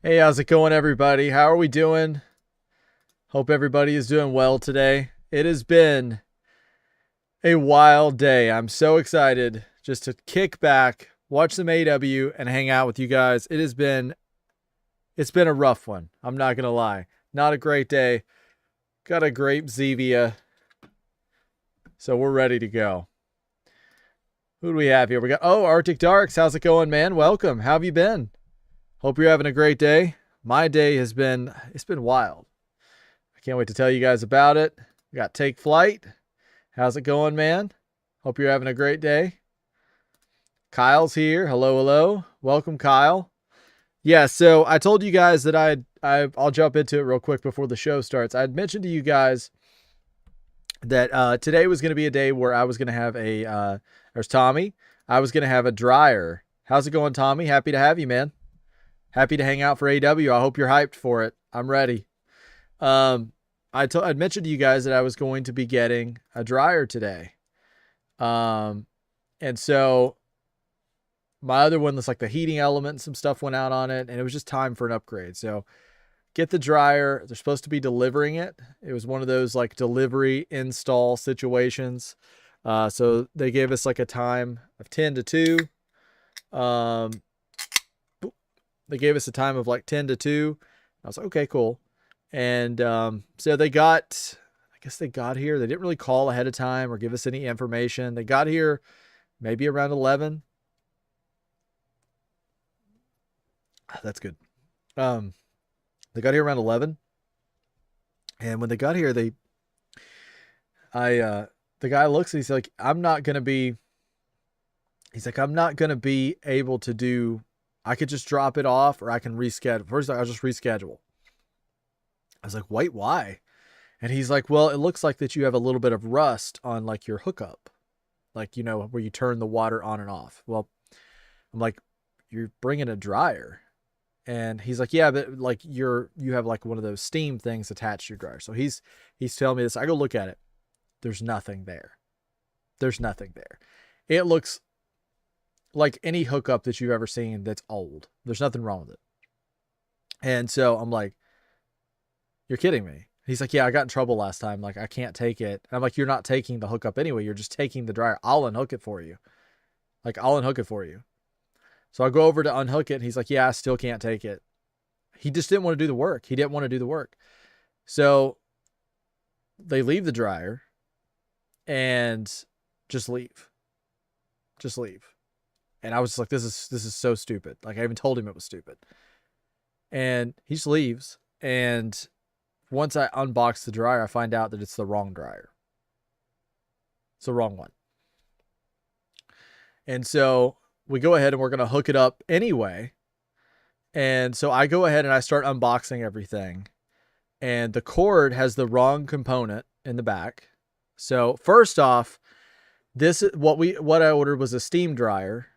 Hey, how's it going, everybody? How are we doing? Hope everybody is doing well today. It has been a wild day. I'm so excited just to kick back, watch some AW, and hang out with you guys. It's been a rough one. I'm not gonna lie. Not a great day. Got a great Zevia, so we're ready to go. Who do we have here? We got Arctic Darks. How's it going, man? Welcome. How have you been? Hope you're having a great day. My day has been wild. I can't wait to tell you guys about it. We got Take Flight. How's it going, man? Hope you're having a great day. Kyle's here. Hello, hello. Welcome, Kyle. Yeah, so I told you guys that I'll jump into it real quick before the show starts. I had mentioned to you guys that today was going to be a day where I was going to have there's Tommy. I was going to have a dryer. How's it going, Tommy? Happy to have you, man. Happy to hang out for AW. I hope you're hyped for it. I'm ready. I'd mentioned to you guys that I was going to be getting a dryer today. And so my other one was like the heating element and some stuff went out on it, and it was just time for an upgrade. So get the dryer. They're supposed to be delivering it. It was one of those like delivery install situations. So they gave us like a time of 10 to 2. They gave us a time of like 10 to 2. I was like, okay, cool. And so I guess they got here. They didn't really call ahead of time or give us any information. They got here maybe around 11. That's good. They got here around 11. And when they got here, the guy looks and he's like, I'm not going to be able to do, I could just drop it off or I can reschedule. First, I'll just reschedule. I was like, wait, why? And he's like, well, it looks like that you have a little bit of rust on like your hookup, like, you know, where you turn the water on and off. Well, I'm like, you're bringing a dryer. And he's like, yeah, but like you have like one of those steam things attached to your dryer. So he's telling me this. I go look at it. There's nothing there. There's nothing there. It looks like any hookup that you've ever seen that's old. There's nothing wrong with it. And so I'm like, you're kidding me. He's like, yeah, I got in trouble last time. Like, I can't take it. And I'm like, you're not taking the hookup anyway. You're just taking the dryer. I'll unhook it for you. So I go over to unhook it. And he's like, yeah, I still can't take it. He just didn't want to do the work. So they leave the dryer and just leave. And I was just like, this is so stupid. Like, I even told him it was stupid. And he just leaves. And once I unbox the dryer, I find out that it's the wrong dryer. It's the wrong one. And so we go ahead and we're going to hook it up anyway. And so I go ahead and I start unboxing everything. And the cord has the wrong component in the back. So first off, what I ordered was a steam dryer.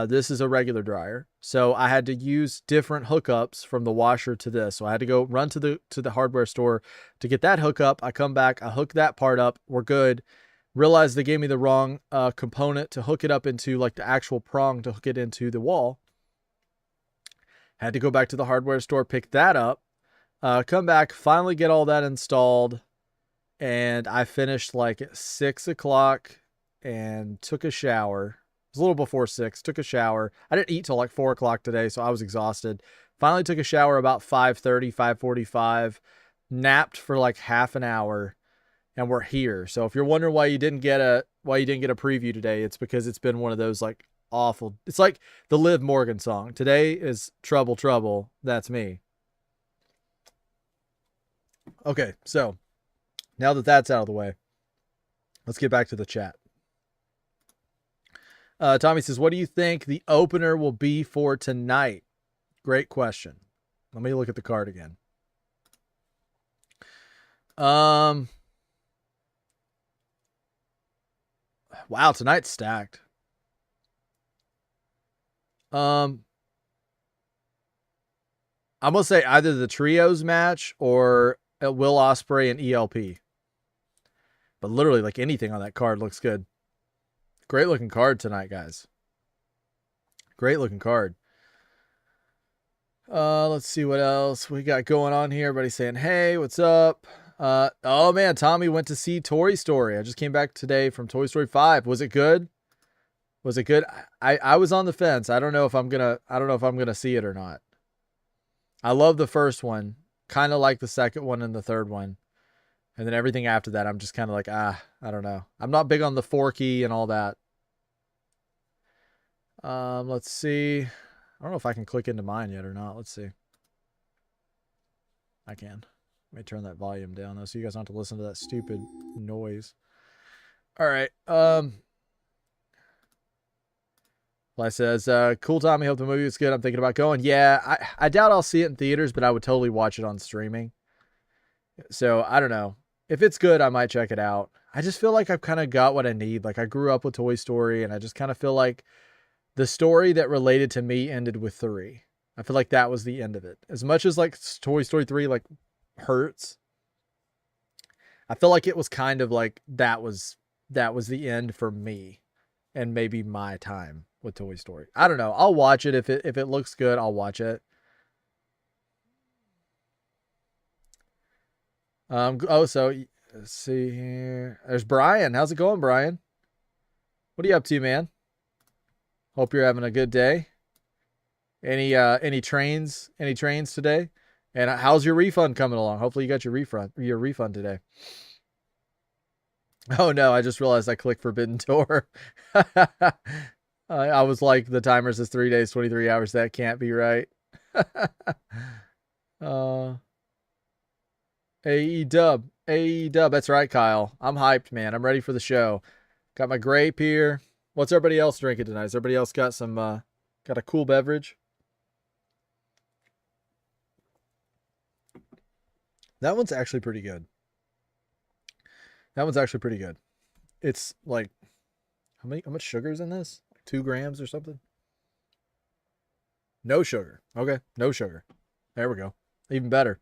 This is a regular dryer. So I had to use different hookups from the washer to this. So I had to go run to the hardware store to get that hookup. I come back, I hook that part up. We're good. Realized they gave me the wrong component to hook it up into, like the actual prong to hook it into the wall. Had to go back to the hardware store, pick that up, come back, finally get all that installed. And I finished like at 6 o'clock and took a shower. It was a little before 6, took a shower. I didn't eat till like 4 o'clock today, so I was exhausted. Finally took a shower about 5:30, 5:45, napped for like half an hour, and we're here. So if you're wondering why you didn't get a preview today, it's because it's been one of those like awful. It's like the Liv Morgan song. Today is Trouble, Trouble. That's me. Okay, so now that that's out of the way, let's get back to the chat. Tommy says, what do you think the opener will be for tonight? Great question. Let me look at the card again. Wow, tonight's stacked. I'm going to say either the trios match or Will Ospreay and ELP. But literally, like, anything on that card looks good. Great looking card tonight, guys. Great looking card. Let's see what else we got going on here. Everybody saying, hey, what's up? Oh man, Tommy went to see Toy Story. I just came back today from Toy Story 5. Was it good? Was it good? I was on the fence. I don't know if I'm gonna see it or not. I love the first one. Kind of like the second one and the third one. And then everything after that, I'm just kind of like, I don't know. I'm not big on the Forky and all that. Let's see. I don't know if I can click into mine yet or not. Let's see. I can. Let me turn that volume down though, so you guys don't have to listen to that stupid noise. All right. Fly says, cool, Tommy. Hope the movie was good. I'm thinking about going. Yeah, I doubt I'll see it in theaters, but I would totally watch it on streaming. So I don't know. If it's good, I might check it out. I just feel like I've kind of got what I need. Like I grew up with Toy Story, and I just kind of feel like the story that related to me ended with 3. I feel like that was the end of it. As much as like Toy Story 3 like hurts, I feel like it was kind of like that was the end for me and maybe my time with Toy Story. I don't know. I'll watch it if it looks good, I'll watch it. So let's see here. There's Brian. How's it going, Brian? What are you up to, man? Hope you're having a good day. Any trains today? And how's your refund coming along? Hopefully you got your refund today. Oh no, I just realized I clicked Forbidden Door. I was like, the timer says 3 days, 23 hours. That can't be right. AE Dub. That's right, Kyle. I'm hyped, man. I'm ready for the show. Got my grape here. What's everybody else drinking tonight? Has everybody else got some, got a cool beverage? That one's actually pretty good. It's like, how much sugar is in this? Like 2 grams or something? No sugar. Okay. No sugar. There we go. Even better.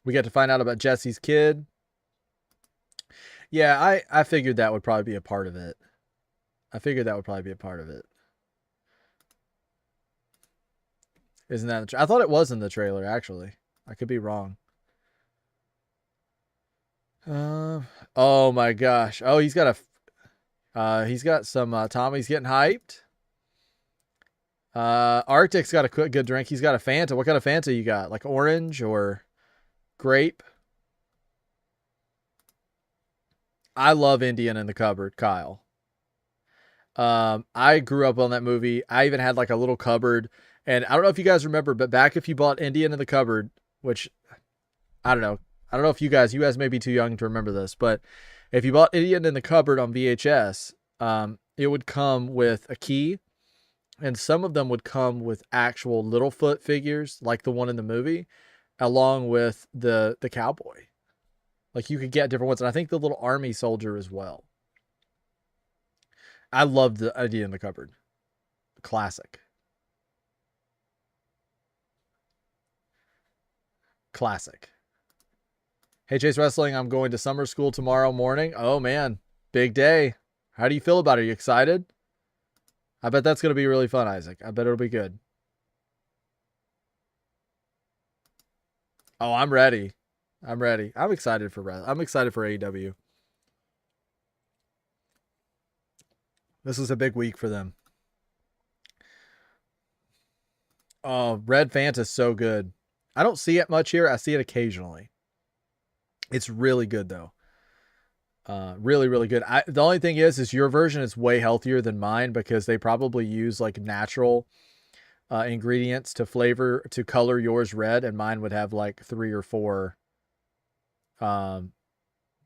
We get to find out about Jesse's kid. Yeah, I figured that would probably be a part of it. Isn't that? I thought it was in the trailer, actually. I could be wrong. Oh my gosh. Oh, he's got some, Tommy's getting hyped. Arctic's got a good drink. He's got a Fanta. What kind of Fanta you got? Like orange or grape? I love Indian in the Cupboard, Kyle. I grew up on that movie. I even had like a little cupboard, and I don't know if you guys remember, but back if you bought Indian in the Cupboard, which I don't know if you guys may be too young to remember this, but if you bought Indian in the Cupboard on VHS, it would come with a key, and some of them would come with actual Littlefoot figures, like the one in the movie, along with the cowboy. Like you could get different ones, and I think the little army soldier as well. I loved the idea in the Cupboard. Classic. Hey, Chase Wrestling, I'm going to summer school tomorrow morning. Oh, man. Big day. How do you feel about it? Are you excited? I bet that's going to be really fun, Isaac. I bet it'll be good. Oh, I'm ready. I'm excited for AEW. This is a big week for them. Oh, Red Fanta's so good. I don't see it much here. I see it occasionally. It's really good though. Really, really good. The only thing is your version is way healthier than mine because they probably use like natural ingredients to color yours red, and mine would have like 3 or 4. Mine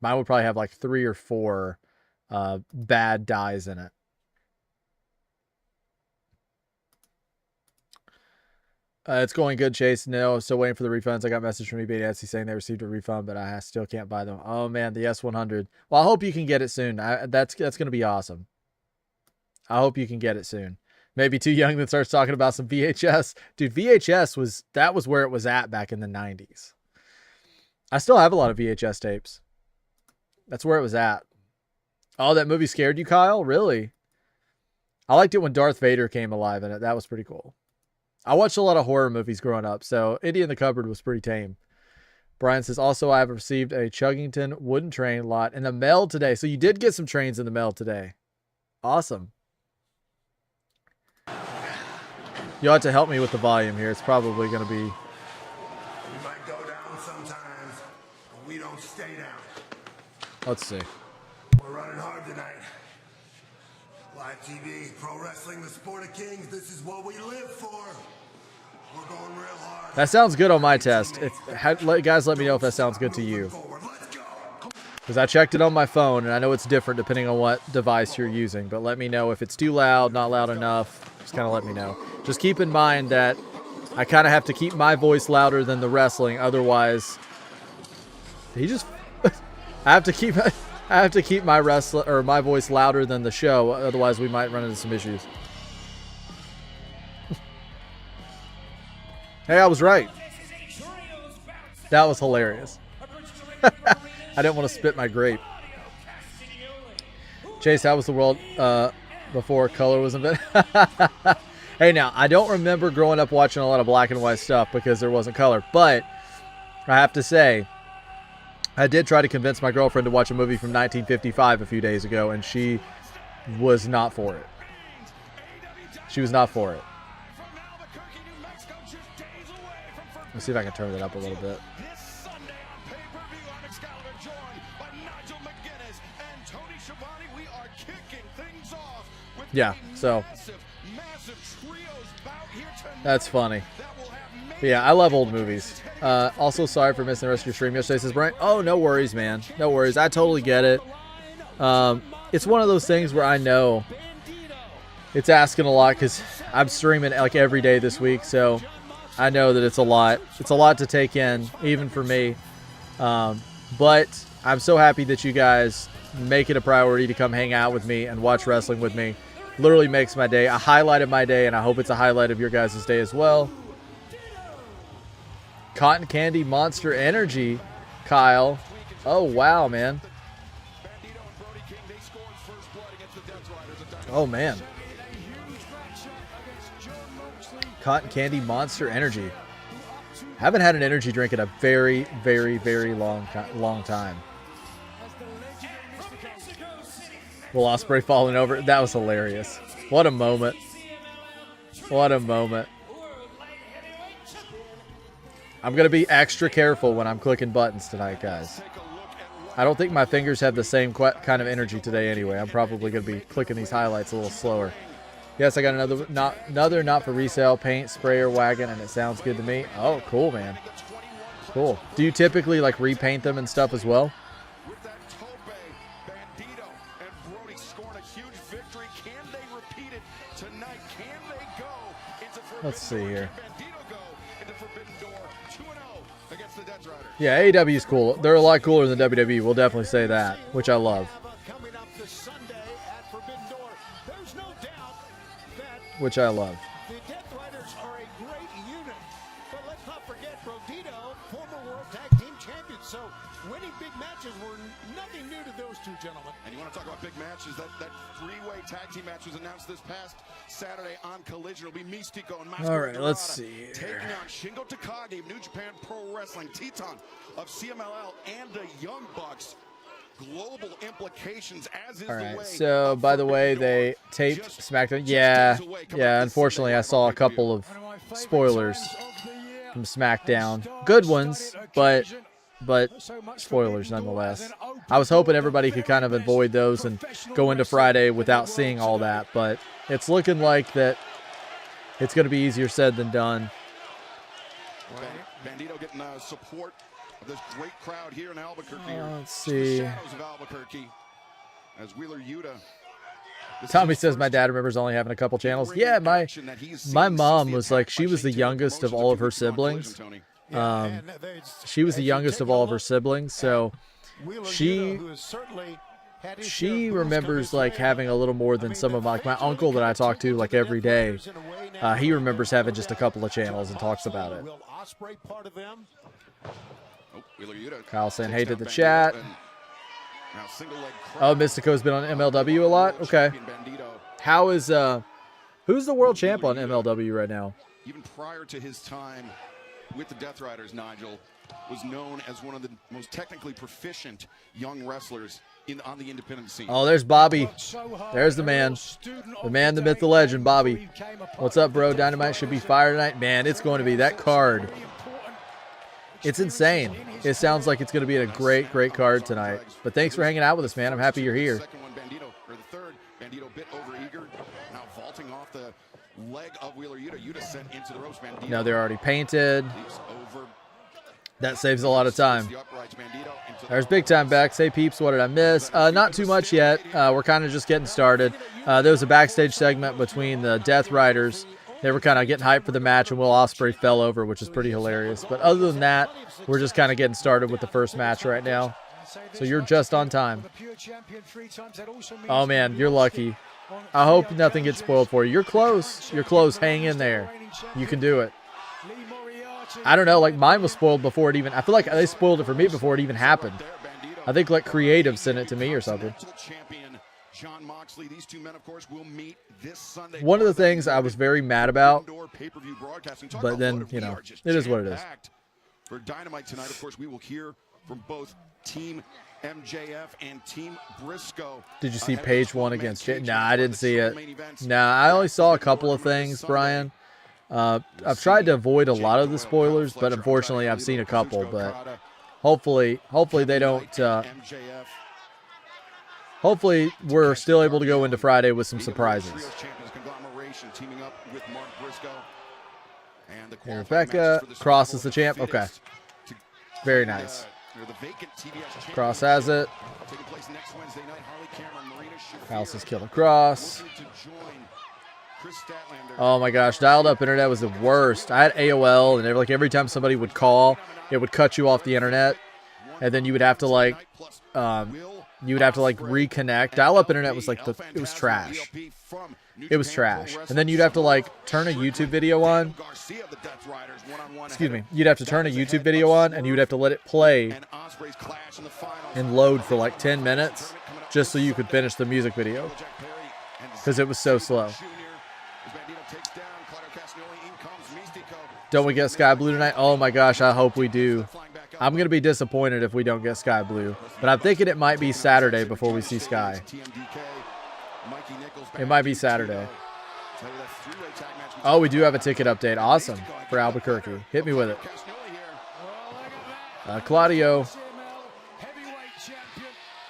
would probably have like 3 or 4 bad dyes in it. It's going good, Chase. No, still waiting for the refunds. I got a message from eBay Etsy saying they received a refund, but I still can't buy them. Oh man, the S100. Well, I hope you can get it soon. That's going to be awesome. I hope you can get it soon. Maybe too young that starts talking about some VHS. Dude, VHS was where it was at back in the 90s. I still have a lot of VHS tapes. That's where it was at. Oh, that movie scared you, Kyle? Really? I liked it when Darth Vader came alive in it. That was pretty cool. I watched a lot of horror movies growing up, so Indie in the Cupboard was pretty tame. Brian says, also, I have received a Chuggington wooden train lot in the mail today. So you did get some trains in the mail today. Awesome. You'll have to help me with the volume here. It's probably going to be... We might go down sometimes, but we don't stay down. Let's see. We're running hard tonight. Live TV, pro wrestling, the sport of kings. This is what we live for. We're going real hard. That sounds good on my test. Guys, let me know if that sounds good to you. Because I checked it on my phone, and I know it's different depending on what device you're using. But let me know if it's too loud, not loud enough. Just kind of let me know. Just keep in mind that I kind of have to keep my voice louder than the wrestling. Otherwise, I have to keep my voice louder than the show. Otherwise, we might run into some issues. Hey, I was right. That was hilarious. I didn't want to spit my grape. Chase, how was the world before color was invented? Hey, now, I don't remember growing up watching a lot of black and white stuff because there wasn't color. But I have to say, I did try to convince my girlfriend to watch a movie from 1955 a few days ago, and she was not for it. She was not for it. Let's see if I can turn it up a little bit. Yeah, so that's funny. But yeah, I love old movies. Also, sorry for missing the rest of your stream yesterday, says Brian. Oh, no worries, man. No worries. I totally get it. It's one of those things where I know it's asking a lot because I'm streaming like every day this week, so I know that it's a lot. It's a lot to take in, even for me. But I'm so happy that you guys make it a priority to come hang out with me and watch wrestling with me. Literally makes my day. A highlight of my day, and I hope it's a highlight of your guys' day as well. Cotton Candy Monster Energy, Kyle. Oh, wow, man. Oh, man. Cotton Candy Monster Energy. Haven't had an energy drink in a very, very, very long time. Will Ospreay falling over? That was hilarious. What a moment. What a moment. I'm going to be extra careful when I'm clicking buttons tonight, guys. I don't think my fingers have the same kind of energy today anyway. I'm probably going to be clicking these highlights a little slower. Yes, I got another not for resale paint sprayer wagon, and it sounds good to me. Oh, cool, man. Cool. Do you typically like repaint them and stuff as well? Let's see here. Yeah, AEW is cool. They're a lot cooler than WWE. We'll definitely say that, which I love. Which I love. The Death Riders are a great unit, but let's not forget Rodito, former World Tag Team Champions. So winning big matches were nothing new to those two gentlemen. And you want to talk about big matches? That three-way tag team match was announced this past Saturday on Collision. It'll be Mystico and Mascara. All right, let's see here. Taking on Shingo Takagi of New Japan Pro Wrestling, Teton of CMLL, and the Young Bucks. Global implications, as is all right, the way. So by the way, they taped SmackDown. Yeah. Unfortunately, I saw a couple of spoilers from SmackDown. Good ones, but spoilers nonetheless. I was hoping everybody could kind of avoid those and go into Friday without seeing all that, but it's looking like that it's going to be easier said than done. Bandito getting support of this great crowd here in Albuquerque. Let's see. Shadows of Albuquerque as Wheeler Yuta. Tommy says my dad remembers only having a couple channels. Yeah, my mom was like, she was the youngest of all of her siblings. She was the youngest of all of her siblings, so she remembers like having a little more than some of my uncle that I talk to like every day. He remembers having just a couple of channels and talks about it. Kyle saying hey to the chat. Oh, Mystico's been on MLW a lot. Okay. How is who's the world champ on MLW right now? even prior to his time with the Death Riders, Nigel was known as one of the most technically proficient young wrestlers on the independent scene. Oh, there's Bobby. There's the man. The man, the myth, the legend, Bobby. What's up, bro? Dynamite should be fire tonight. Man, it's going to be that card. It's insane. It sounds like it's going to be a great, great card tonight. But thanks for hanging out with us, man. I'm happy you're here. Second one, Bandito, or the third, Bandito bit over eager. Now vaulting off the leg of Wheeler Yuta. Yuta sent into the ropes. Bandito. No, they're already painted. Over. That saves a lot of time. There's Big Time Bex. Hey, peeps, what did I miss? Not too much yet. We're kind of just getting started. There was a backstage segment between the Death Riders. They were kind of getting hyped for the match, and Will Ospreay fell over, which is pretty hilarious. But other than that, we're just kind of getting started with the first match right now. So you're just on time. Oh, man, you're lucky. I hope nothing gets spoiled for you. You're close. You're close. Hang in there. You can do it. I don't know, like mine was spoiled before it even, I feel like they spoiled it for me before it even happened. I think like Creative sent it to me or something. One of the things I was very mad about, but then, you know, it is what it is. For Dynamite tonight, of course, we will hear from both Team MJF and Team Briscoe. Did you see page one against Jay? Nah, I didn't see it. Nah, I only saw a couple of things, Brian. I've tried to avoid a lot of the spoilers, but unfortunately I've seen a couple. But hopefully they don't. Hopefully we're still able to go into Friday with some surprises. And Rebecca Cross is the champ. Okay, very nice. Cross has it. House is Killer Cross. Oh my gosh, dialed up internet was the worst. I had AOL, and like every time somebody would call, it would cut you off the internet, and then you would have to like reconnect. Dial up internet was like it was trash. It was trash. And then you'd have to like turn a YouTube video on. Excuse me. You'd have to turn a YouTube video on, and you'd have to let it play and load for like 10 minutes just so you could finish the music video because it was so slow. Don't we get Sky Blue tonight? Oh my gosh, I hope we do. I'm going to be disappointed if we don't get Sky Blue. But I'm thinking it might be Saturday before we see Sky. It might be Saturday. Oh, we do have a ticket update. Awesome for Albuquerque. Hit me with it. Claudio.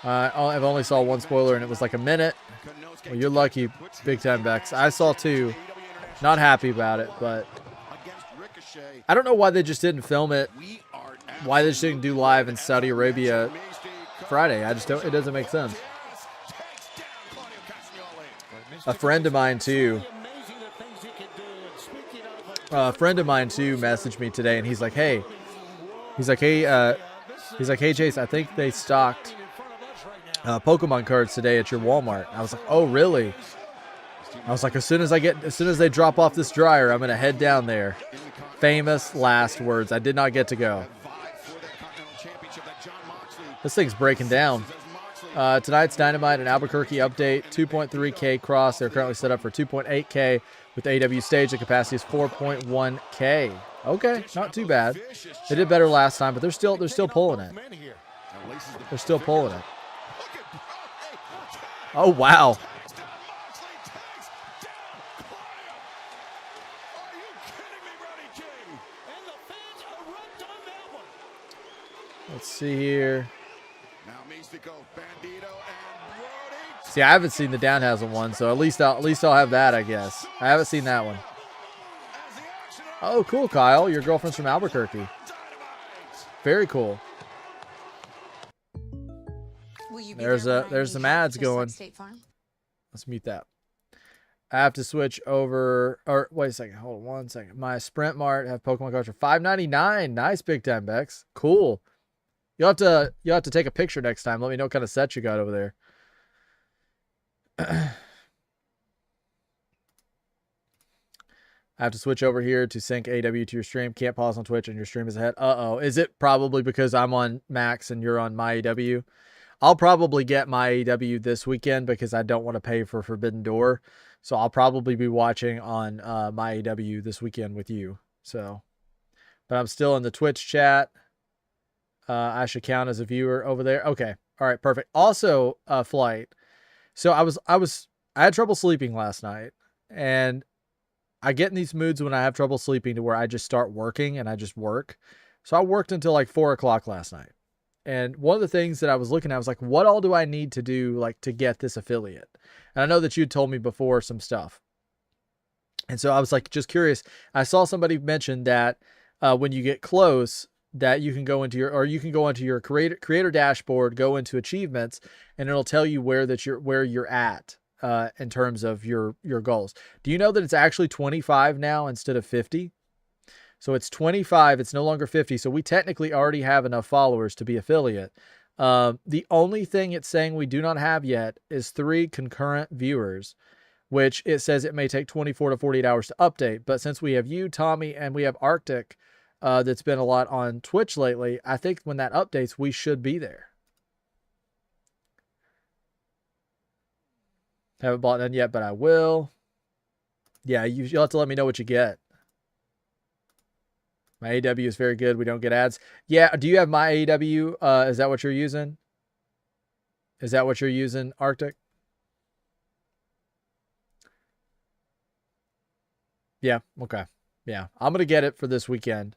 I've only saw one spoiler, and it was like a minute. Well, you're lucky, Big Time Bex. I saw two. Not happy about it, but I don't know why they just didn't film it. Why they just didn't do live in Saudi Arabia Friday. I just don't. It doesn't make sense. A friend of mine too. Messaged me today, and he's like, hey, Chase, I think they stocked Pokemon cards today at your Walmart. I was like, oh really? I was like, as soon as they drop off this dryer, I'm gonna head down there. Famous last words. I did not get to go. This thing's breaking down. Tonight's Dynamite and Albuquerque update. 2.3K cross. They're currently set up for 2.8K with AW stage. The capacity is 4.1K. Okay, not too bad. They did better last time, but they're still pulling it. They're still pulling it. Oh wow. Let's see here. See, I haven't seen the Danhausen one, so at least I'll have that, I guess. I haven't seen that one. Oh, cool, Kyle. Your girlfriend's from Albuquerque. Very cool. There's some ads going. Let's mute that. I have to switch over, or wait a second, hold on one second. My Sprint Mart have Pokemon cards for $5.99. Nice, Big Time Bex. Cool. You'll have to take a picture next time. Let me know what kind of set you got over there. I have to switch over here to sync AW to your stream. Can't pause on Twitch and your stream is ahead. Uh-oh. Is it probably because I'm on Max and you're on my AW? I'll probably get my AW this weekend because I don't want to pay for Forbidden Door. So I'll probably be watching on my AEW this weekend with you. So, but I'm still in the Twitch chat. I should count as a viewer over there. Okay. All right. Perfect. Also, Flight. So I had trouble sleeping last night, and I get in these moods when I have trouble sleeping to where I just start working and I just work. So I worked until like 4:00 last night. And one of the things that I was looking at was like, what all do I need to do like to get this affiliate? And I know that you told me before some stuff. And so I was like, just curious. I saw somebody mention that when you get close, that you can go into your creator dashboard, go into achievements, and it'll tell you where you're at in terms of your goals. Do you know that it's actually 25 now instead of 50? So it's 25. It's no longer 50. So we technically already have enough followers to be affiliate. The only thing it's saying we do not have yet is 3 concurrent viewers, which it says it may take 24 to 48 hours to update. But since we have you, Tommy, and we have Arctic, that's been a lot on Twitch lately, I think when that updates, we should be there. Haven't bought none yet, but I will. Yeah, you'll have to let me know what you get. My AEW is very good. We don't get ads. Yeah, do you have my AEW? Is that what you're using? Is that what you're using, Arctic? Yeah, okay. Yeah, I'm going to get it for this weekend.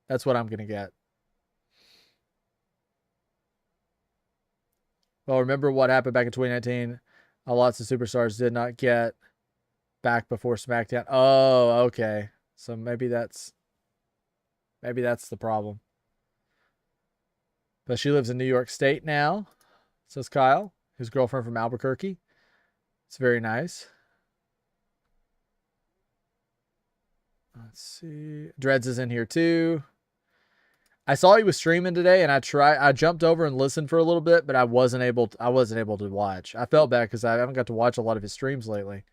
That's what I'm going to get. Well, remember what happened back in 2019? Lots of superstars did not get back before SmackDown. Oh, okay. So maybe that's the problem. But she lives in New York State now, says Kyle, his girlfriend from Albuquerque. It's very nice. Let's see. Dreads is in here too. I saw he was streaming today, and I jumped over and listened for a little bit, but I wasn't able to watch. I felt bad because I haven't got to watch a lot of his streams lately.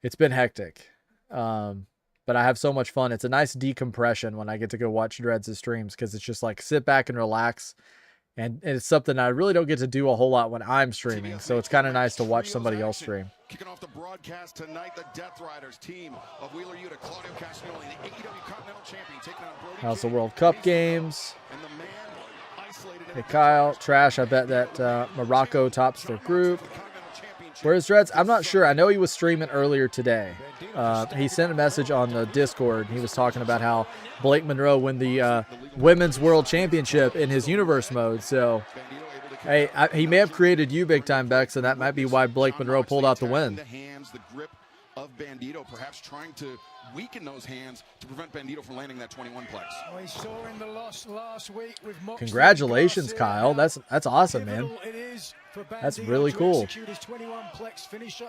It's been hectic. But I have so much fun. It's a nice decompression when I get to go watch Dreads' streams, because it's just like sit back and relax. And it's something I really don't get to do a whole lot when I'm streaming. So it's kind of nice to watch somebody else stream. Kicking off the broadcast tonight, the Death Riders team of Wheeler Yuta, Claudio Castagnoli, the AEW Continental Champion, taking on Brody House of King, World Cup games. and the man isolated in Hey, the Kyle. Trash. I bet that Morocco tops their group. Continental Championship. Where's Dreads? I'm not sure. I know he was streaming earlier today. He sent a message on the Discord. He was talking about how Blake Monroe won the Women's World Championship in his Universe mode. So, hey, he may have created you big time, Bex, and that might be why Blake Monroe pulled out the win. The hands, the grip of Bandito, perhaps trying to weaken those hands to prevent Bandito from landing that 21 plex. We saw in the loss last week with Moxley. Congratulations, Kyle. That's awesome, man. It is for That's Bandito really to cool. execute his 21 plex finisher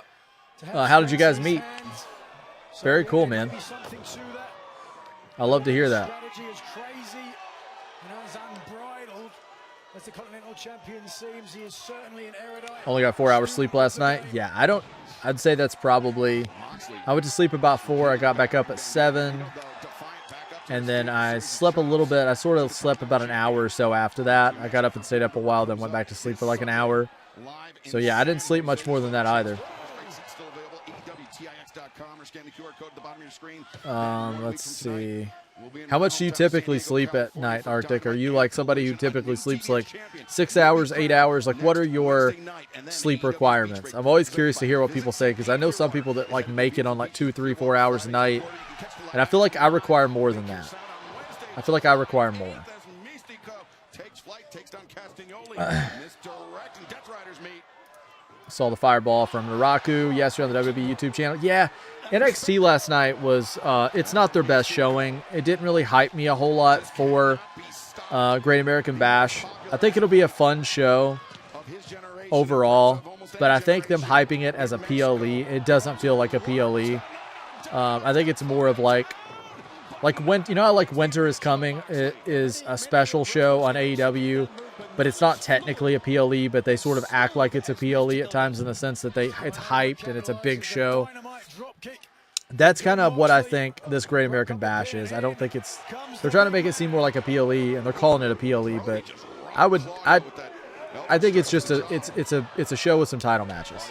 to help How did you guys his meet? hands. So Very cool, there may man. be something to that. I love to hear that. Strategy is crazy and as unbridled as the Continental Champion seems. He is certainly an erudite. Only got 4 hours sleep last night. Yeah, I'd say that's probably, I went to sleep about 4. I got back up at 7. And then I slept a little bit. I sort of slept about an hour or so after that. I got up and stayed up a while, then went back to sleep for like an hour. So yeah, I didn't sleep much more than that either. Let's see. How much do you typically sleep at night, Arctic? Are you like somebody who typically sleeps like 6 hours, 8 hours? Like, what are your sleep requirements? I'm always curious to hear what people say, because I know some people that like make it on like 2, 3, 4 hours a night, and I feel like I require more than that. I feel like I require more. Saw the fireball from Naraku yesterday on the WWE YouTube channel. Yeah, NXT last night was, it's not their best showing. It didn't really hype me a whole lot for Great American Bash. I think it'll be a fun show overall, but I think them hyping it as a PLE, it doesn't feel like a PLE. I think it's more of like when, you know how like Winter is Coming, it is a special show on AEW, but it's not technically a PLE, but they sort of act like it's a PLE at times in the sense that it's hyped and it's a big show. That's kind of what I think this Great American Bash is. I don't think they're trying to make it seem more like a PLE, and they're calling it a PLE, but I think it's just it's a show with some title matches.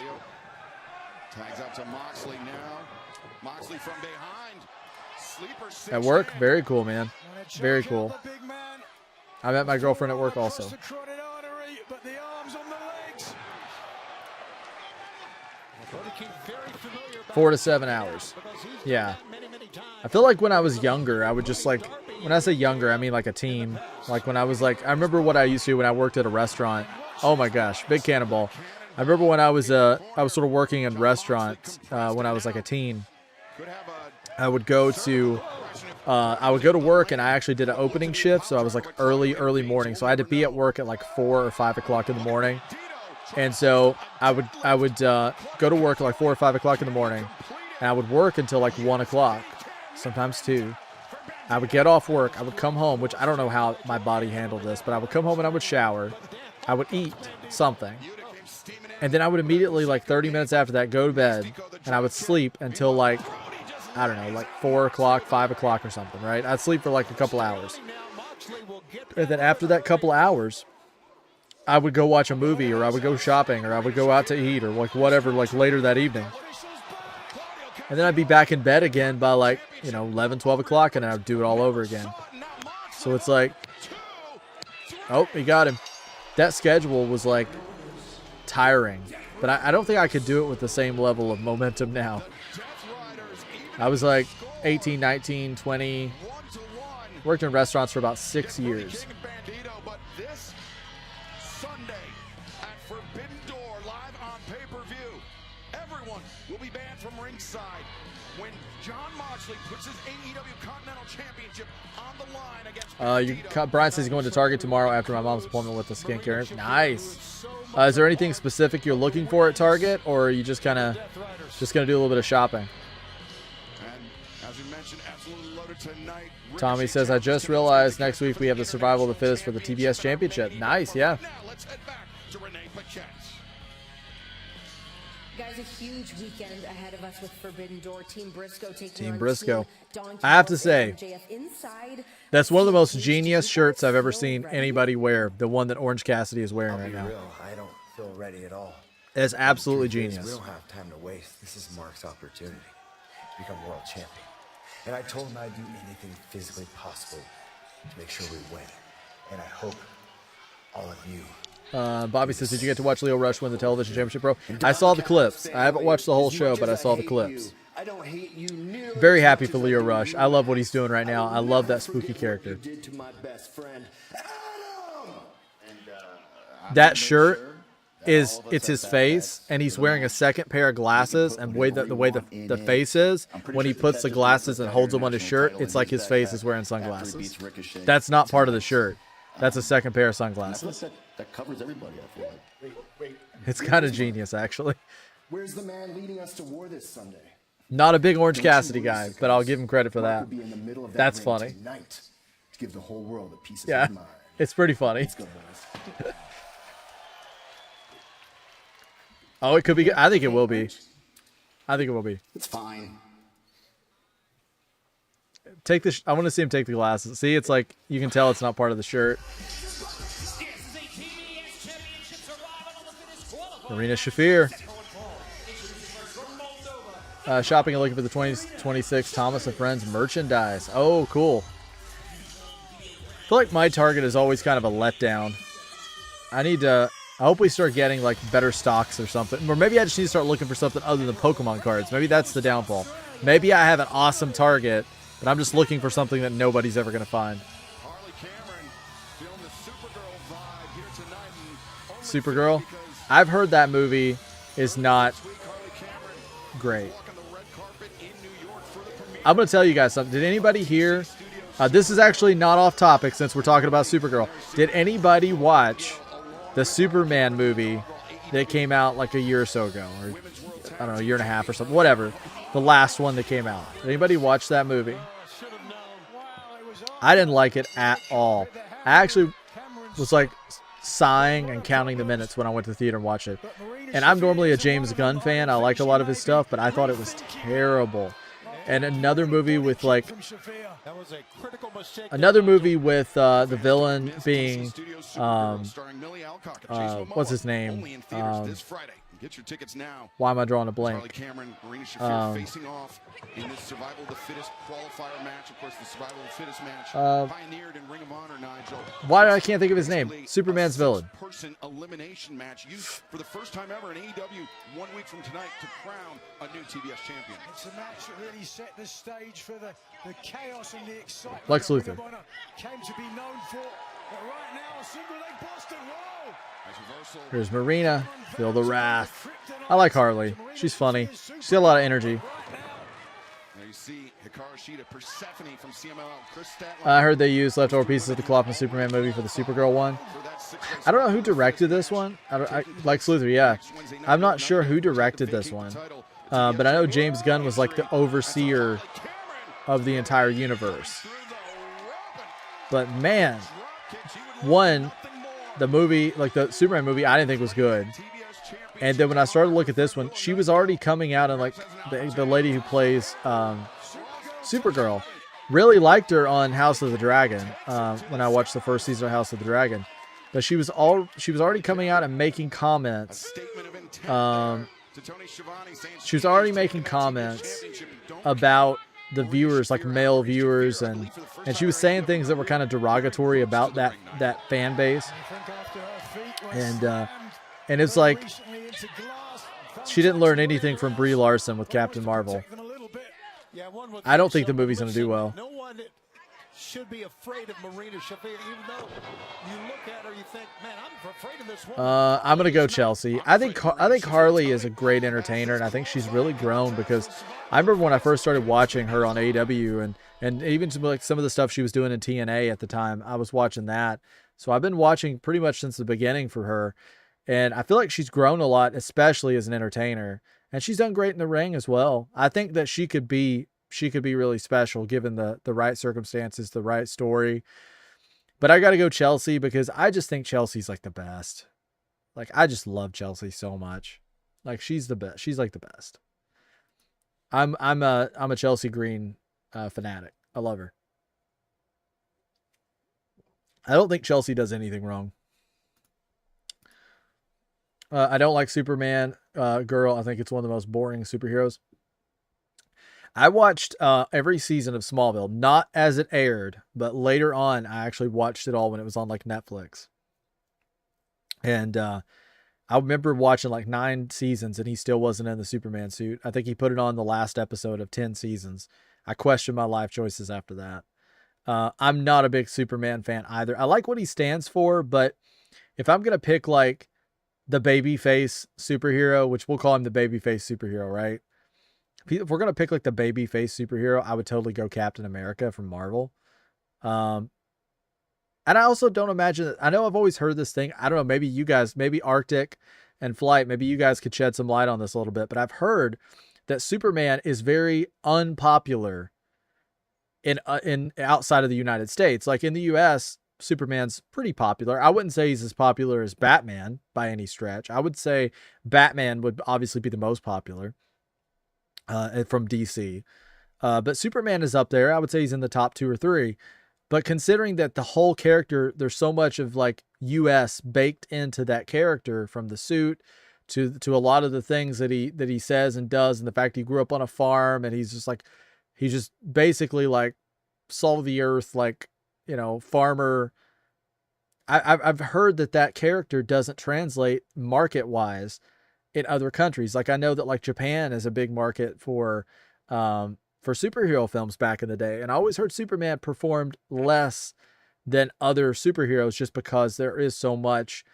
Tags out to Moxley now. Moxley from behind. Sleeper At work, very cool, man. Very cool. I met my girlfriend at work also. 4 to 7 hours. Yeah. I feel like when I was younger, I would just like, when I say younger, I mean like a teen. Like when I was like, I remember what I used to do when I worked at a restaurant. Oh my gosh, big cannonball. I remember when I was sort of working in restaurants when I was like a teen. I would go to work, and I actually did an opening shift, so I was like early morning. So I had to be at work at like 4 or 5 o'clock in the morning. And so I would go to work at like 4 or 5 o'clock in the morning, and I would work until like 1 o'clock, sometimes 2. I would get off work. I would come home, which I don't know how my body handled this, but I would come home and I would shower. I would eat something. And then I would immediately, like 30 minutes after that, go to bed, and I would sleep until like, I don't know, like 4 o'clock, 5 o'clock or something, right? I'd sleep for like a couple hours. And then after that couple hours, I would go watch a movie, or I would go shopping, or I would go out to eat, or like whatever, like later that evening. And then I'd be back in bed again by like, 11, 12 o'clock, and then I'd do it all over again. So it's like, oh, he got him. That schedule was like tiring, but I don't think I could do it with the same level of momentum now. I was like 18, 19, 20, worked in restaurants for about 6 years. When John Moxley puts his AEW Continental Championship on the line against Brian says he's going to Target tomorrow after my mom's appointment with the skincare. Nice. Is there anything specific you're looking for at Target, or are you just gonna do a little bit of shopping? And as we mentioned, absolutely loaded tonight. Tommy says, I just realized next week we have the Survival of the Fittest for the TBS Championship. Nice, yeah. Now let's head back to Renee Paquette. Guys, a huge weekend ahead of us with Forbidden Door. Team Briscoe taking Team on Briscoe. Team I have to say, MJF inside. that's one of the most genius shirts I've ever seen anybody wear. The one that Orange Cassidy is wearing right now. I don't feel ready at all. It's absolutely We genius. don't have time to waste. This is Mark's opportunity to become world champion. And I told him I'd do anything physically possible to make sure we win. And I hope all of you. Bobby says, did you get to watch Leo Rush win the television championship, bro? I saw the clips. I haven't watched the whole show, but I saw the clips. I don't hate you nearly Very happy for Leo Rush. I love what he's doing right now. I love that spooky character. did to my best friend, Adam! That shirt it's his face, and he's wearing a second pair of glasses, and the way the face is, when he puts the glasses and holds them on his shirt, it's like his face is wearing sunglasses. That's not part of the shirt. That's a second pair of sunglasses. That covers everybody, I feel like. Wait. It's kind of genius, actually. Where's the man leading us to war this Sunday? Not a big Orange Cassidy guy, but I'll give him credit for that. Mark will be in the middle of that That's ring funny. tonight to give the whole world a piece of Yeah, his mind. it's pretty funny. Let's go, boys. Oh, it could be good. I think it will be. I think it will be. It's fine. I want to see him take the glasses. See, it's like you can tell it's not part of the shirt. Marina Shafir. Shopping and looking for the 2026 Thomas and Friends merchandise. Oh, cool. I feel like my Target is always kind of a letdown. I hope we start getting like better stocks or something. Or maybe I just need to start looking for something other than Pokemon cards. Maybe that's the downfall. Maybe I have an awesome Target, but I'm just looking for something that nobody's ever going to find. Supergirl? I've heard that movie is not great. I'm going to tell you guys something. Did anybody hear? This is actually not off topic since we're talking about Supergirl. Did anybody watch the Superman movie that came out like a year or so ago? Or, I don't know, a year and a half or something. Whatever. The last one that came out. Did anybody watch that movie? I didn't like it at all. I actually was like sighing and counting the minutes when I went to the theater and watched it. And I'm normally a James Gunn fan. I like a lot of his stuff, but I thought it was terrible. And another movie with like the villain being what's his name? Get your tickets now. Why am I drawing a Charlie blank? Cameron, Marina Shafir facing off in this survival of the fittest qualifier match. Of course, the survival of the fittest match pioneered in Ring of Honor, Nigel. Why I can't think of his name? Superman's villain. Person elimination match used for the first time ever in AEW 1 week from tonight to crown a new TBS champion. It's a match that really set the stage for the chaos and the excitement. Lex that Luthor. Ring of Honor came to be known for. But right now, a single leg Boston. Whoa! Here's Marina. Feel the wrath. I like Harley. She's funny. She's got a lot of energy. Now you see Hikaru Shida, Persephone from CMLL, Chris Statlander. I heard they used leftover pieces of the cloth in the Superman movie for the Supergirl one. I don't know who directed this one. Lex Luthor, yeah. I'm not sure who directed this one. But I know James Gunn was like the overseer of the entire universe. But man, the movie, like the Superman movie, I didn't think was good. And then when I started to look at this one, she was already coming out, and like the lady who plays Supergirl, really liked her on House of the Dragon when I watched the first season of House of the Dragon. But she was already coming out and making comments. She was already making comments about the viewers, like male viewers, and she was saying things that were kind of derogatory about that fan base. And it's like she didn't learn anything from Brie Larson with Captain Marvel. I don't think the movie's going to do well. No one should be afraid of Marina Shafir, even though you look at her, you think, man, I'm afraid of this woman. I'm going to go Chelsea. I think Harley is a great entertainer, and I think she's really grown, because I remember when I first started watching her on AEW, and even some of the stuff she was doing in TNA at the time, I was watching that. So I've been watching pretty much since the beginning for her, and I feel like she's grown a lot, especially as an entertainer, and she's done great in the ring as well. I think that she could be really special given the right circumstances, the right story. But I got to go Chelsea, because I just think Chelsea's like the best. Like, I just love Chelsea so much. Like, she's the best. She's like the best. I'm a Chelsea Green fanatic. I love her. I don't think Chelsea does anything wrong. I don't like Superman Girl. I think it's one of the most boring superheroes. I watched every season of Smallville, not as it aired, but later on, I actually watched it all when it was on like Netflix. And I remember watching like 9 seasons, and he still wasn't in the Superman suit. I think he put it on the last episode of 10 seasons. I questioned my life choices after that. I'm not a big Superman fan either. I like what he stands for, but if I'm going to pick like the babyface superhero, which we'll call him the babyface superhero, right? If we're going to pick like the babyface superhero, I would totally go Captain America from Marvel. And I also don't imagine that, I know I've always heard this thing. I don't know, maybe you guys, maybe Arctic and Flight, maybe you guys could shed some light on this a little bit, but I've heard that Superman is very unpopular in outside of the United States. Like in the US, Superman's pretty popular. I wouldn't say he's as popular as Batman by any stretch. I would say Batman would obviously be the most popular from DC. But Superman is up there. I would say he's in the top 2 or 3. But considering that the whole character, there's so much of like US baked into that character, from the suit to a lot of the things that he says and does, and the fact he grew up on a farm, and he's just basically like salt of the earth, like, you know, farmer. I've heard that character doesn't translate market wise in other countries. Like I know that like Japan is a big market for superhero films back in the day. And I always heard Superman performed less than other superheroes just because there is so much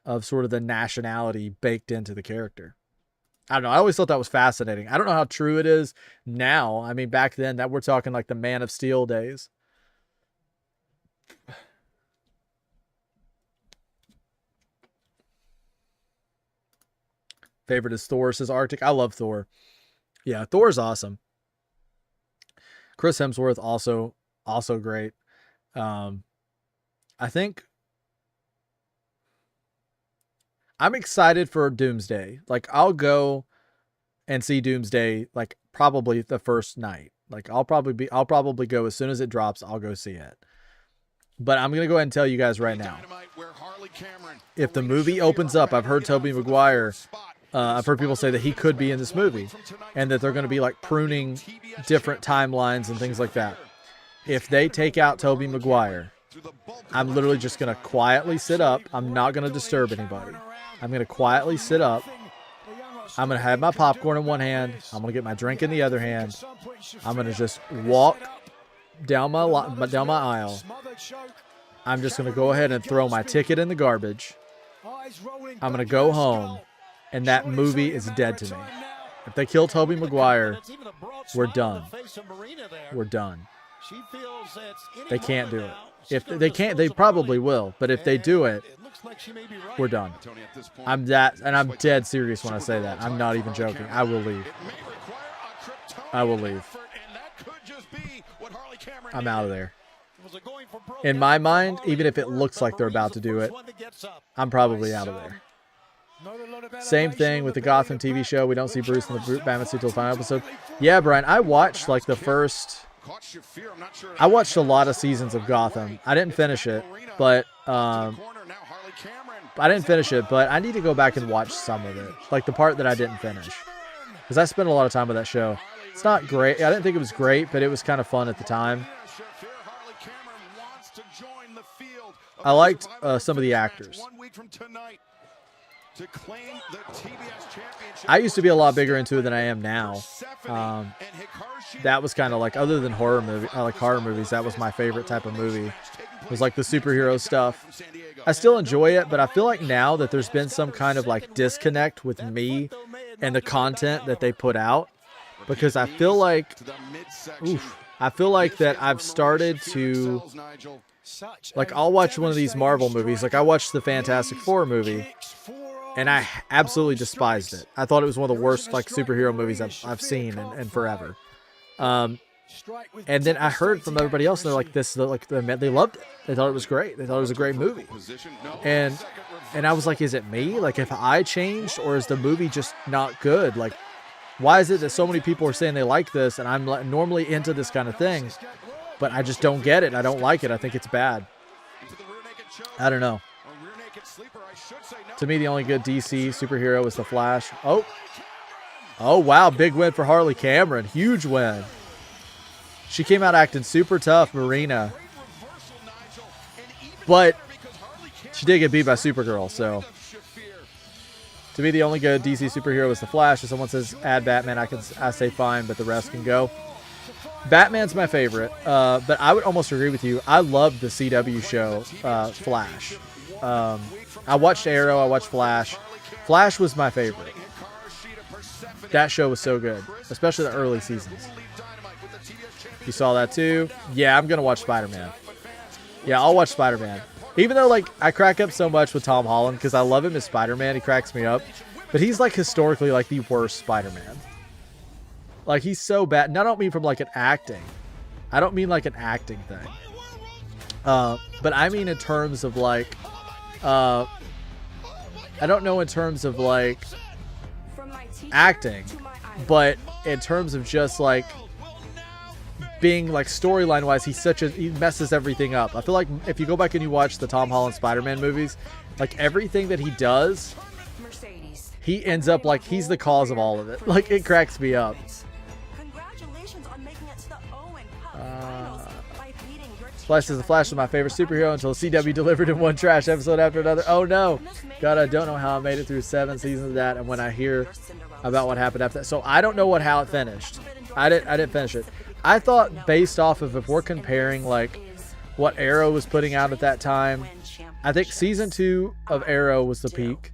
of sort of the nationality baked into the character. I don't know. I always thought that was fascinating. I don't know how true it is now. I mean, back then that we're talking like the Man of Steel days. Favorite is Thor, says Arctic. I love Thor. Yeah, Thor's awesome. Chris Hemsworth also great. I think I'm excited for Doomsday. Like I'll go and see Doomsday like probably the first night. Like I'll probably go as soon as it drops. I'll go see it. But I'm going to go ahead and tell you guys right now. If the movie opens up, I've heard Tobey Maguire I've heard people say that he could be in this movie and that they're going to be like pruning different timelines and things like that. If they take out Tobey Maguire, I'm literally just going to quietly sit up. I'm not going to disturb anybody. I'm going to quietly sit up. I'm going to have my popcorn in one hand. I'm going to get my drink in the other hand. I'm going to just walk down my aisle. I'm just going to go ahead and throw my ticket in the garbage. I'm going to go home, and that movie is dead to me. If they kill Tobey Maguire, we're done. We're done. They can't do it. If they can't, they probably will. But if they do it, we're done. I'm dead serious when I say that. I'm not even joking. I will leave. I will leave. I'm out of there. In my mind, even if it looks like they're about to do it, I'm probably out of there. Same thing with the Gotham TV show. We don't see Bruce in the Batman suit until the final episode. Yeah, Brian, I watched like the first... I watched a lot of seasons of Gotham. I didn't finish it, but... I need to go back and watch some of it. Like the part that I didn't finish. Because I spent a lot of time with that show. It's not great. I didn't think it was great, but it was kind of fun at the time. I liked some of the actors. I used to be a lot bigger into it than I am now. That was kind of like, other than horror movie, I like horror movies. That was my favorite type of movie. It was like the superhero stuff. I still enjoy it, but I feel like now that there's been some kind of like disconnect with me and the content that they put out, because I feel like, that I've started to, like, I'll watch one of these Marvel movies. Like I watched the Fantastic Four movie, and I absolutely despised it. I thought it was one of the worst like superhero movies I've seen in forever. And then I heard from everybody else, and they're like, they loved it. They thought it was great. They thought it was a great movie. And I was like, is it me? Like, if I changed, or is the movie just not good? Like, why is it that so many people are saying they like this, and I'm normally into this kind of thing, but I just don't get it. I don't like it. I think it's bad. I don't know. To me, the only good DC superhero is the Flash. Oh, wow. Big win for Harley Cameron. Huge win. She came out acting super tough, Marina. But she did get beat by Supergirl, so. To me, the only good DC superhero is the Flash. If someone says add Batman, I say fine, but the rest can go. Batman's my favorite, but I would almost agree with you. I loved the CW show, Flash. I watched Arrow, I watched Flash. Flash was my favorite. That show was so good, especially the early seasons. You saw that too? Yeah, I'm going to watch Spider-Man. Yeah, I'll watch Spider-Man. Even though, like, I crack up so much with Tom Holland because I love him as Spider-Man. He cracks me up. But he's, like, historically, like, the worst Spider-Man. Like, he's so bad. And I don't mean from, like, an acting. I don't mean, like, an acting thing. But I mean in terms of, like... I don't know in terms of, like, acting. But in terms of just, like... being like storyline wise, he messes everything up. I feel like if you go back and you watch the Tom Holland Spider-Man movies, like everything that he does, he ends up like he's the cause of all of it. Like it cracks me up. Congratulations on making it to the Owen Cup finals by beating your Flash is the Flash was my favorite superhero until CW delivered in one trash episode after another. Oh no, God, I don't know how I made it through 7 seasons of that. And when I hear about what happened after that, so I don't know how it finished. I didn't finish it. I thought based off of if we're comparing like what Arrow was putting out at that time, I think season 2 of Arrow was the peak.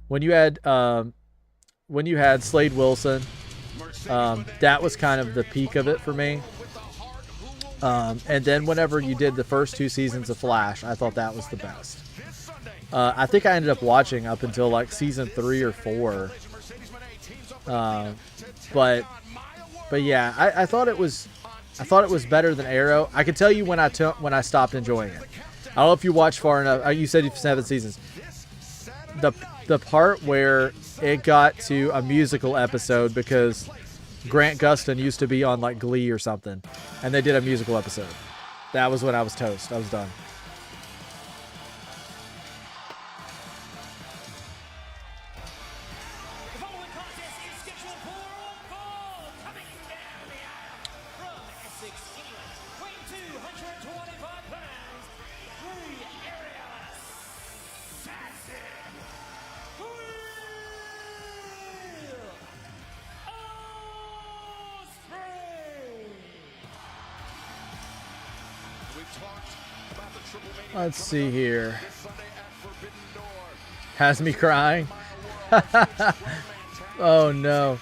When you had Slade Wilson, that was kind of the peak of it for me. And then whenever you did the first 2 seasons of Flash, I thought that was the best. I think I ended up watching up until like season 3 or 4. But yeah, I thought it was better than Arrow. I can tell you when I stopped enjoying it. I don't know if you watched far enough. You said 7 seasons. The part where it got to a musical episode because Grant Gustin used to be on like Glee or something, and they did a musical episode. That was when I was toast. I was done. Let's see here. Has me crying. Oh no.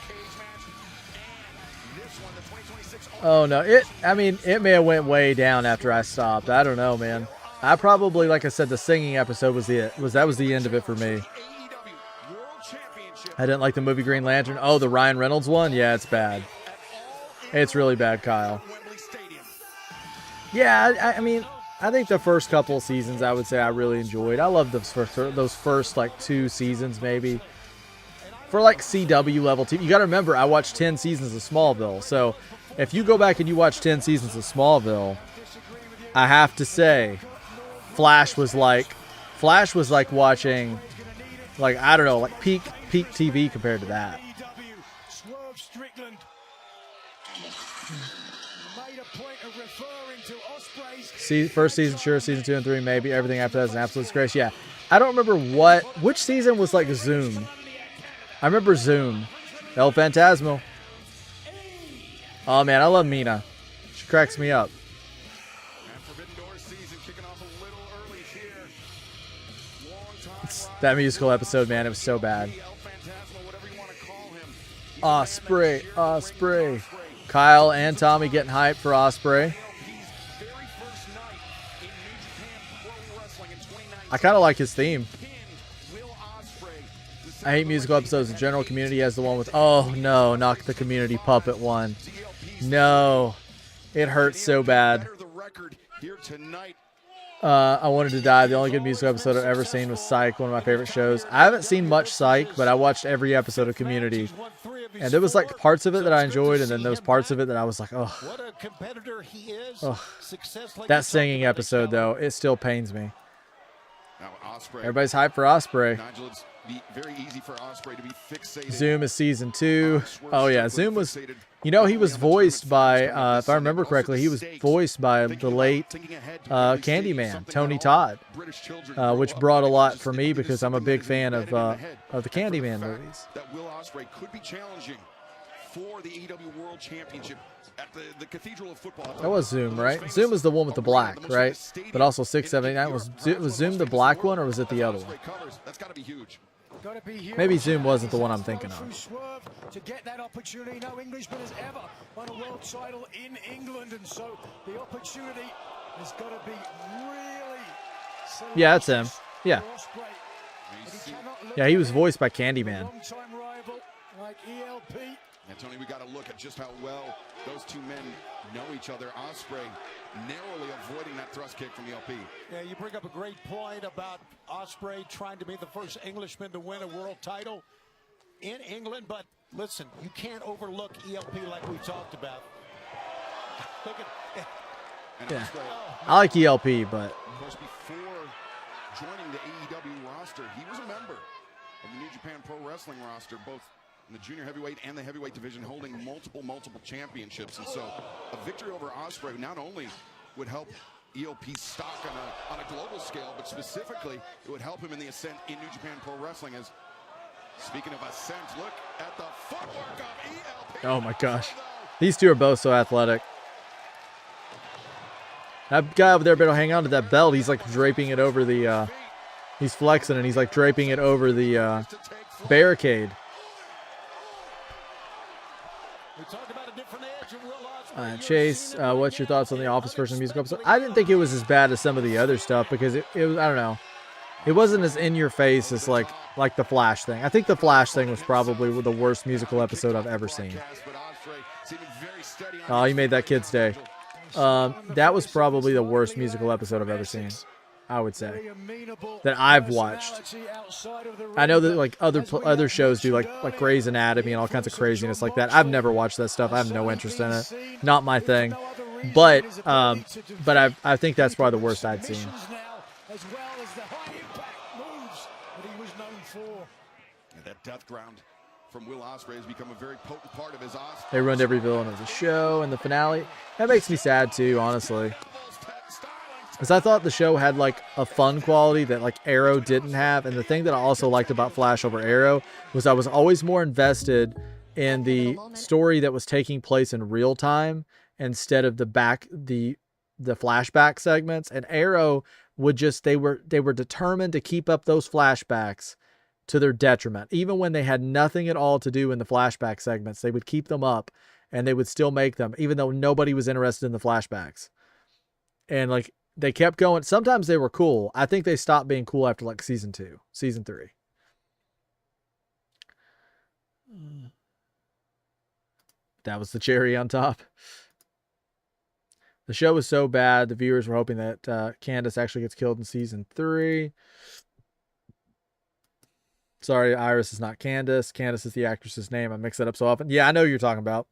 Oh no. I mean, it may have went way down after I stopped. I don't know, man. I probably, like I said, the singing episode was the end of it for me. I didn't like the movie Green Lantern. Oh, the Ryan Reynolds one? Yeah, it's bad. It's really bad, Kyle. Yeah, I mean, I think the first couple of seasons, I would say I really enjoyed. I loved those first like 2 seasons, maybe. For like CW level TV. You got to remember, I watched 10 seasons of Smallville. So if you go back and you watch 10 seasons of Smallville, I have to say, Flash was like watching, like, I don't know, like peak TV compared to that. See, first season, sure. Season 2 and 3, maybe. Everything after that is an absolute disgrace. Yeah. I don't remember which season was like Zoom. I remember Zoom. El Phantasmo. Oh, man, I love Mina. She cracks me up. That musical episode, man, it was so bad. Osprey. Kyle and Tommy getting hyped for Osprey. I kind of like his theme. I hate musical episodes in general. Community has the one with, oh no, not the Community puppet one. No, it hurts so bad. I Wanted to Die. The only good musical episode I've ever seen was Psych, one of my favorite shows. I haven't seen much Psych, but I watched every episode of Community. And there was like parts of it that I enjoyed, and then those parts of it that I was like, oh. That singing episode, though, it still pains me. Everybody's hyped for Osprey. Zoom is season 2. Oh yeah, Zoom was, you know, he was voiced by, if I remember correctly, he was voiced by the late Candyman, Tony Todd, which brought a lot for me because I'm a big fan of the Candyman movies. That Will Ospreay could be challenging for the AEW World Championship at the Cathedral of Football. That was Zoom, right? Zoom was the one with the black, right? But also 679 was Zoom the black one, or was it the other one? That's got to be huge. Maybe Zoom wasn't the one I'm thinking of. To get that opportunity, no Englishman has ever won a world title in England, and so the opportunity has got to be really. Yeah, that's him. Yeah. Yeah, he was voiced by Candyman. And Tony, we got to look at just how well those two men know each other. Ospreay narrowly avoiding that thrust kick from ELP. Yeah, you bring up a great point about Ospreay trying to be the first Englishman to win a world title in England. But listen, you can't overlook ELP like we talked about. Look at. Yeah. I like ELP, but Of course, before joining the AEW roster, he was a member of the New Japan Pro Wrestling roster, both in the junior heavyweight and the heavyweight division, holding multiple championships. And so a victory over Ospreay not only would help ELP's stock on a global scale, but specifically it would help him in the ascent in New Japan Pro Wrestling. As speaking of ascent, look at the footwork of ELP. oh my gosh, these two are both so athletic. That guy over there better hang on to that belt. He's like draping it over the he's flexing and he's like draping it over the barricade. Chase, what's your thoughts on the Office version of the musical episode? I didn't think it was as bad as some of the other stuff because it was, I don't know, it wasn't as in your face as like the Flash thing. I think the Flash thing was probably the worst musical episode I've ever seen. Oh, you made that kid's day. That was probably the worst musical episode I've ever seen, I would say, that I've watched. I know that like other shows do like Grey's Anatomy and all kinds of craziness like that. I've never watched that stuff. I have no interest in it. Not my thing. But I think that's probably the worst I'd seen. That death ground from Will Ospreay has become a very potent part of his Ospreay. They ruined every villain of the show and the finale. That makes me sad too, honestly. Because I thought the show had like a fun quality that like Arrow didn't have. And the thing that I also liked about Flash over Arrow was I was always more invested in the story that was taking place in real time instead of the flashback segments, and Arrow would just they were determined to keep up those flashbacks to their detriment. Even when they had nothing at all to do in the flashback segments, they would keep them up and they would still make them, even though nobody was interested in the flashbacks. And like they kept going. Sometimes they were cool. I think they stopped being cool after like season 2, season 3. That was the cherry on top. The show was so bad, the viewers were hoping that Candace actually gets killed in season 3. Sorry, Iris is not Candace. Candace is the actress's name. I mix that up so often. Yeah, I know who you're talking about.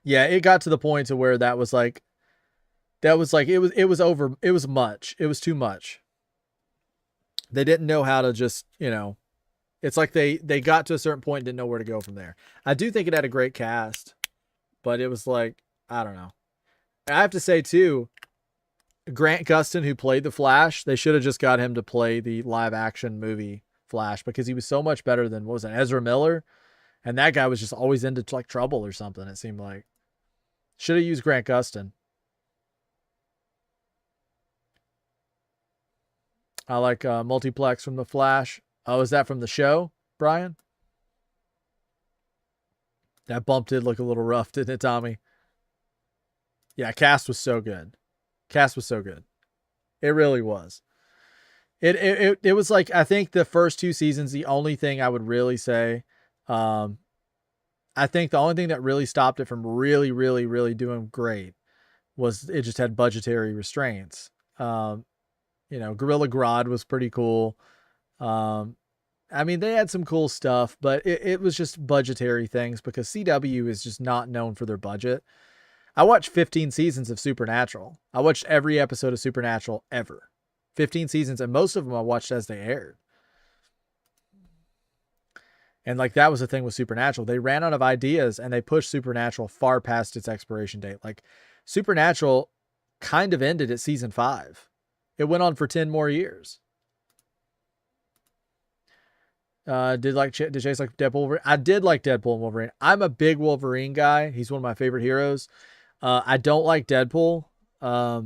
Yeah, it got to the point to where it was over. It was much. It was too much. They didn't know how to just, it's like they got to a certain point and didn't know where to go from there. I do think it had a great cast, but it was like, I don't know. I have to say too, Grant Gustin, who played the Flash, they should have just got him to play the live action movie Flash, because he was so much better than, what was it, Ezra Miller? And that guy was just always into like trouble or something, it seemed like. Should have used Grant Gustin. I like Multiplex from the Flash. Oh, is that from the show, Brian? That bump did look a little rough, didn't it, Tommy? Yeah, cast was so good. Cast was so good. It really was. It was like, I think the first 2 seasons, the only thing I would really say, I think the only thing that really stopped it from really, really, really doing great was it just had budgetary restraints. Gorilla Grodd was pretty cool. I mean, they had some cool stuff, but it was just budgetary things, because CW is just not known for their budget. I watched 15 seasons of Supernatural. I watched every episode of Supernatural ever. 15 seasons, and most of them I watched as they aired. And like that was the thing with Supernatural. They ran out of ideas and they pushed Supernatural far past its expiration date. Like Supernatural kind of ended at season 5. It went on for 10 more years. Did Chase like Deadpool Wolverine? I did like Deadpool and Wolverine. I'm a big Wolverine guy. He's one of my favorite heroes. I don't like Deadpool. As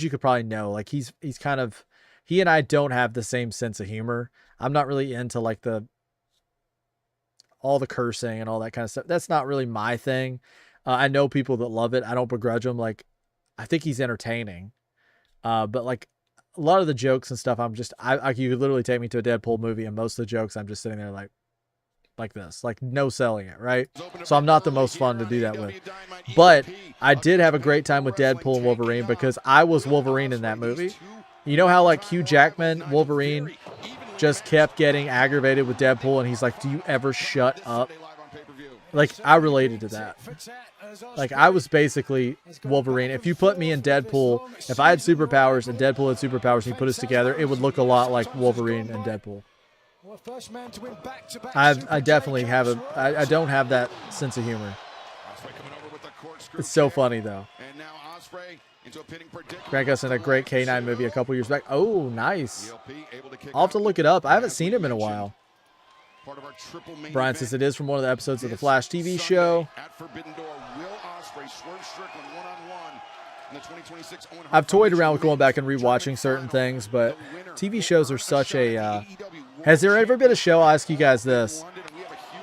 you could probably know, like he's kind of, he and I don't have the same sense of humor. I'm not really into like all the cursing and all that kind of stuff. That's not really my thing. I know people that love it. I don't begrudge them. Like, I think he's entertaining. But like a lot of the jokes and stuff, you could literally take me to a Deadpool movie and most of the jokes, I'm just sitting there like this, like no selling it, right? So I'm not the most fun to do that with. But I did have a great time with Deadpool and Wolverine because I was Wolverine in that movie. You know how like Hugh Jackman, Wolverine, just kept getting aggravated with Deadpool and he's like, do you ever shut up? Like, I related to that. Like, I was basically Wolverine. If you put me in Deadpool, if I had superpowers and Deadpool had superpowers and you put us together, it would look a lot like Wolverine and Deadpool. I definitely have I don't have that sense of humor. It's so funny, though. Grant Gustin had a great K9 movie a couple years back. Oh, nice. I'll have to look it up. I haven't seen him in a while. Brian says it is from one of the episodes of the Flash TV show. I've toyed around with going back and rewatching certain things, but TV shows are such a... has there ever been a show, I'll ask you guys this.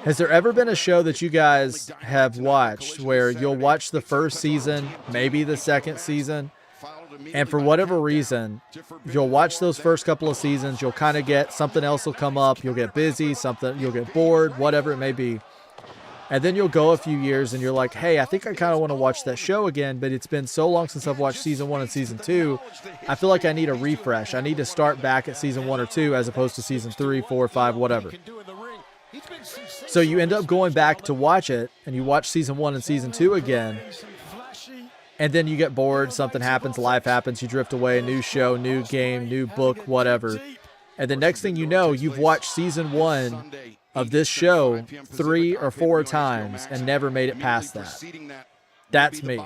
Has there ever been a show that you guys have watched where you'll watch the first season, maybe the second season, and for whatever reason, you'll watch those first couple of seasons, you'll kind of get, something else will come up, you'll get busy, you'll get bored, whatever it may be. And then you'll go a few years and you're like, hey, I think I kind of want to watch that show again, but it's been so long since I've watched season 1 and season 2. I feel like I need a refresh. I need to start back at season 1 or 2 as opposed to season 3, 4, 5, whatever. So you end up going back to watch it and you watch season 1 and season 2 again. And then you get bored, something happens, life happens, you drift away, new show, new game, new book, whatever. And the next thing you know, you've watched season 1 of this show 3 or 4 times and never made it past that. That's me.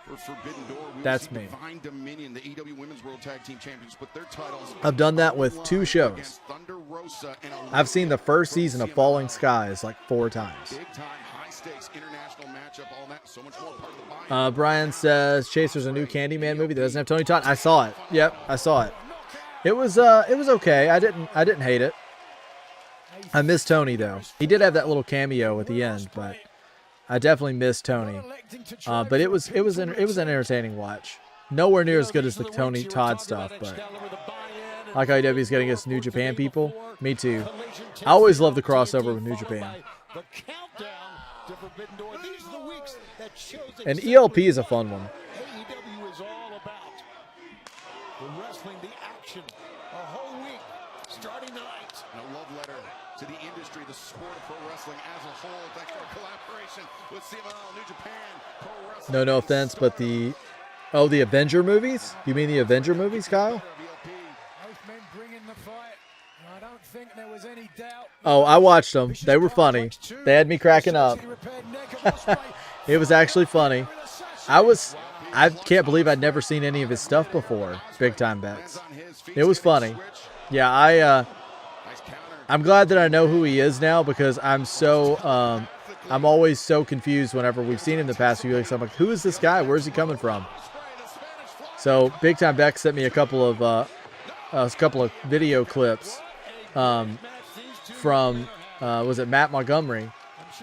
For Forbidden Door, we That's will see me. Divine Dominion, the AEW Women's World Tag Team Champions, put their titles. I've done that with 2 shows. against Thunder Rosa and I've seen the first season of Falling Skies like 4 times. Big time, high stakes international matchup, all that, so much more part of the buy-in. Brian says Chaser's a new Candyman movie that doesn't have Tony Todd. I saw it. Yep, I saw it. It was okay. I didn't hate it. I miss Tony though. He did have that little cameo at the end, but I definitely miss Tony. But it was an entertaining watch. Nowhere near as good as the Tony Todd stuff, but I like how AEW is getting us New Japan people. Me too. I always love the crossover with New Japan. And ELP is a fun one. AEW is all about the wrestling, the action, a whole week, starting tonight. And a love letter to the industry, the sport of pro wrestling as a whole. Thanks to our collaboration with CMLL, New Japan, Pro Wrestling. No offense, but the Avenger movies? You mean the Avenger movies, Kyle? Both men bringing the fight. I don't think there was any doubt. Oh, I watched them. They were funny. They had me cracking up. It was actually funny. I can't believe I'd never seen any of his stuff before. Big Time Bets. It was funny. Yeah, I'm glad that I know who he is now because I'm always so confused whenever we've seen him the past few weeks. I'm like, who is this guy? Where's he coming from? So Big Time Beck sent me a couple of video clips from was it Matt Montgomery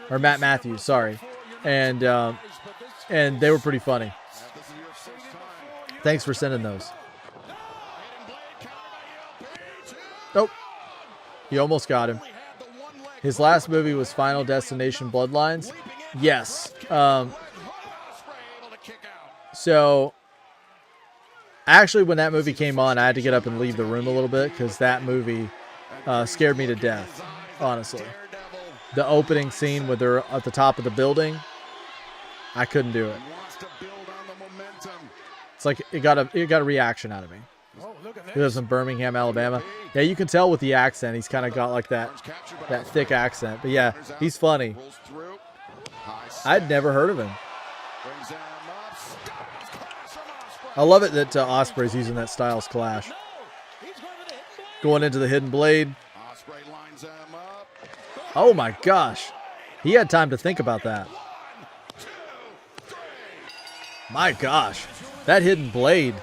or Matt Matthews? Sorry, and they were pretty funny. Thanks for sending those. Nope. He almost got him. His last movie was Final Destination Bloodlines. Yes. So, actually, when that movie came on, I had to get up and leave the room a little bit because that movie scared me to death, honestly. The opening scene with her at the top of the building, I couldn't do it. It's like it got a reaction out of me. He lives in Birmingham, Alabama. Yeah, you can tell with the accent. He's kind of got like that thick accent. But yeah, he's funny. I'd never heard of him. I love it that Ospreay's using that Styles Clash. Going into the hidden blade. Oh my gosh. He had time to think about that. My gosh. That hidden blade.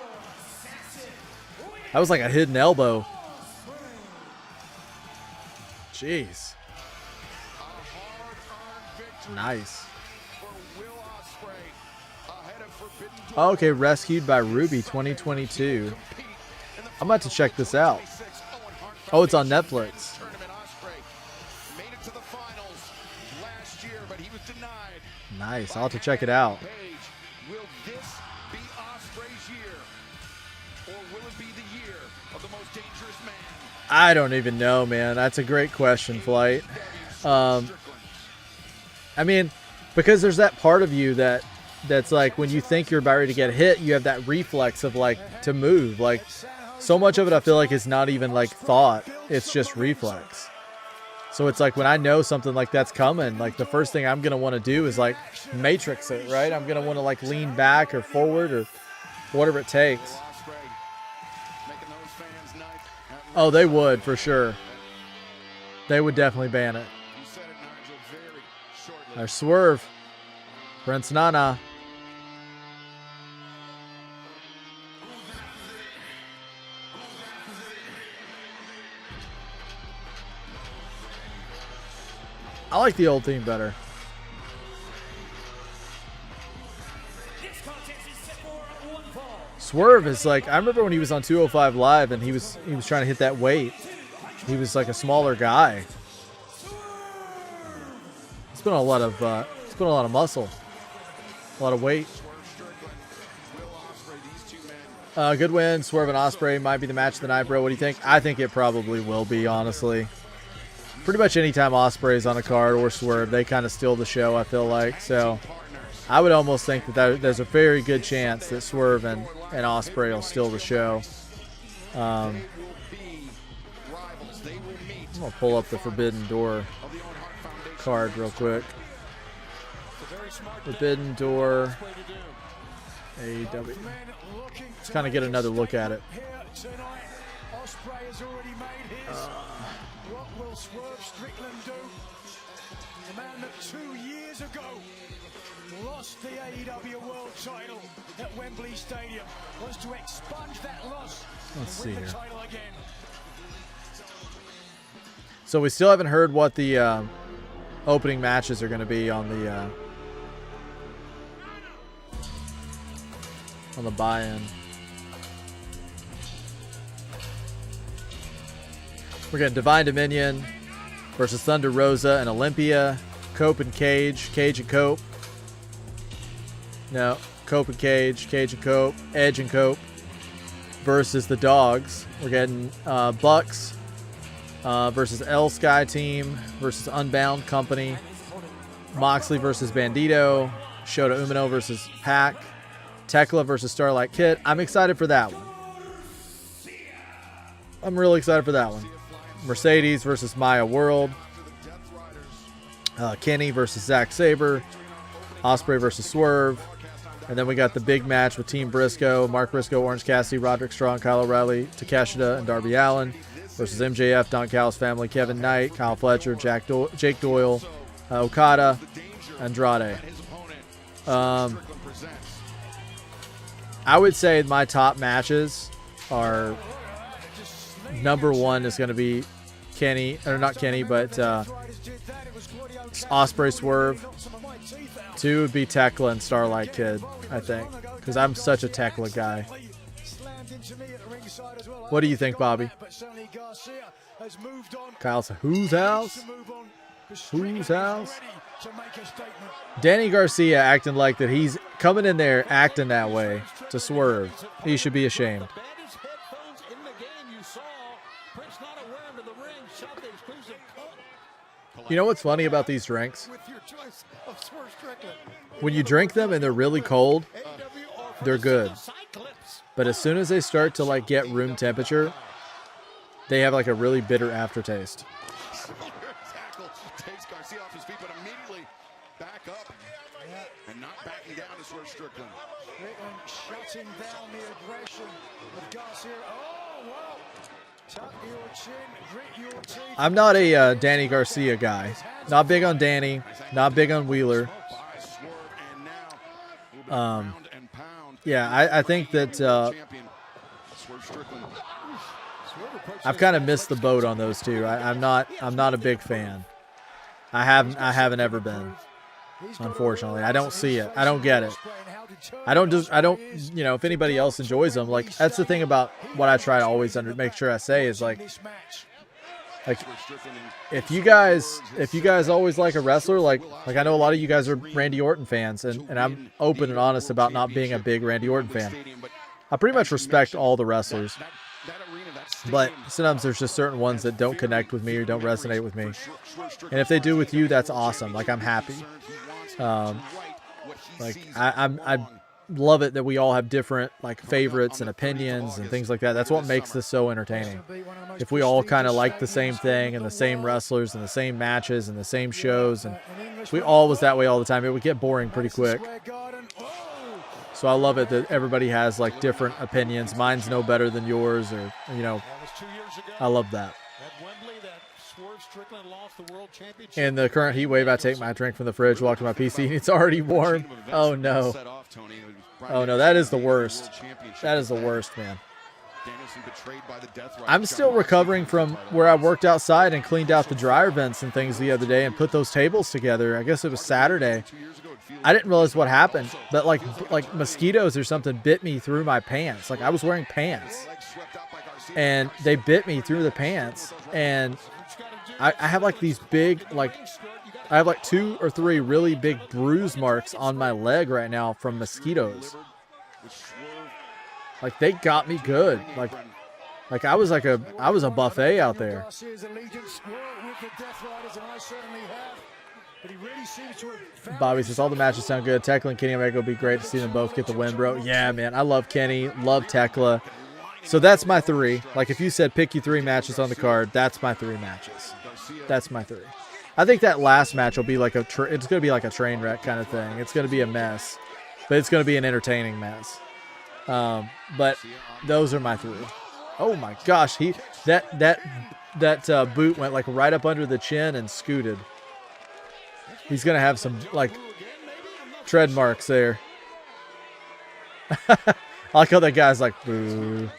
That was like a hidden elbow. Jeez. Nice. Okay, Rescued by Ruby 2022. I'm about to check this out. Oh, it's on Netflix. Nice. I'll have to check it out. Will this be Ospreay's year? Or will it be the year of the most dangerous man? I don't even know, man. That's a great question, Flight. I mean, because there's that part of you that's like when you think you're about ready to get hit, you have that reflex of like to move. Like so much of it I feel like is not even like thought. It's just reflex. So it's like when I know something like that's coming, like the first thing I'm going to want to do is like matrix it, right? I'm going to want to like lean back or forward or whatever it takes. Oh, they would for sure. They would definitely ban it. Our Swerve. Prince Nana. I like the old theme better. Swerve is like, I remember when he was on 205 Live and he was trying to hit that weight. He was like a smaller guy. It's been a lot of muscle, a lot of weight. Good win. Swerve and Ospreay might be the match of the night, bro. What do you think? I think it probably will be, honestly. Pretty much anytime Ospreay's on a card or Swerve, they kind of steal the show, I feel like. So I would almost think that there's a very good chance that Swerve and Ospreay will steal the show. I'm going to pull up the Forbidden Door card real quick. Forbidden Door. AEW. Let's kind of get another look at it. Ospreay has already made his. What will Swerve Strickland do? The man that 2 years ago lost the AEW World title at Wembley Stadium wants to expunge that loss. Let's and see win here. the title again. So we still haven't heard what the opening matches are going to be on the buy-in. We're getting Divine Dominion versus Thunder Rosa and Olympia, Cope and Cage, Cage and Cope. No, Cope and Cage, Cage and Cope, Edge and Cope versus the Dogs. We're getting Bucks versus L Sky Team versus Unbound Company, Moxley versus Bandito, Shota Umino versus Pac, Tekla versus Starlight Kid. I'm excited for that one. I'm really excited for that one. Mercedes versus Maya World, Kenny versus Zack Sabre, Ospreay versus Swerve, and then we got the big match with Team Briscoe, Mark Briscoe, Orange Cassidy, Roderick Strong, Kyle O'Reilly, Takeshita, and Darby Allin versus MJF, Don Callis family, Kevin Knight, Kyle Fletcher, Jake Doyle, Okada, Andrade. I would say my top matches are number one is going to be Kenny, or not Kenny, but Ospreay Swerve. 2 would be Tekla and Starlight Kid, I think, because I'm such a Tekla guy. What do you think, Bobby? Kyle said, whose house? Whose house? Danny Garcia acting like that he's coming in there acting that way to Swerve. He should be ashamed. You know what's funny about these drinks? When you drink them and they're really cold, they're good. But as soon as they start to like get room temperature, they have like a really bitter aftertaste. Takes Garcia off his feet, but immediately back up and not backing down to Swerve Strickland. Strickland shutting down the aggression of Garcia. Oh, wow. Tuck your chin, grit your teeth. I'm not a Danny Garcia guy. Not big on Danny. Not big on Wheeler. Yeah, I think that I've kind of missed the boat on those two. I'm not a big fan. I haven't ever been. Unfortunately, I don't see it. I don't get it. I don't. You know, if anybody else enjoys them, like that's the thing about what I try to always make sure I say is like if you guys always like a wrestler, like I know a lot of you guys are Randy Orton fans, and I'm open and honest about not being a big Randy Orton fan. I pretty much respect all the wrestlers, but sometimes there's just certain ones that don't connect with me or don't resonate with me. And if they do with you, that's awesome. Like I'm happy. Like I love it that we all have different like favorites and opinions and things like that. That's what makes this so entertaining. If we all kind of like the same thing and the same wrestlers and the same matches and the same shows, and if we all was that way all the time, it would get boring pretty quick. So I love it that everybody has like different opinions. Mine's no better than yours, or you know, I love that. In the current heat wave, I take my drink from the fridge, walk to my PC, and it's already warm. Oh no. Oh no, that is the worst. That is the worst, man. I'm still recovering from where I worked outside and cleaned out the dryer vents and things the other day and put those tables together. I guess it was Saturday. I didn't realize what happened, but like mosquitoes or something bit me through my pants. Like I was wearing pants, and they bit me through the pants, and I have like these big, like I have like 2 or 3 really big bruise marks on my leg right now from mosquitoes. Like they got me good. Like I was a buffet out there. Bobby says all the matches sound good. Tekla and Kenny Omega would be great to see them both get the win, bro. Yeah, man, I love Kenny, love Tekla. So that's my 3. Like if you said pick you 3 matches on the card, that's my 3 matches. That's my 3. I think that last match will be like it's going to be like a train wreck kind of thing. It's going to be a mess. but it's going to be an entertaining mess. But those are my 3. Oh my gosh, that boot went like right up under the chin and scooted. He's going to have some like tread marks there. I like how that guy's like, boo.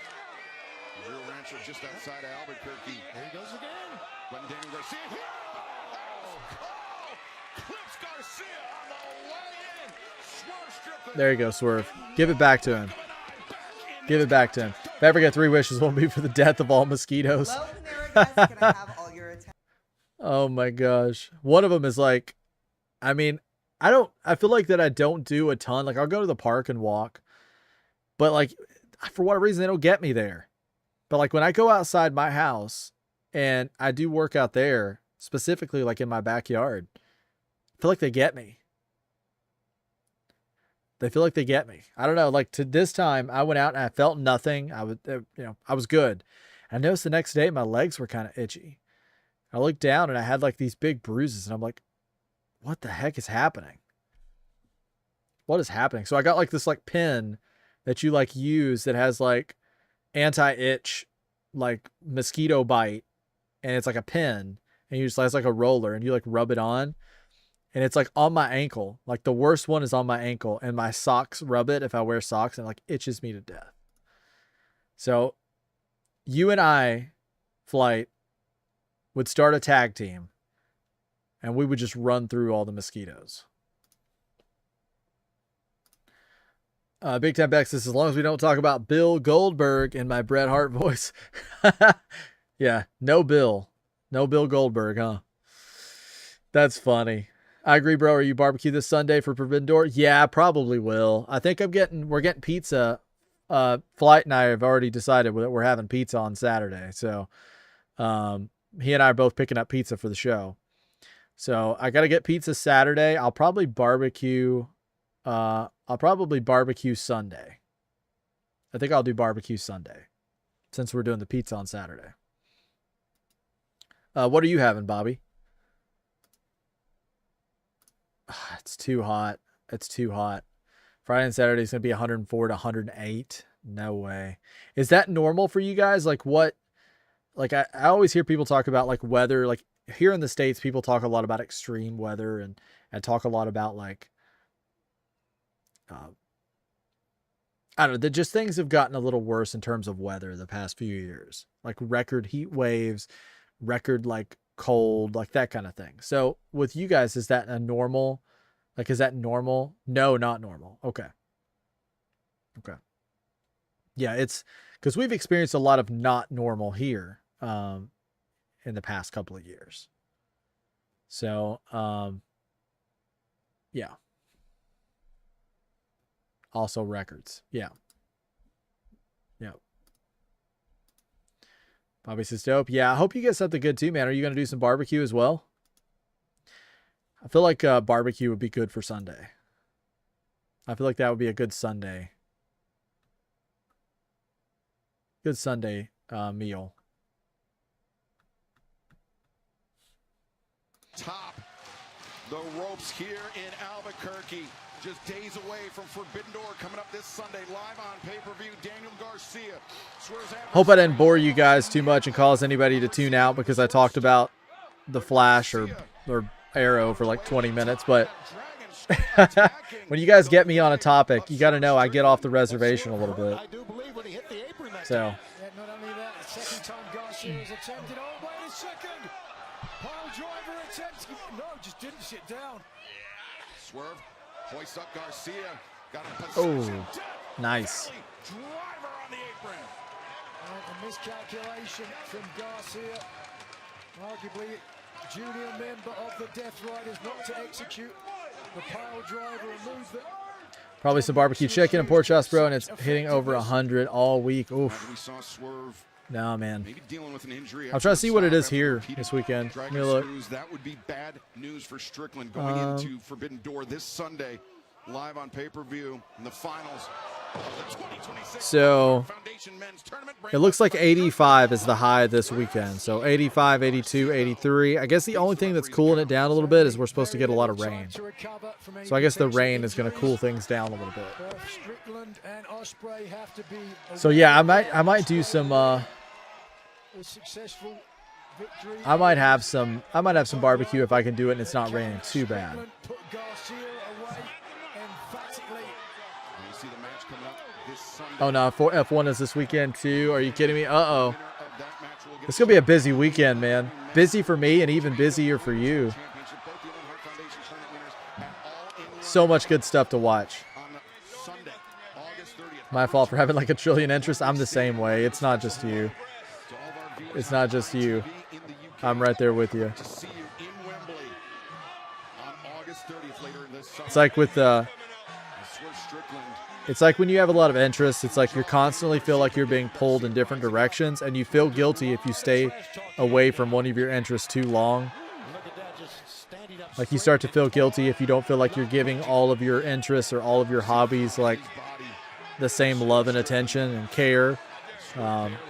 Just outside of Albuquerque. There he goes again. Letting Daniel Garcia hit. Clips Garcia on the way in. Swerve Strickland. There you go, Swerve. Give it back to him. Give it back to him. If I ever get 3 wishes, won't be for the death of all mosquitoes. Hello, Panera guys. Can I have all your attention? Oh my gosh. One of them is like, I mean, I feel like that I don't do a ton. Like I'll go to the park and walk, but like for whatever reason, they don't get me there. But like when I go outside my house and I do work out there, specifically like in my backyard, I feel like they get me. They feel like they get me. I don't know. Like to this time I went out and I felt nothing. I was good. I noticed the next day my legs were kind of itchy. I looked down and I had like these big bruises and I'm like, what the heck is happening? What is happening? So I got like this like pin that you like use that has like anti-itch, like mosquito bite. And it's like a pin and you just, it's like a roller and you like rub it on and it's like on my ankle. Like the worst one is on my ankle and my socks rub it if I wear socks and it like itches me to death. So you and I, Flight, would start a tag team and we would just run through all the mosquitoes. Big Time Bex says, as long as we don't talk about Bill Goldberg in my Bret Hart voice. Yeah, no Bill Goldberg, huh? That's funny. I agree, bro. Are you barbecue this Sunday for Forbidden Door? Yeah, I probably will. I think we're getting pizza. Flight and I have already decided that we're having pizza on Saturday. So, he and I are both picking up pizza for the show. So I got to get pizza Saturday. I'll probably barbecue Sunday. I think I'll do barbecue Sunday since we're doing the pizza on Saturday. What are you having, Bobby? It's too hot. It's too hot. Friday and Saturday is going to be 104 to 108. No way. Is that normal for you guys? Like what? Like I always hear people talk about like weather. Like here in the States, people talk a lot about extreme weather and talk a lot about like, I don't know, just things have gotten a little worse in terms of weather the past few years, like record heat waves, record like cold, like that kind of thing. So with you guys, is that a normal? Like, is that normal? No, not normal. Okay. Okay. Yeah, it's because we've experienced a lot of not normal here in the past couple of years. So, yeah. Also records. Yeah. Yeah. Bobby says dope. Yeah, I hope you get something good too, man. Are you going to do some barbecue as well? I feel like barbecue would be good for Sunday. I feel like that would be a good Sunday. Good Sunday meal. Top the ropes here in Albuquerque. Just days away from Forbidden Door coming up this Sunday live on pay-per-view. Daniel Garcia. Hope I didn't bore you guys too much and cause anybody to tune out because I talked about the Flash or Arrow for like 20 minutes. But when you guys get me on a topic, you got to know I get off the reservation a little bit. So. Not only that, the second time Garcia has attempted. Oh, wait a second. Pile driver attempt. No, just didn't sit down. Swerve. Hoist up Garcia. Got him position. Oh, nice. Driver on the apron. A miscalculation from Garcia. Arguably, junior member of the Death Riders not to execute the pile driver, a move that. Probably some barbecue chicken and pork chops, bro, and it's hitting over 100 all week. Oof. We saw Swerve. No, man. Maybe dealing with an injury. I'll try to see what it is here this weekend. Let me look. That would be bad news for Strickland going into Forbidden Door this Sunday, live on pay-per-view in the finals of the 2026 So, Foundation It looks like 85 is the high this weekend. So 85, 82, 83. I guess the only thing that's cooling it down a little bit is we're supposed to get a lot of rain. So I guess the rain is going to cool things down a little bit. So yeah, I might do some I might have some barbecue if I can do it and it's not raining too bad. Oh no, F1 is this weekend too. Are you kidding me? Uh-oh. It's going to be a busy weekend, man. Busy for me and even busier for you. So much good stuff to watch. My fault for having like a trillion interests. I'm the same way. It's not just you. It's not just you. I'm right there with you. It's like with it's like when you have a lot of interests, it's like you constantly feel like you're being pulled in different directions, and you feel guilty if you stay away from one of your interests too long. Like you start to feel guilty if you don't feel like you're giving all of your interests or all of your hobbies like the same love and attention and care.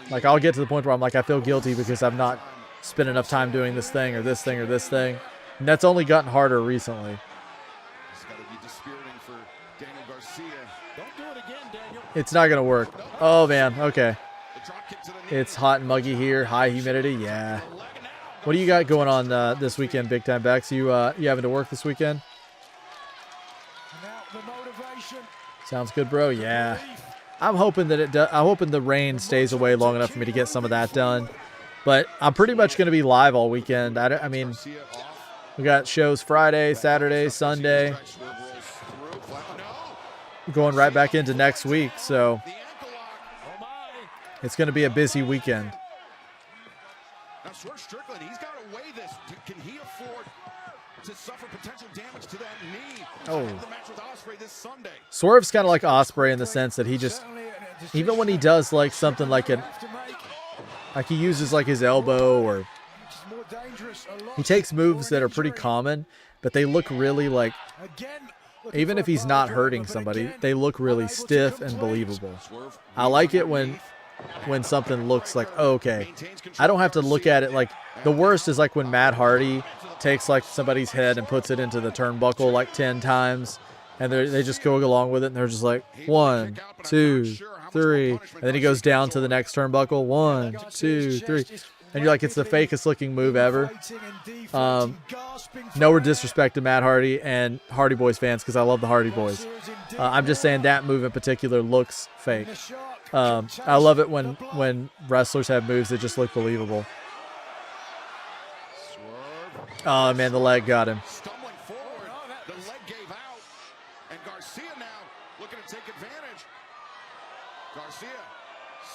Like I'll get to the point where I'm like, I feel guilty because I've not spent enough time doing this thing or this thing or this thing. And that's only gotten harder recently. It's not going to work. Oh, man. Okay. It's hot and muggy here. High humidity. Yeah. What do you got going on this weekend, Big Time Bex? You having to work this weekend? Sounds good, bro. Yeah. I'm hoping that I'm hoping the rain stays away long enough for me to get some of that done. But I'm pretty much going to be live all weekend. I mean, we got shows Friday, Saturday, Sunday. Going right back into next week, so it's going to be a busy weekend. Now, Swerve Strickland, he's got to weigh this. Can he afford to suffer potential damage to that knee? Oh. The match with Ospreay this Sunday. Swerve's kind of like Ospreay in the sense that he just, even when he does like something like like he uses like his elbow or he takes moves that are pretty common, but they look really like, even if he's not hurting somebody, they look really stiff and believable. I like it when something looks like, oh, okay, I don't have to look at it like, the worst is like when Matt Hardy takes like somebody's head and puts it into the turnbuckle like 10 times, and they just go along with it, and they're just like, 1, 2, 3, and then he goes down to the next turnbuckle, 1, 2, 3. And you're like, it's the fakest looking move ever. No disrespect to Matt Hardy and Hardy Boys fans because I love the Hardy Boys. I'm just saying that move in particular looks fake. I love it when wrestlers have moves that just look believable. Oh, man, the leg got him. Stumbling forward, the leg gave out, and Garcia now looking to take advantage. Garcia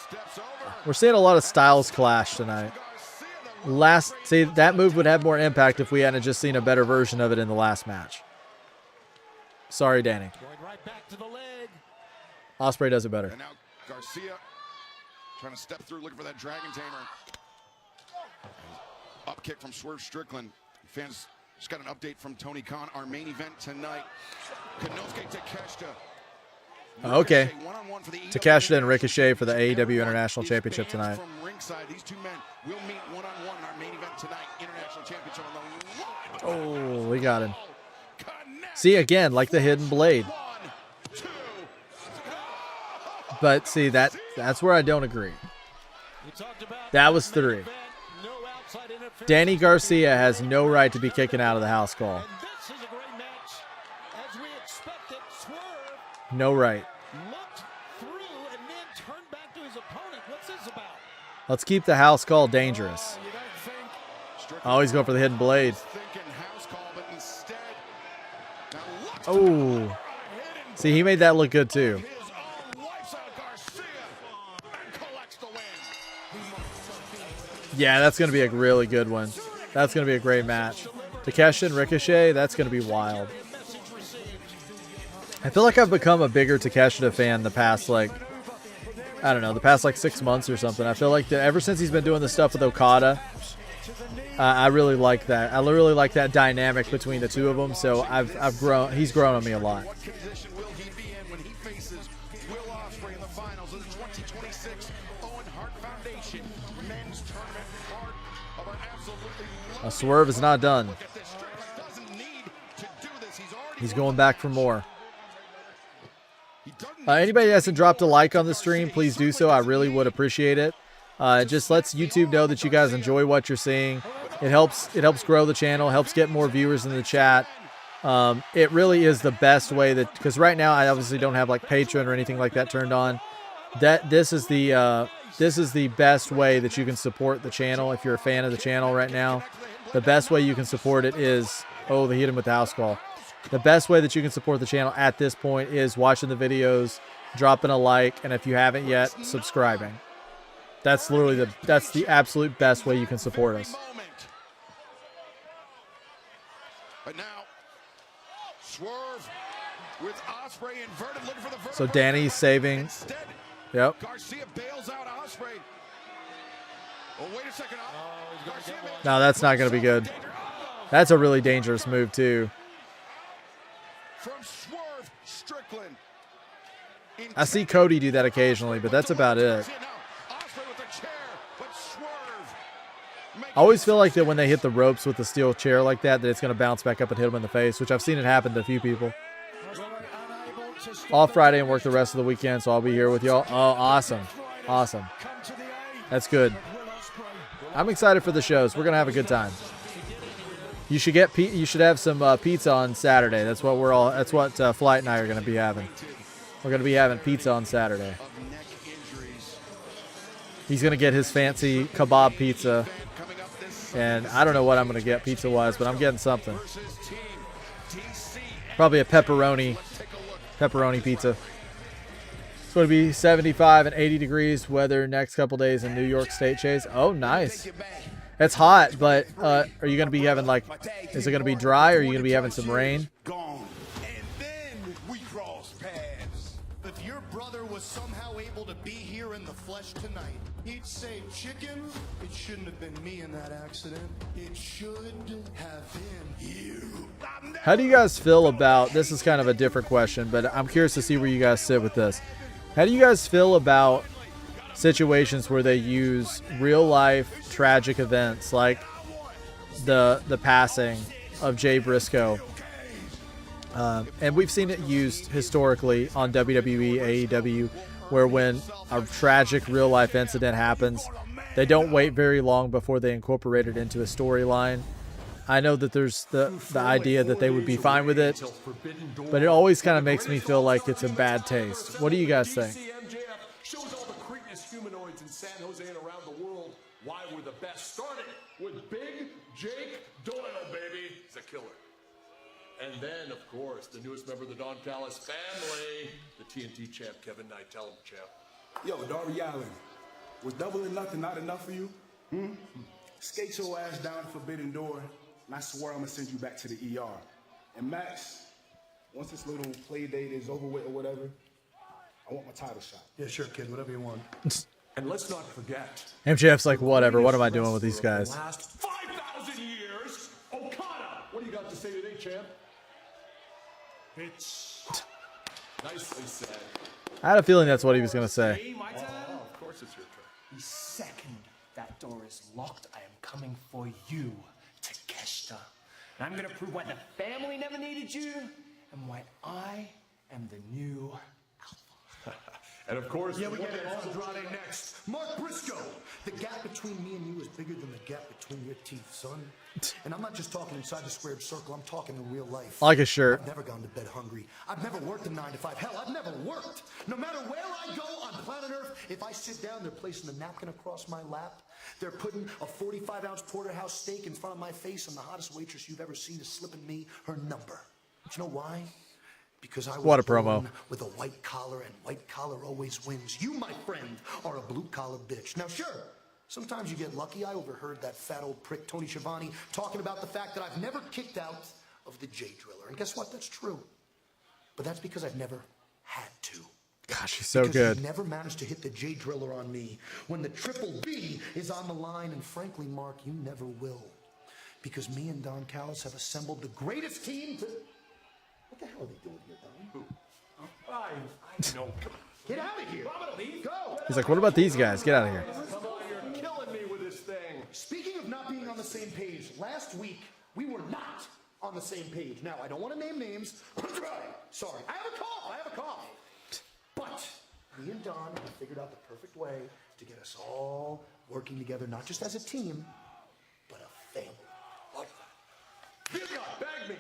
steps over. We're seeing a lot of styles clash tonight. See, that move would have more impact if we hadn't just seen a better version of it in the last match. Sorry, Danny. Going right back to the leg. Ospreay does it better. And now Garcia trying to step through, looking for that Dragon Tamer. Up kick from Swerve Strickland. Fans just got an update from Tony Khan. Our main event tonight. Konosuke Takeshita. Okay. Takeshita and Ricochet for the AEW International Championship tonight. From ringside, these two men will meet one-on-one in our main event tonight. International Championship on the line. Oh, we got him. See, again, like the hidden blade. But see, that's where I don't agree. That was 3. Danny Garcia has no right to be kicking out of the house call. No right. Let's keep the house call dangerous. Oh, he's going for the hidden blade. Oh. See, he made that look good too. Yeah, that's going to be a really good one. That's going to be a great match. Takeshita and Ricochet, that's going to be wild. I feel like I've become a bigger Takeshita fan the past, like, I don't know, the past like 6 months or something. I feel like ever since he's been doing the stuff with Okada, I really like that. I really like that dynamic between the two of them. So I've grown. He's grown on me a lot. 2026 Owen Hart Foundation Men's Tournament, part of our absolutely A swerve is not done. look at this. Strickland doesn't need to do this. He's already He's going back for more. He doesn't need Anybody to that hasn't dropped a like on the stream, please do so. I really would appreciate it. It just lets YouTube know that you guys enjoy what you're seeing. It helps grow the channel, helps get more viewers in the chat. It really is the best way that, because right now I obviously don't have like Patreon or anything like that turned on. This is the best way that you can support the channel if you're a fan of the channel right now. The best way you can support it is, oh, they hit him with the house call. The best way that you can support the channel at this point is watching the videos, dropping a like, and if you haven't yet, subscribing. That's literally that's the absolute best way you can support us. But now, swerve with Ospreay inverted, looking for the vertical. So Danny's saving. Instead, Yep. Garcia bails out Ospreay. Oh, wait a second. Garcia managed No, that's not going to be good. That's a really dangerous move too. from Swerve Strickland. I see Cody do that occasionally, but that's about it. I always feel like that when they hit the ropes with the steel chair like that it's going to bounce back up and hit them in the face, which I've seen it happen to a few people. Off Friday and work the rest of the weekend, so I'll be here with y'all. Oh, awesome. Awesome. That's good. I'm excited for the shows. We're going to have a good time. You should have some pizza on Saturday. That's what Flight and I are going to be having. We're going to be having pizza on Saturday. He's going to get his fancy kebab pizza. And I don't know what I'm going to get pizza-wise, but I'm getting something. Probably a pepperoni pizza. It's going to be 75 and 80 degrees weather next couple days in New York State, Chase. Oh, nice. It's hot, but are you going to be having is it going to be dry or are you going to be having some rain? Gone. And then we cross paths. If your brother was somehow able to be here in the flesh tonight, he'd say, chicken, it shouldn't have been me in that accident. It should have been you. How do you guys feel about, this is kind of a different question, but I'm curious to see where you guys sit with this. How do you guys feel about situations where they use real life tragic events like the passing of Jay Briscoe? And we've seen it used historically on WWE, AEW, where when a tragic real life incident happens, they don't wait very long before they incorporate it into a storyline. I know that there's the idea that they would be fine with it, but it always kind of makes me feel like it's in bad taste. What do you guys think? Shows all the cretinous humanoids in San Jose and around the world why we're the best. Started with Big Jake Doyle, baby. He's a killer. And then, of course, the newest member of the Don Callis family, the TNT champ, Kevin Knight. Tell him, champ. Yo, Darby Allin, was double or nothing not enough for you? Skate your ass down to Forbidden Door, and I swear I'm gonna send you back to the ER. And Max, once this little play date is over with or whatever, I want my title shot. Yeah, sure, kid, whatever you want. And let's not forget, MJF's like, whatever, what am I doing with these guys? last 5,000 years, Okada. What do you got to say today, champ? It's nicely said. I had a feeling that's what he was going to say. Of course it's your turn. The second that door is locked, I am coming for you, Takeshita. And I'm gonna prove why the family never needed you, and why I am the new alpha. And of course, Yeah, we get Andrade next. Mark Briscoe. The gap between me and you is bigger than the gap between your teeth, son. And I'm not just talking inside the squared circle. I'm talking in real life. I like his shirt. I've never gone to bed hungry. I've never worked a 9 to 5. Hell, I've never worked. No matter where I go on planet Earth, if I sit down, they're placing the napkin across my lap. They're putting a 45-ounce porterhouse steak in front of my face, and the hottest waitress you've ever seen is slipping me her number. Do you know why? Because I was What a promo. born with a white collar, and white collar always wins. You, my friend, are a blue-collar bitch. Now, sure, sometimes you get lucky. I overheard that fat old prick, Tony Schiavone, talking about the fact that I've never kicked out of the J-Driller. And guess what? That's true. But that's because I've never had to. Gosh, he's so Because good. you never managed to hit the J-Driller on me when the Triple B is on the line, and frankly, Mark, you never will. Because me and Don Callis have assembled the greatest team to... What the hell are they doing here, Don? I know. Get out of here. Go. He's like, what about these guys? Get out of here. Come on, you're killing me with this thing. Speaking of not being on the same page, last week we were not on the same page. Now, I don't want to name names. Sorry. I have a cough. But me and Don have figured out the perfect way to get us all working together, not just as a team, but a family. Bag me.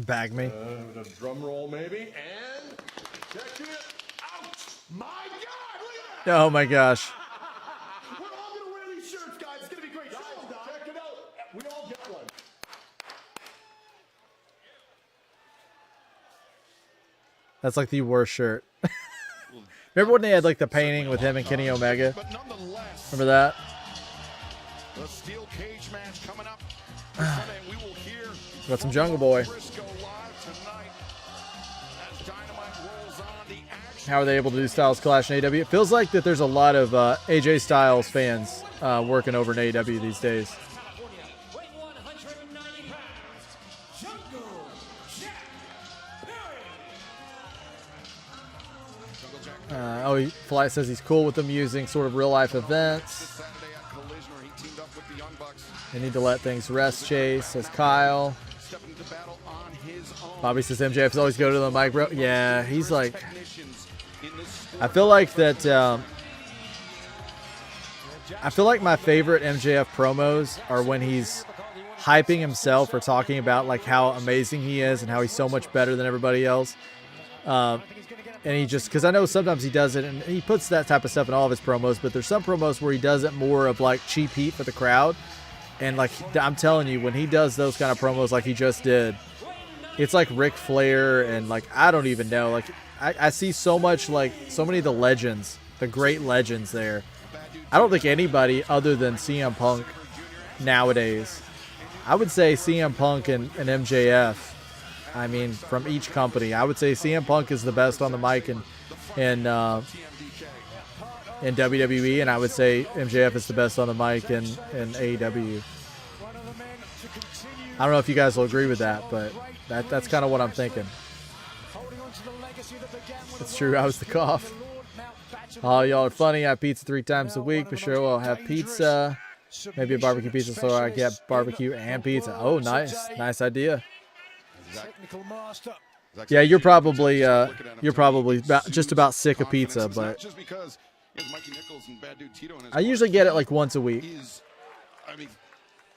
Bag me. A drum roll, maybe, and check it out. My God, look at that. Oh my gosh. We're all going to wear these shirts, guys. It's going to be great. Guys, check it out. We all get one. That's like the worst shirt. Remember when they had like the painting with him and Kenny Omega? But nonetheless, Remember that? the steel cage match coming up Sunday, and we will hear Got some Jungle Boy. Briscoe live tonight as Dynamite rolls on the action. How are they able to do Styles Clash in AEW? It feels like that there's a lot of AJ Styles fans working over in AEW these days. Flight says he's cool with them using sort of real life events. They need to let things rest, Chase, says Kyle. Bobby says MJF's always go to the mic, bro. Yeah, he's like... I feel like that... I feel like my favorite MJF promos are when he's hyping himself or talking about like how amazing he is and how he's so much better than everybody else. And he just, because I know sometimes he does it, and he puts that type of stuff in all of his promos, but there's some promos where he does it more of like cheap heat for the crowd. And like, I'm telling you, when he does those kind of promos like he just did, it's like Ric Flair and like, I don't even know. Like, I see so much, like, so many of the legends, the great legends there. I don't think anybody other than CM Punk nowadays. I would say CM Punk and MJF. I mean, from each company, I would say CM Punk is the best on the mic in WWE, and I would say MJF is the best on the mic in AEW. I don't know if you guys will agree with that, but that's kind of what I'm thinking. It's true, I was the cough. Oh, y'all are funny. I have pizza 3 times a week. For sure, we'll have pizza. Maybe a barbecue pizza, so I get barbecue and pizza. Oh, nice. Nice idea. Yeah, you're probably just about sick of pizza, but I usually get it like once a week. I mean,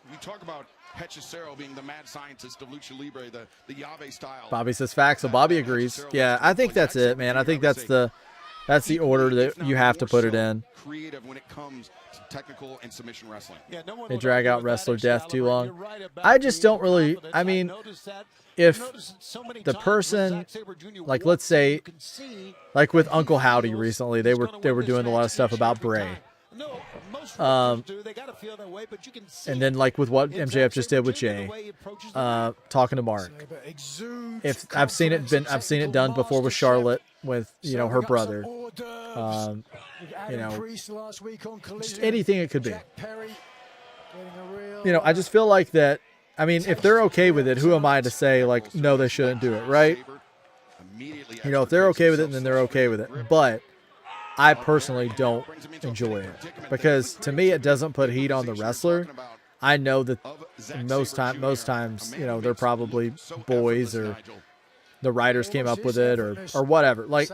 we talk about Hechicero being the mad scientist of Lucha Libre, the Yave style. Bobby says facts, so Bobby agrees. Yeah, I think that's it, man. I think that's the order that you have to put it in. Creative when it comes to technical and submission wrestling. They drag out wrestler death too long. I just don't really. I mean, if the person, like, let's say, like with Uncle Howdy recently, they were doing a lot of stuff about Bray. And then like with what MJF just did with Jay, talking to Mark. If I've seen it done before with Charlotte, with her brother. Just anything it could be. I just feel like that. I mean, if they're okay with it, who am I to say like no, they shouldn't do it, right? If they're okay with it, then they're okay with it. But I personally don't enjoy it because to me it doesn't put heat on the wrestler. I know that most times, they're probably boys or the writers came up with it or whatever. Like,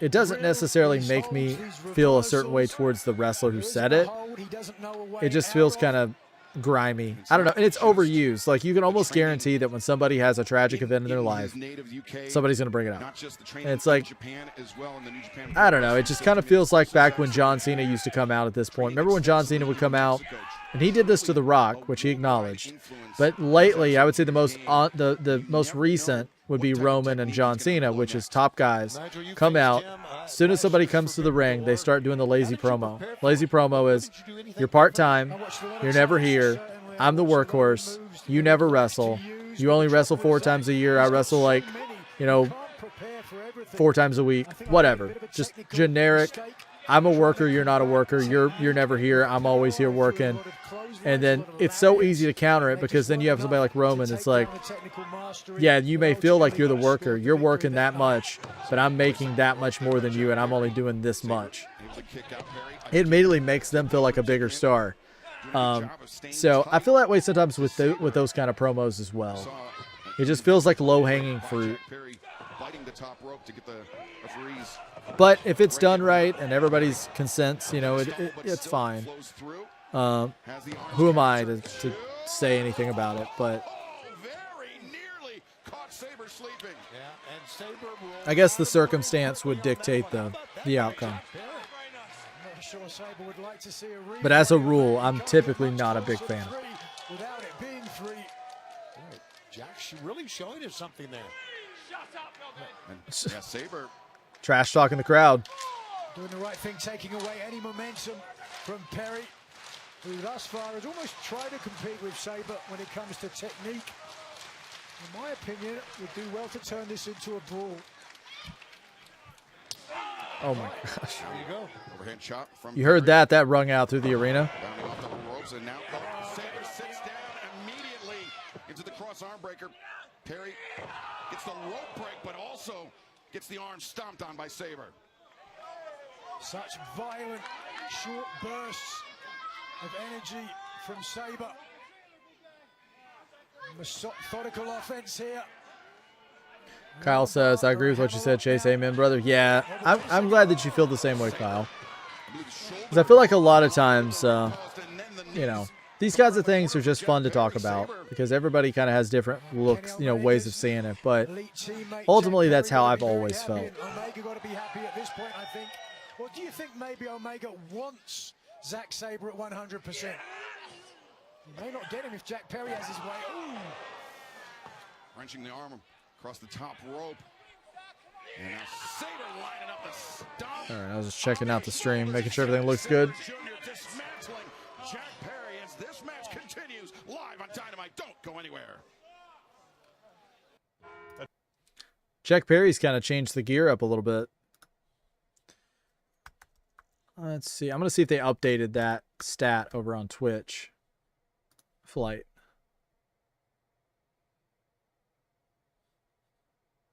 it doesn't necessarily make me feel a certain way towards the wrestler who said it. It just feels kind of grimy. I don't know. And it's overused. Like, you can almost guarantee that when somebody has a tragic event in their life, somebody's going to bring it up. And it's like, I don't know. It just kind of feels like back when John Cena used to come out at this point. Remember when John Cena would come out? And he did this to The Rock, which he acknowledged. But lately, I would say the most recent would be Roman and John Cena, which is top guys, come out. As soon as somebody comes to the ring, they start doing the lazy promo. Lazy promo is, you're part-time, you're never here, I'm the workhorse, you never wrestle, you only wrestle 4 times a year, I wrestle like, 4 times a week, whatever. Just generic I'm a worker, you're not a worker. You're never here. I'm always here working. And then it's so easy to counter it because then you have somebody like Roman. It's like, yeah, you may feel like you're the worker. You're working that much, but I'm making that much more than you, and I'm only doing this much. It immediately makes them feel like a bigger star. So I feel that way sometimes with those kind of promos as well. It just feels like low-hanging fruit. But if it's done right and everybody's consents, you know, it's fine. Who am I to say anything about it? But I guess the circumstance would dictate the outcome. But as a rule, I'm typically not a big fan. Jack's really showing us something there. Yeah, Sabre. Trash talking the crowd. Doing the right thing, taking away any momentum from Perry, who thus far has almost tried to compete with Sabre when it comes to technique. In my opinion, would do well to turn this into a brawl. Oh my gosh. There you go. Overhand shot from You heard that. That rung out through the arena. Bounding off the ropes, and now Sabre sits down immediately into the cross arm breaker. Perry gets the rope break, but also gets the arm stomped on by Sabre. Such violent, short bursts of energy from Sabre. Methodical offense here. Kyle says, I agree with what you said, Chase. Amen, brother. Yeah, I'm glad that you feel the same way, Kyle. Because I feel like a lot of times, you know, these kinds of things are just fun to talk about because everybody kind of has different looks, you know, ways of seeing it. But ultimately, that's how I've always felt. Omega got to be happy at this point, I think. Or do you think maybe Omega wants Zack Sabre at 100%? You may not get him if Jack Perry has his way. Ooh. Wrenching the arm across the top rope. And now Sabre lining up the stomp. All right, I was just checking out the stream, making sure everything looks good. Dismantling Jack Perry as this match continues live on Dynamite. Don't go anywhere. Jack Perry's kind of changed the gear up a little bit. Let's see. I'm going to see if they updated that stat over on Twitch. Flight.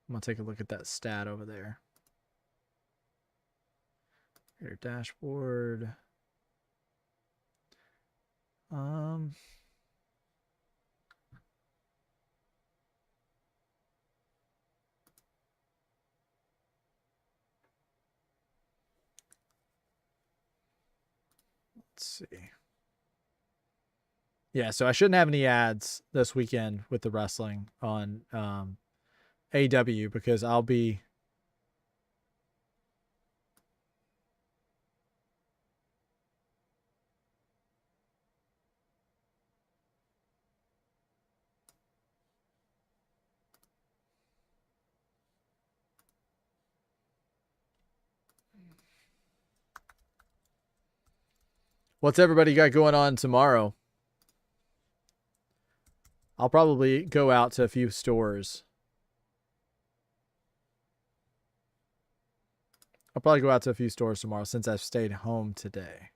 I'm going to take a look at that stat over there. Your dashboard. Let's see. Yeah, so I shouldn't have any ads this weekend with the wrestling on AEW because I'll be What's everybody got going on tomorrow? I'll probably go out to a few stores. I'll probably go out to a few stores tomorrow since I've stayed home today.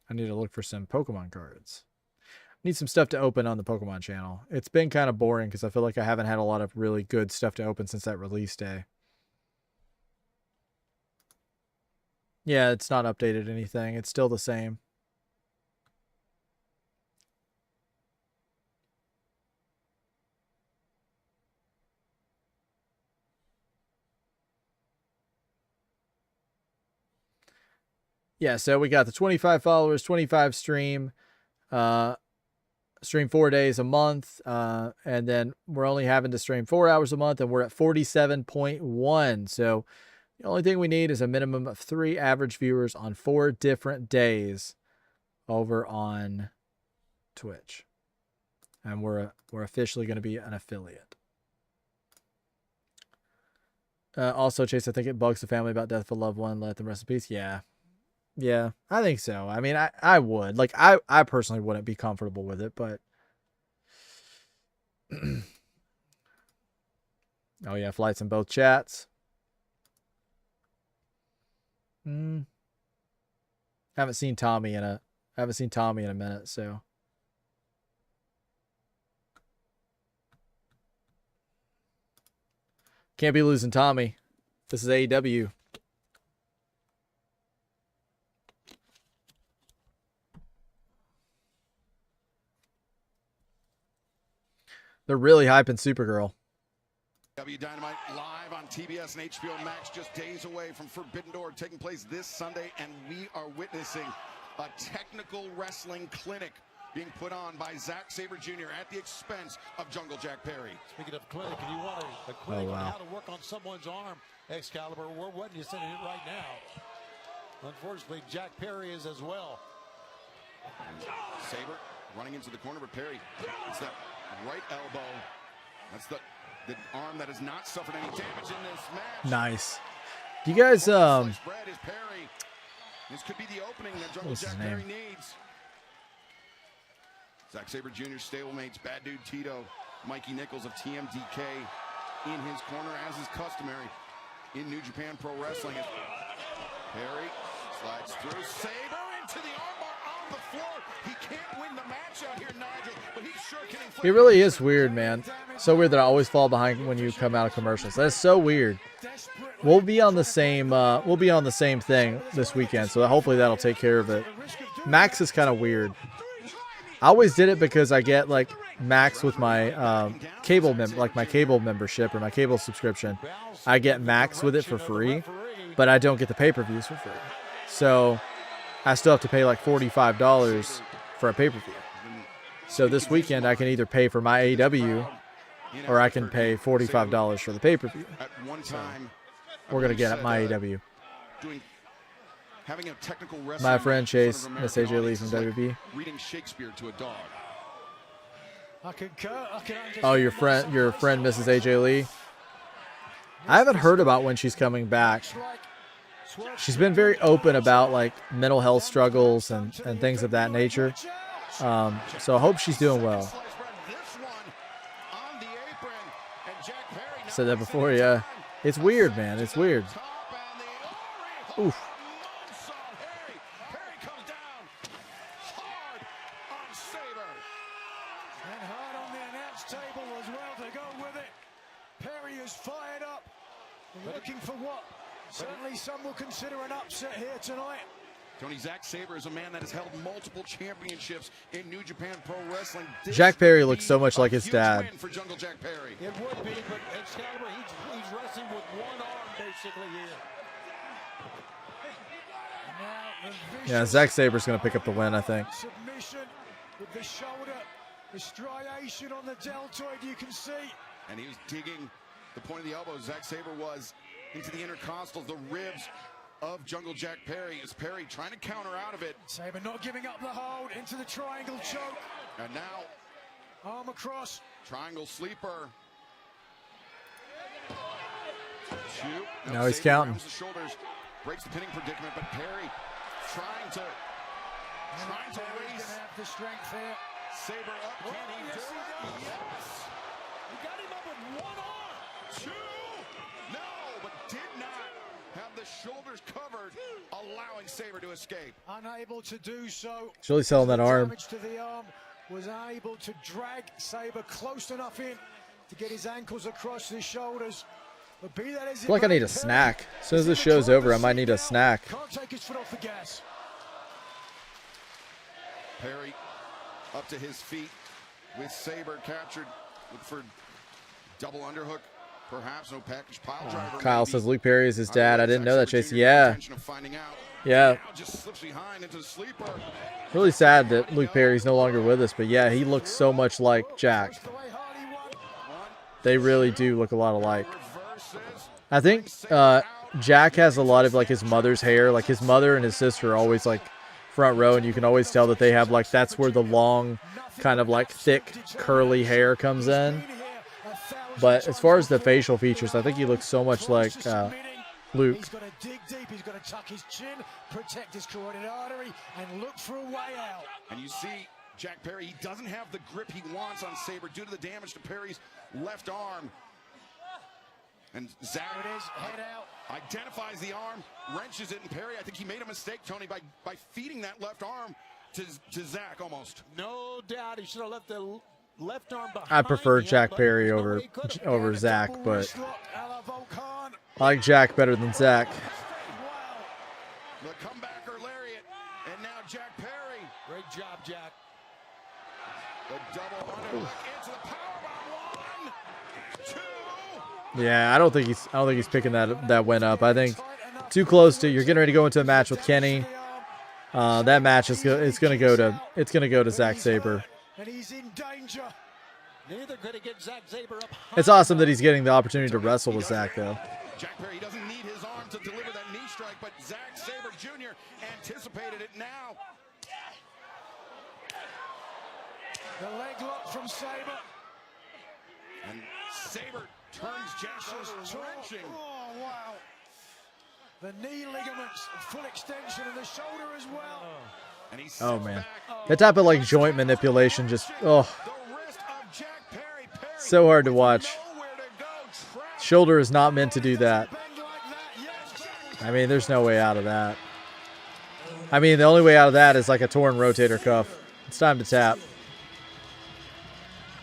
I need to look for some Pokemon cards. I need some stuff to open on the Pokemon channel. It's been kind of boring because I feel like I haven't had a lot of really good stuff to open since that release day. Yeah, it's not updated anything. It's still the same. Yeah, so we got the 25 followers, 25 stream, stream 4 days a month, and then we're only having to stream 4 hours a month, and we're at 47.1. So the only thing we need is a minimum of 3 average viewers on 4 different days over on Twitch. And we're officially going to be an affiliate. Also, Chase, I think it bugs the family about death of a loved one. Let them rest in peace. Yeah. Yeah, I think so. I mean, I would. Like, I personally wouldn't be comfortable with it, but... Oh, yeah, flights in both chats. Haven't seen Tommy in a minute, so. Can't be losing Tommy. This is AEW. They're really hyping Supergirl. Aew Dynamite live on TBS and HBO Max, just days away from Forbidden Door, taking place this Sunday, and we are witnessing a technical wrestling clinic being put on by Zack Sabre Jr. at the expense of Jungle Jack Perry. Speaking of clinic, and you want a clinic on how to work on someone's arm, Excalibur, we're waiting to send it right now. Unfortunately, Jack Perry is as well. Sabre running into the corner, but Perry, it's that right elbow. That's the arm that has not suffered any damage in this match. Nice. Do you guys This could be the opening that Jungle Jack Perry needs. Zack Sabre Jr. stablemates Bad Dude Tito, Mikey Nichols of TMDK in his corner, as is customary in New Japan Pro Wrestling. Perry slides through. Sabre into the armbar on the floor. He can't win the match out here, Nigel, but he sure can inflict. It really is weird, man. So weird that I always fall behind when you come out of commercials. That's so weird. We'll be on the same thing this weekend, so hopefully that'll take care of it. Max is kind of weird. I always did it because I get like Max with my cable membership or my cable subscription. I get Max with it for free, but I don't get the pay-per-views for free. So I still have to pay like $45 for a pay-per-view. So this weekend I can either pay for my AEW or I can pay $45 for the pay-per-view. So we're going to get at my AEW. My friend Chase, Miss AJ Lee from WB. Reading Shakespeare to a dog. Oh, your friend Mrs. AJ Lee. I haven't heard about when she's coming back. She's been very open about like mental health struggles and things of that nature. So I hope she's doing well. Said that before, yeah. It's weird, man. It's weird. Oof. Looking for what certainly some will consider an upset here tonight. Tony, Zack Sabre is a man that has held multiple championships in New Japan Pro Wrestling. Jack Perry looks so much like his dad. For Jungle Jack Perry. It would be, but Excalibur, he's wrestling with one arm basically here. Yeah, Zack Sabre's going to pick up the win, I think. Submission with the shoulder, the striation on the deltoid, you can see. And he was digging the point of the elbow. Zack Sabre was into the intercostals, the ribs of Jungle Jack Perry. Is Perry trying to counter out of it? Sabre not giving up the hold, into the triangle choke. And now, arm across. Triangle sleeper. Shoot. Now he's counting. The shoulders, breaks the pinning predicament, but Perry trying to raise. Have the strength here. Sabre up. Can he do it? Yes. He got him up with one arm. Two. No, but did not have the shoulders covered, allowing Sabre to escape. Unable to do so. He's really selling that arm. Damage to the arm, was able to drag Sabre close enough in to get his ankles across his shoulders. But be that as I feel like I need a snack. As soon as this show's over, I might need a snack. Can't take his foot off the gas. Perry up to his feet with Sabre captured for double underhook. Perhaps no package pile driver. Kyle says Luke Perry is his dad. I didn't know that, Chase. Yeah. Yeah. Really sad that Luke Perry's no longer with us, but yeah, he looks so much like Jack. They really do look a lot alike. I think Jack has a lot of like his mother's hair. Like his mother and his sister are always like front row, and you can always tell that they have like, that's where the long kind of like thick curly hair comes in. But as far as the facial features, I think he looks so much like Luke. He's got to dig deep. He's got to tuck his chin, protect his carotid artery, and look for a way out. And you see Jack Perry, he doesn't have the grip he wants on Sabre due to the damage to Perry's left arm. And Zack, there it is, head out. Identifies the arm, wrenches it, and Perry, I think he made a mistake, Tony, by feeding that left arm to Zach almost. No doubt he should have left the left arm behind. I prefer him, Jack but Perry there's no way over he could've. Zach, but I like Jack better than Zach. The comebacker lariat, and now Jack Perry. Great job, Jack. The double underhook into the powerbomb. 1, 2. Yeah, I don't think he's picking that win up. I think too close to. You're getting ready to go into a match with Kenny. That match is gonna go to Zack Sabre. And he's in danger. Neither could he get Zack Sabre up high. It's awesome that he's getting the opportunity to wrestle with Zack, though. Jack Perry doesn't need his arm to deliver that knee strike, but Zack Sabre Jr. anticipated it now. The leg lock from Sabre. And Sabre turns Jack wrenching. Oh, wow. The knee ligaments, full extension of the shoulder as well. And he Oh man, that type of like joint manipulation just so hard to watch. Shoulder is not meant to do that. I mean, there's no way out of that. I mean, the only way out of that is like a torn rotator cuff. It's time to tap.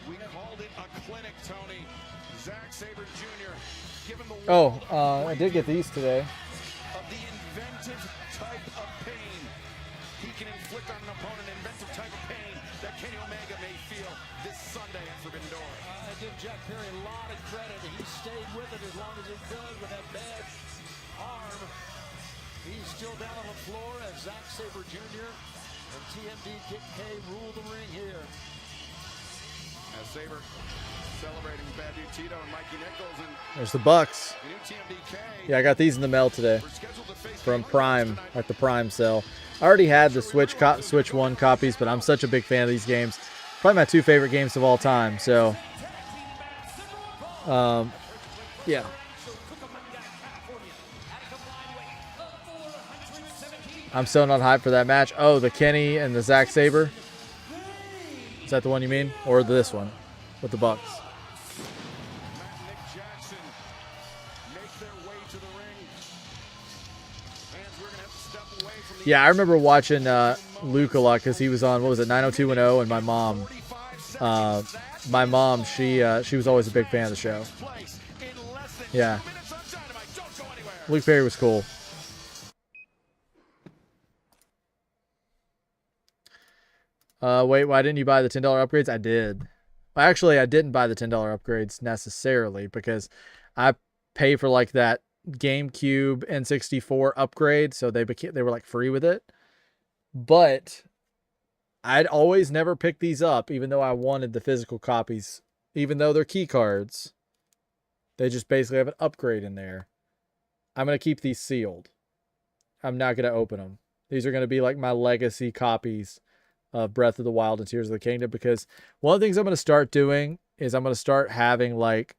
We called it a clinic, Tony. Zack Sabre Jr. given the Oh, I did get these today. of the inventive type of pain. He can inflict on an opponent an inventive type of pain that Kenny Omega may feel this Sunday at Forbidden Door. I give Jack Perry a lot of credit. He stayed with it as long as he could with that bad arm. He's still down on the floor as Zack Sabre Jr. and TMD Kid K rule the ring here. As Sabre celebrating Bad Dude Tito and Mikey Nichols and There's the Bucks. the new TMDK. Yeah, I got these in the mail today from Prime at the Prime sale. I already had the Switch 1 copies, but I'm such a big fan of these games. Probably my 2 favorite games of all time. So, yeah. I'm so not hyped for that match. Oh, the Kenny and the Zack Sabre. Is that the one you mean? Or this one with the Bucks? Nick Jackson make their way to the ring. Fans, we're going to have to step away from the Yeah, I remember watching Luke a lot because he was on, what was it, 90210, and my mom, she was always a big fan of the show. Yeah. Luke Perry was cool. Wait, why didn't you buy the $10 upgrades? I did. Well, actually, I didn't buy the $10 upgrades necessarily because I pay for like that GameCube N64 upgrade, so they were like free with it. But I'd always never pick these up, even though I wanted the physical copies, even though they're key cards. They just basically have an upgrade in there. I'm going to keep these sealed. I'm not going to open them. These are going to be like my legacy copies of Breath of the Wild and Tears of the Kingdom, because one of the things I'm going to start doing is I'm going to start having like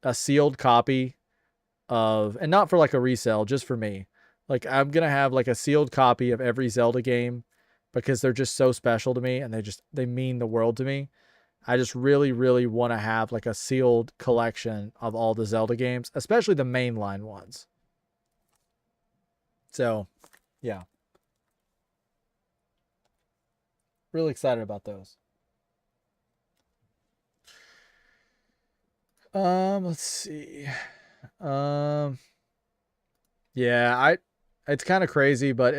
a sealed copy of, and not for like a resale, just for me. Like I'm going to have like a sealed copy of every Zelda game because they're just so special to me and they mean the world to me. I just really, really want to have like a sealed collection of all the Zelda games, especially the mainline ones. So, yeah. Really excited about those. Let's see. Yeah, it's kind of crazy, but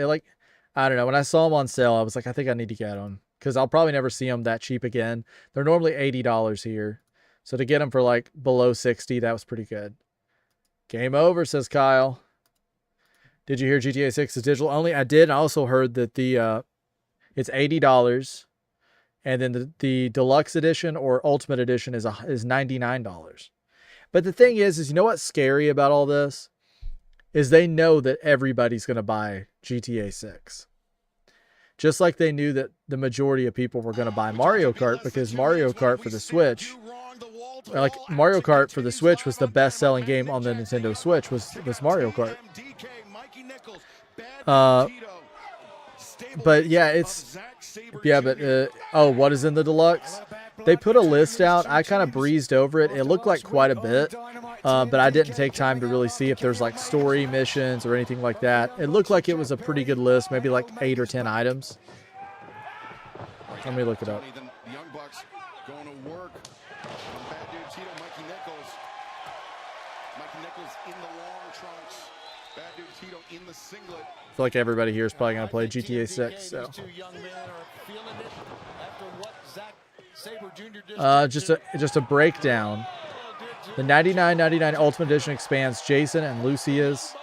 I don't know. When I saw them on sale, I was like, I think I need to get them because I'll probably never see them that cheap again. They're normally $80 here. So to get them for like below 60, that was pretty good. Game over, says Kyle. Did you hear GTA 6 is digital only? I did. I also heard that it's $80, and then the deluxe edition or ultimate edition is $99. But the thing is you know what's scary about all this? Is they know that everybody's going to buy GTA 6. Just like they knew that the majority of people were going to buy Mario Kart, because Mario Kart for the Switch, like Mario Kart for the Switch was the best-selling game on the Nintendo Switch was Mario Kart. But yeah, oh, what is in the deluxe? They put a list out. I kind of breezed over it. It looked like quite a bit. But I didn't take time to really see if there's like story missions or anything like that. It looked like it was a pretty good list, maybe like 8 or 10 items. Let me look it up. The Young Bucks going to work. Bad dude Tito, Mikey Nichols. Mikey Nichols in the long trunks. Bad dude Tito in the singlet. I feel like everybody here is probably going to play GTA 6. So, just a breakdown. The $99.99 Ultimate Edition expands Jason and Lucia's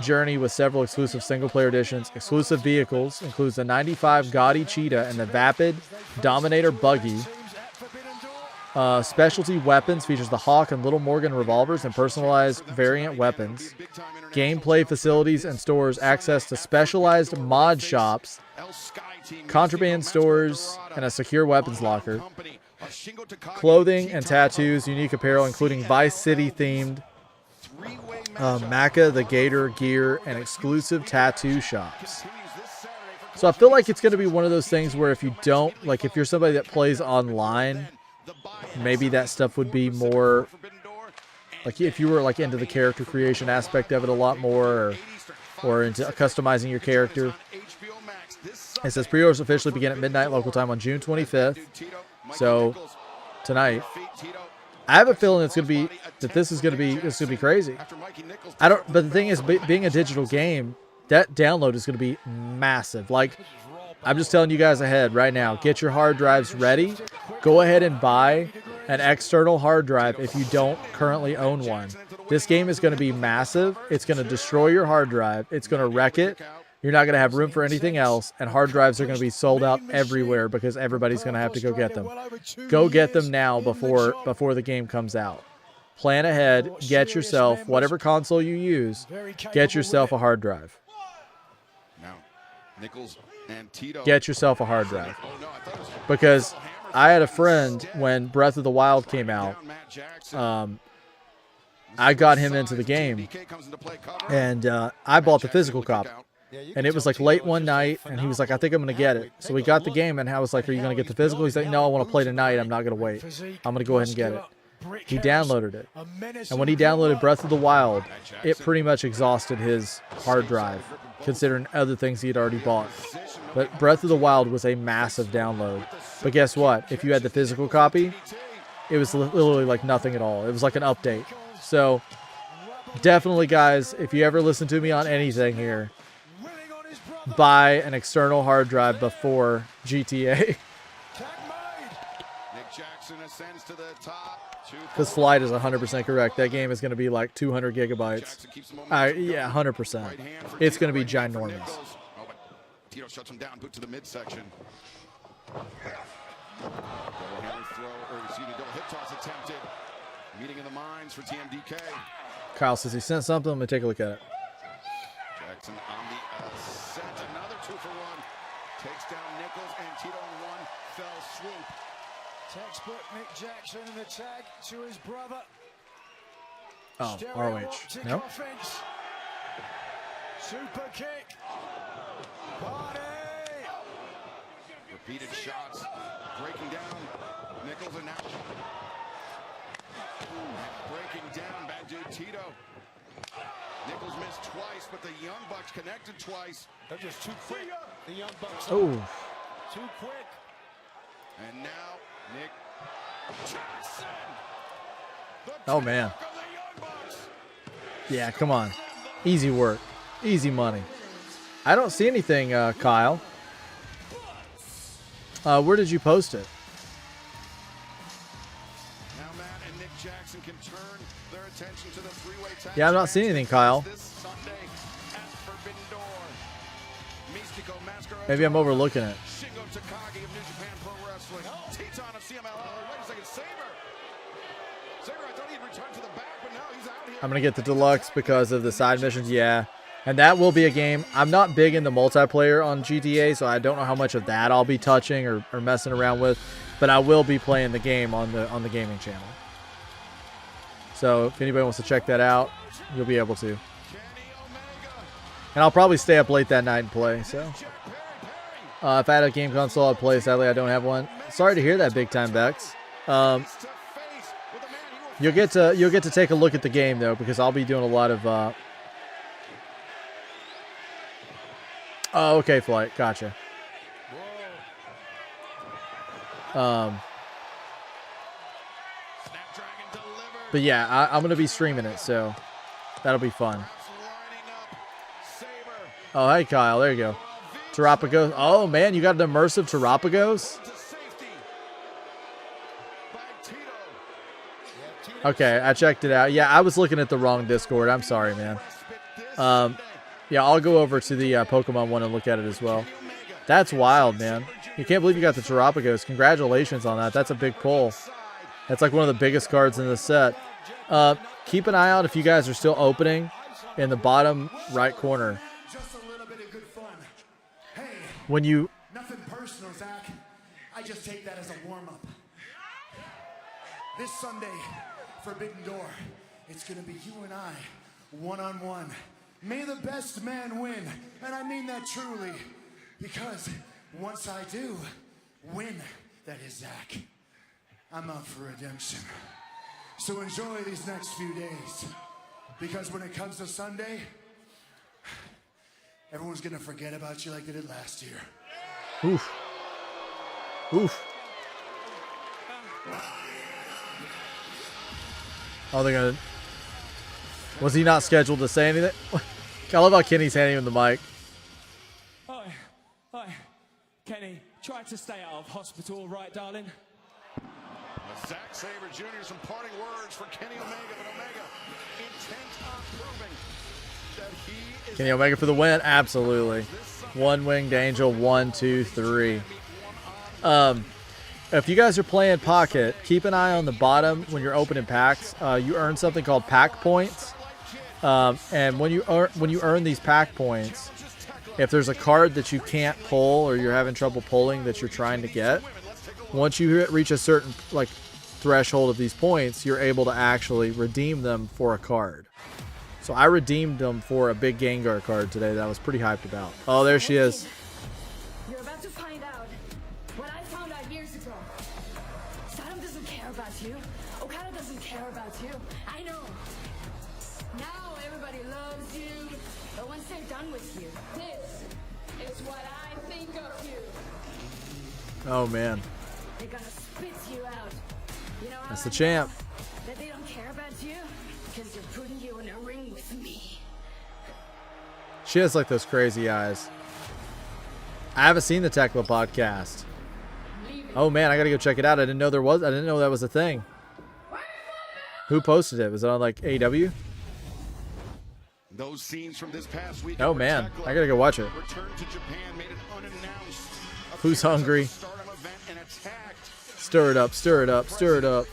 journey with several exclusive single-player editions. Exclusive vehicles includes the 95 Gotti Cheetah and the Vapid Dominator Buggy. Specialty weapons features the Hawk and Little Morgan revolvers and personalized variant weapons. Gameplay facilities and stores access to specialized mod shops, contraband stores, and a secure weapons locker. Clothing and tattoos, unique apparel, including Vice City themed Maca the Gator gear, and exclusive tattoo shops. So I feel like it's going to be one of those things where if you don't, like if you're somebody that plays online, maybe that stuff would be more, like if you were like into the character creation aspect of it a lot more, or into customizing your character. It says pre-orders officially begin at midnight local time on June 25th. So tonight, I have a feeling it's going to be this is going to be crazy. But the thing is, being a digital game, that download is going to be massive. Like, I'm just telling you guys ahead right now, get your hard drives ready. Go ahead and buy an external hard drive if you don't currently own one. This game is going to be massive. It's going to destroy your hard drive. It's going to wreck it. You're not going to have room for anything else, and hard drives are going to be sold out everywhere because everybody's going to have to go get them. Go get them now before the game comes out. Plan ahead. Get yourself, whatever console you use, get yourself a hard drive. Get yourself a hard drive. Because I had a friend when Breath of the Wild came out. I got him into the game, and I bought the physical copy. And it was like late one night, and he was like, I think I'm going to get it. So we got the game, and I was like, are you going to get the physical? He's like, no, I want to play tonight. I'm not going to wait. I'm going to go ahead and get it. He downloaded it. And when he downloaded Breath of the Wild, it pretty much exhausted his hard drive, considering other things he had already bought. But Breath of the Wild was a massive download. But guess what? If you had the physical copy, it was literally like nothing at all. It was like an update. So definitely, guys, if you ever listen to me on anything here, buy an external hard drive before GTA. Because Flight is 100% correct. That game is going to be like 200 gigabytes. Yeah, 100%. It's going to be ginormous. Tito shuts him down, boot to the midsection. Double hip toss attempted. Meeting in the mines for TMDK. Kyle says he sent something. Let me take a look at it. Jackson on the ascent. Another 2-for-1. Takes down Nichols and Tito in one fell swoop. Textbook Nick Jackson and the tag to his brother. Oh, ROH. No? Offense. Super kick. Party. Repeated shots. Breaking down. Nichols and now breaking down. Bad dude Tito. Nichols missed twice, but the Young Bucks connected twice. They're just too quick. The Young Bucks. Oh. Too quick. And now Nick Jackson. Oh, man. Yeah, come on. Easy work. Easy money. I don't see anything, Kyle. Where did you post it? Now Matt and Nick Jackson can turn their attention to the three-way tag. Yeah, I'm not seeing anything, Kyle. Maybe I'm overlooking it. I'm going to get the deluxe because of the side missions, yeah. And that will be a game. I'm not big in the multiplayer on GTA, so I don't know how much of that I'll be touching or messing around with. But I will be playing the game on the gaming channel. So if anybody wants to check that out, you'll be able to. And I'll probably stay up late that night and play. So if I had a game console, I'd play. Sadly, I don't have one. Sorry to hear that, Big Time Bex. You'll get to take a look at the game though, because I'll be doing a lot of. Oh, okay, Flight. Gotcha. But yeah, I'm gonna be streaming it, so that'll be fun. Oh, hey Kyle, there you go. Terapagos. Oh man, you got an immersive Terapagos? Okay, I checked it out. Yeah, I was looking at the wrong Discord. I'm sorry, man. Yeah, I'll go over to the Pokemon one and look at it as well. That's wild, man. You can't believe you got the Terapagos. Congratulations on that. That's a big pull. That's like one of the biggest cards in the set. Keep an eye out if you guys are still opening in the bottom right corner. When you... Nothing personal, Zach. I just take that as a warm-up. This Sunday, Forbidden Door, it's going to be you and I, one-on-one. May the best man win. And I mean that truly. Because once I do win, that is Zach, I'm up for redemption. So enjoy these next few days. Because when it comes to Sunday, everyone's going to forget about you like they did last year. Oof. Oof. Oh, they're going to... Was he not scheduled to say anything? I love how Kenny's handing him the mic. Hi. Kenny, try to stay out of hospital, right, darling? Zack Sabre Jr. Some parting words for Kenny Omega, but Omega intent on proving that he is... Kenny Omega for the win? Absolutely. One Winged Angel, 1, 2, 3. If you guys are playing Pocket, keep an eye on the bottom when you're opening packs. You earn something called pack points. And when you earn these pack points, if there's a card that you can't pull or you're having trouble pulling that you're trying to get, once you reach a certain threshold of these points, you're able to actually redeem them for a card. So I redeemed them for a big Gengar card today that I was pretty hyped about. Oh, there she is. You're about to find out what I found out years ago. Saddam doesn't care about you. Okada doesn't care about you. I know. Now everybody loves you. But once they're done with you, this is what I think of you. Oh, man. They're gonna spit you out. You know That's the champ. That they don't care about you because they're putting you in a ring with me. She has like those crazy eyes. I haven't seen the Tekla podcast. Oh man, I gotta go check it out. I didn't know that was a thing. Who posted it? Was it on like AEW? Those scenes from this past week. Oh man, I gotta go watch it. Returned to Japan, made it unannounced. Who's hungry? Stir it up, stir it up, stir it up.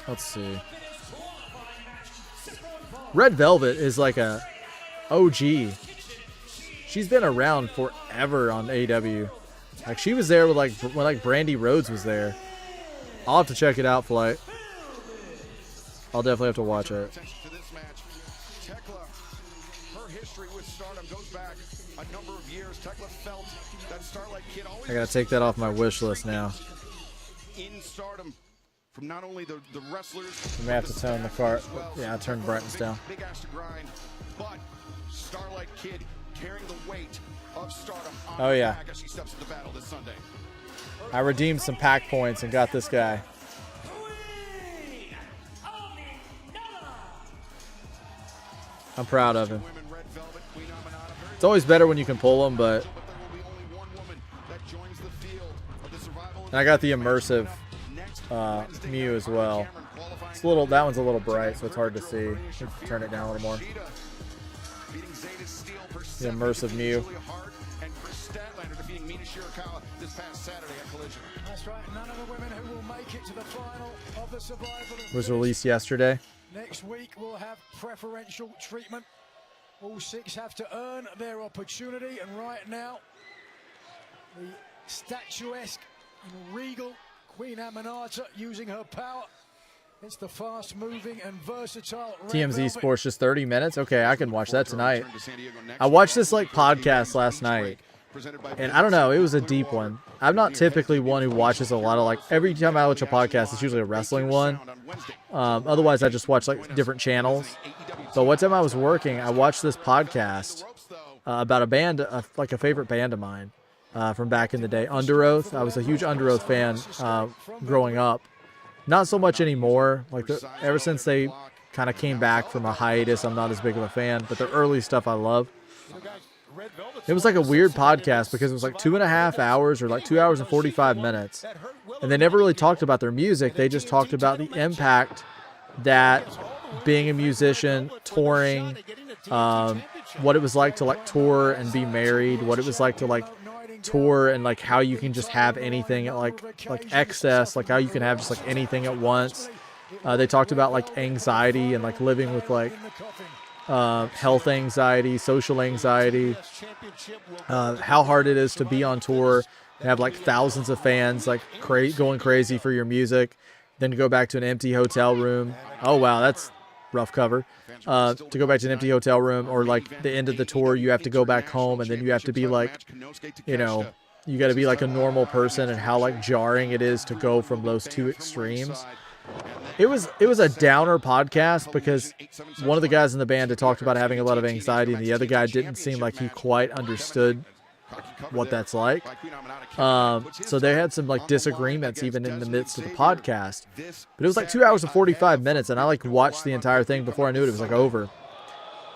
Let's see. Red Velvet is like a OG. She's been around forever on AEW. Like she was there with when Brandy Rhodes was there. I'll have to check it out, Flight. I'll definitely have to watch it. Tekla, her history with Stardom goes back a number of years. Tekla felt that Starlight Kid always I gotta take that off my wish list now. in Stardom from not only the wrestlers. I may have to tone the car. Yeah, I turned brightness down. Big ass to grind, but Starlight Kid carrying the weight of Stardom on Oh yeah. back as she steps into battle this Sunday. I redeemed some pack points and got this guy. I'm proud of him. It's always better when you can pull them, but and I got the immersive Mew as well. It's a little. That one's a little bright, so it's hard to see. Turn it down a little more. The immersive Mew. That's right. None of the women who will make it to the final of the survival Was released yesterday. Next week we'll have preferential treatment. All 6 have to earn their opportunity, and right now the statuesque and regal Queen Aminata using her power. It's the fast-moving and versatile TMZ Sports just 30 minutes. Okay, I can watch that tonight. I watched this podcast last night, And I don't know, it was a deep one. I'm not typically one who watches a lot of, like, every time I watch a podcast, it's usually a wrestling one. Otherwise, I just watch, like, different channels. But one time I was working, I watched this podcast about a band, like a favorite band of mine from back in the day, Under Oath. I was a huge Under Oath fan growing up. Not so much anymore. Like, ever since they kind of came back from a hiatus, I'm not as big of a fan. But their early stuff I love. It was like a weird podcast because it was like 2.5 hours or like 2 hours and 45 minutes. And they never really talked about their music. They just talked about the impact that being a musician, touring, what it was like to like tour and be married, what it was like to like tour and like how you can just have anything at like excess, like how you can have just like anything at once. They talked about like anxiety and like living with like health anxiety, social anxiety, how hard it is to be on tour and have like thousands of fans like going crazy for your music, then to go back to an empty hotel room. Oh wow, that's rough cover. To go back to an empty hotel room, or like the end of the tour, you have to go back home and then you have to be like, you know, you got to be like a normal person, and how like jarring it is to go from those two extremes. It was a downer podcast because one of the guys in the band had talked about having a lot of anxiety, and the other guy didn't seem like he quite understood what that's like. So they had some like disagreements even in the midst of the podcast. But it was like 2 hours and 45 minutes, and I like watched the entire thing. Before I knew it, it was like over.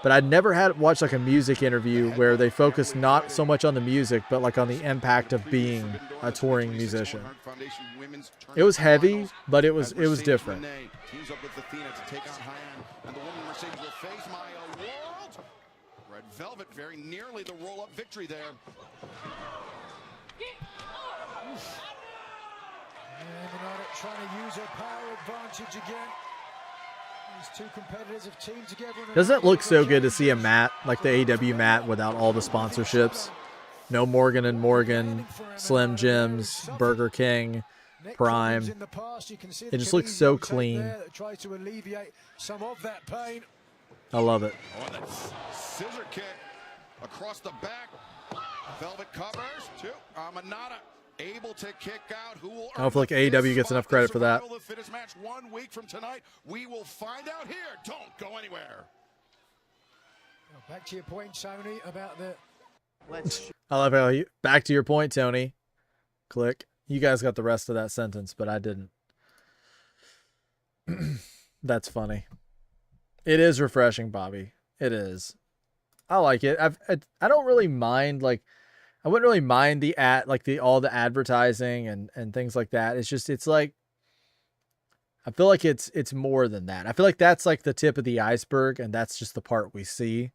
But I'd never had watched like a music interview where they focused not so much on the music, but like on the impact of being a touring musician. It was heavy, but it was different. Red Velvet very nearly the roll-up victory there. And Minota trying to use her power advantage again. These two competitors have teamed together. Doesn't it look so good to see a mat, like the AEW mat, without all the sponsorships? No Morgan and Morgan, Slim Jims, Burger King, Prime. It just looks so clean. Tries to alleviate some of that pain. I love it. Oh, that scissor kick across the back. Velvet covers to Minota. Able to kick out. Who will I don't feel like AEW gets enough credit for that. The fittest match 1 week from tonight. We will find out here. Don't go anywhere. Well, back to your point, Tony, about the. I love how you. Back to your point, Tony. Click. You guys got the rest of that sentence, but I didn't. That's funny. It is refreshing, Bobby. It is. I like it. I don't really mind like. I wouldn't really mind the all the advertising and things like that. It's just, it's like, I feel like it's more than that. I feel like that's like the tip of the iceberg, and that's just the part we see.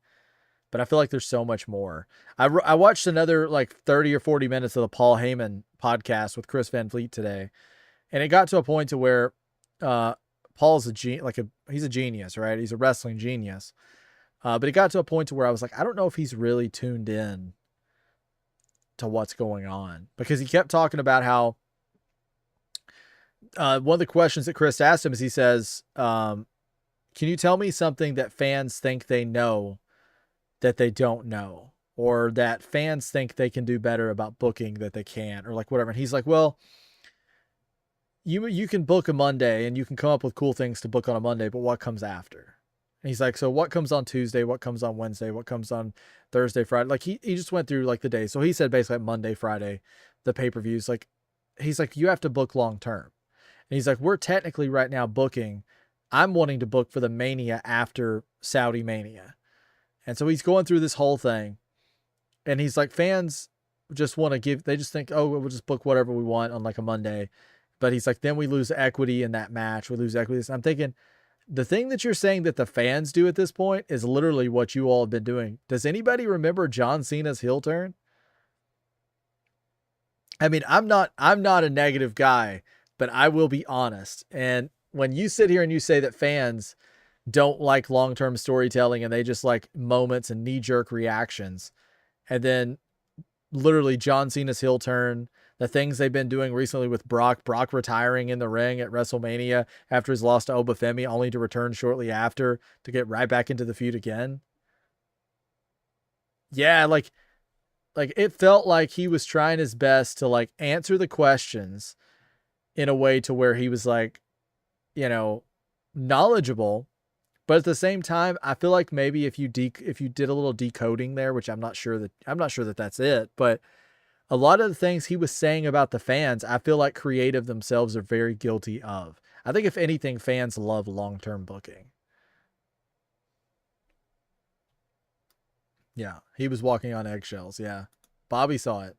But I feel like there's so much more. I watched another like 30 or 40 minutes of the Paul Heyman podcast with Chris Van Vliet today, and it got to a point to where Paul's he's a genius, right? He's a wrestling genius. But it got to a point to where I was like, I don't know if he's really tuned in to what's going on, because he kept talking about how one of the questions that Chris asked him is, he says, can you tell me something that fans think they know that they don't know, or that fans think they can do better about booking that they can't, or like whatever. And he's like, well, you can book a Monday and you can come up with cool things to book on a Monday, but what comes after? And he's like, so what comes on Tuesday? What comes on Wednesday? What comes on Thursday, Friday? Like he just went through like the day. So he said basically Monday, Friday, the pay-per-views, like, he's like, you have to book long-term. And he's like, we're technically right now booking. I'm wanting to book for the Mania after Saudi Mania. And so he's going through this whole thing. And he's like, fans just want to they just think, oh, we'll just book whatever we want on like a Monday. But he's like, then we lose equity in that match. We lose equity. And I'm thinking, the thing that you're saying that the fans do at this point is literally what you all have been doing. Does anybody remember John Cena's heel turn? I mean, I'm not a negative guy, but I will be honest. And when you sit here and you say that fans don't like long-term storytelling and they just like moments and knee-jerk reactions, and then literally John Cena's heel turn, the things they've been doing recently with Brock retiring in the ring at WrestleMania after his loss to Obafemi, only to return shortly after to get right back into the feud again. Yeah, like like it felt like he was trying his best to like answer the questions in a way to where he was like, you know, knowledgeable, but at the same time, I feel like maybe if you did a little decoding there, which I'm not sure that that's it, but a lot of the things he was saying about the fans, I feel like creative themselves are very guilty of. I think if anything, fans love long-term booking. Yeah, he was walking on eggshells. Yeah, Bobby saw it.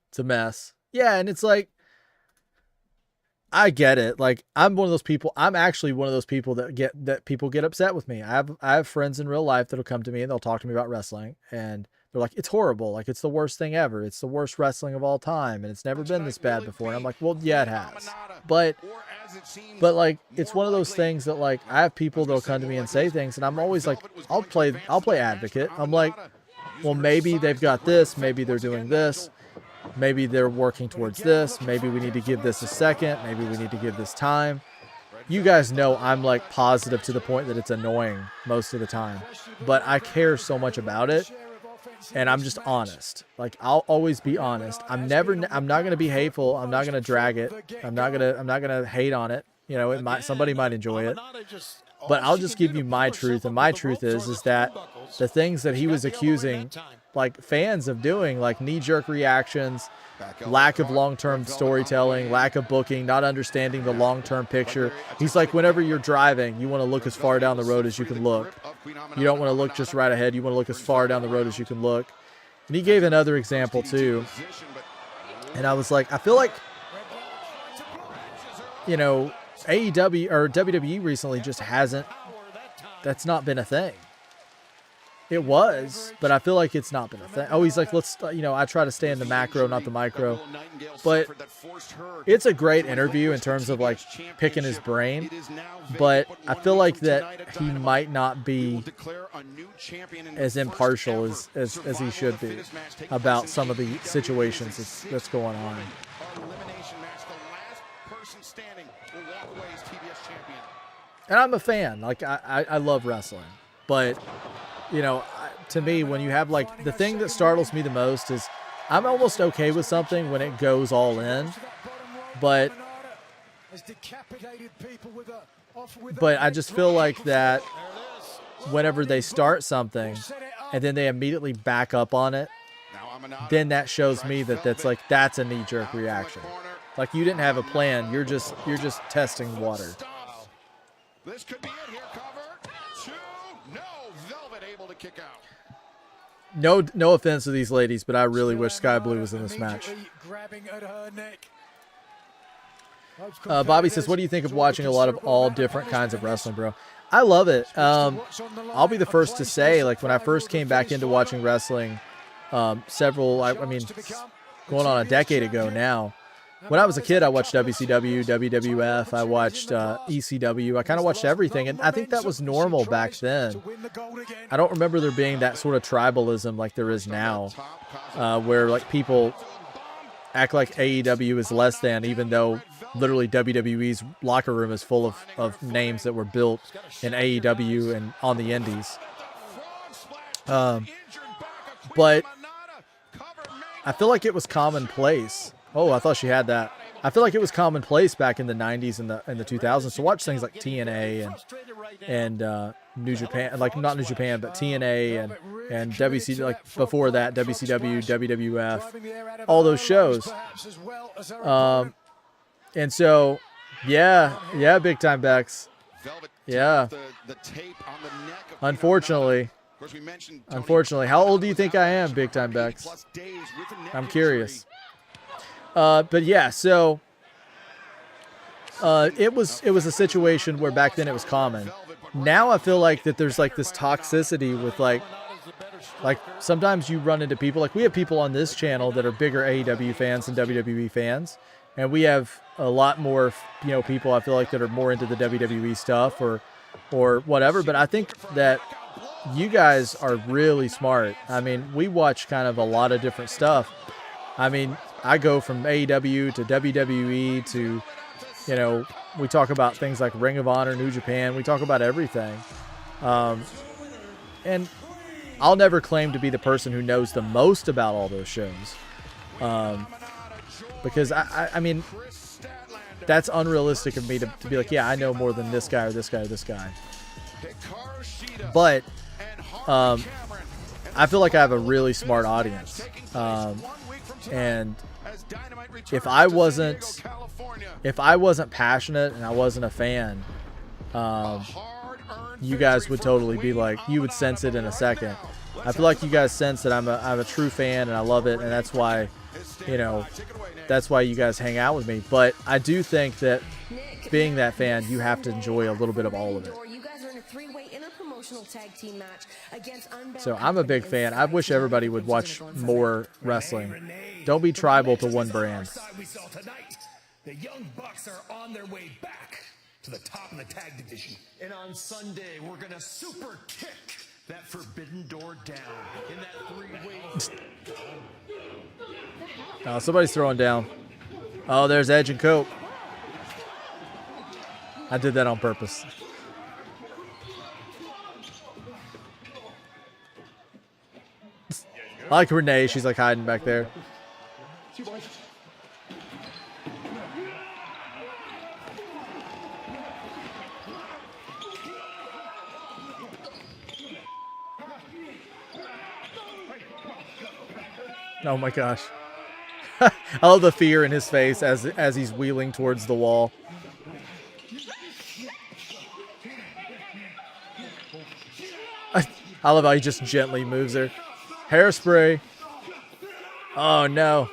It's a mess. Yeah, and it's like, I get it. Like, I'm one of those people. I'm actually one of those people that people get upset with me. I have friends in real life that'll come to me and they'll talk to me about wrestling, and they're like, it's horrible. Like, it's the worst thing ever. It's the worst wrestling of all time, and it's never been this bad before. And I'm like, well, yeah, it has. But like, it's one of those things that, like, I have people that'll come to me and say things, and I'm always like, I'll play advocate. I'm like, well, maybe they've got this, maybe they're doing this, maybe they're working towards this, maybe we need to give this a second, maybe we need to give this time. You guys know I'm like positive to the point that it's annoying most of the time, but I care so much about it. And I'm just honest. Like, I'll always be honest. I'm not going to be hateful. I'm not going to drag it. I'm not going to hate on it. You know, somebody might enjoy it, but I'll just give you my truth. And my truth is that the things that he was accusing, like, fans of doing, like knee-jerk reactions, lack of long-term storytelling, lack of booking, not understanding the long-term picture. He's like, whenever you're driving, you want to look as far down the road as you can look. You don't want to look just right ahead. You want to look as far down the road as you can look. And he gave another example too. And I was like, I feel like, you know, AEW or WWE recently just hasn't, that's not been a thing. It was, but I feel like it's not been a thing. Oh, he's like, let's, you know, I try to stay in the macro, not the micro. But it's a great interview in terms of like picking his brain. But I feel like that he might not be as impartial as he should be about some of the situations that's going on. And I'm a fan. Like, I love wrestling. But, you know, to me, when you have, like, the thing that startles me the most is I'm almost okay with something when it goes all in. But I just feel like that whenever they start something and then they immediately back up on it, then that shows me that that's a knee-jerk reaction. Like, you didn't have a plan. You're just testing water. This could be it here. Cover. 2. No. Velvet able to kick out. No offense to these ladies, but I really wish Sky Blue was in this match. Bobby says, what do you think of watching a lot of all different kinds of wrestling, bro? I love it. I'll be the first to say, like, when I first came back into watching wrestling, I mean, going on a decade ago now, when I was a kid, I watched WCW, WWF, I watched ECW. I kind of watched everything, and I think that was normal back then. I don't remember there being that sort of tribalism like there is now, where like people act like AEW is less than, even though literally WWE's locker room is full of names that were built in AEW and on the indies. But I feel like it was commonplace. Oh, I thought she had that. I feel like it was commonplace back in the 90s and the 2000s to watch things like TNA and New Japan, like not New Japan, but TNA and WC, like before that, WCW, WWF, all those shows. And so, yeah, big time Bex. Yeah. Unfortunately, how old do you think I am, big time Bex? I'm curious. But yeah, so it was a situation where back then it was common. Now I feel like that there's like this toxicity with like sometimes you run into people, like we have people on this channel that are bigger AEW fans than WWE fans, and we have a lot more, you know, people I feel like that are more into the WWE stuff or whatever. But I think that you guys are really smart. I mean, we watch kind of a lot of different stuff. I mean, I go from AEW to WWE to, you know, we talk about things like Ring of Honor, New Japan. We talk about everything. And I'll never claim to be the person who knows the most about all those shows. Because I mean, that's unrealistic of me to be like, yeah, I know more than this guy or this guy or this guy. But I feel like I have a really smart audience. And if I wasn't passionate and I wasn't a fan, you guys would totally be like, you would sense it in a second. I feel like you guys sense that I'm a true fan and I love it, and that's why, you know, that's why you guys hang out with me. But I do think that being that fan, you have to enjoy a little bit of all of it. So I'm a big fan. I wish everybody would watch more wrestling. Don't be tribal to one brand. The Young Bucks are on their way back to the top of the tag division. And on Sunday, we're going to super kick that forbidden door down in that three-way. Oh, somebody's throwing down. Oh, there's Edge and Cope. I did that on purpose. I like Renee. She's like hiding back there. Oh my gosh. I love the fear in his face as he's wheeling towards the wall. I love how he just gently moves her. Hairspray. Oh no.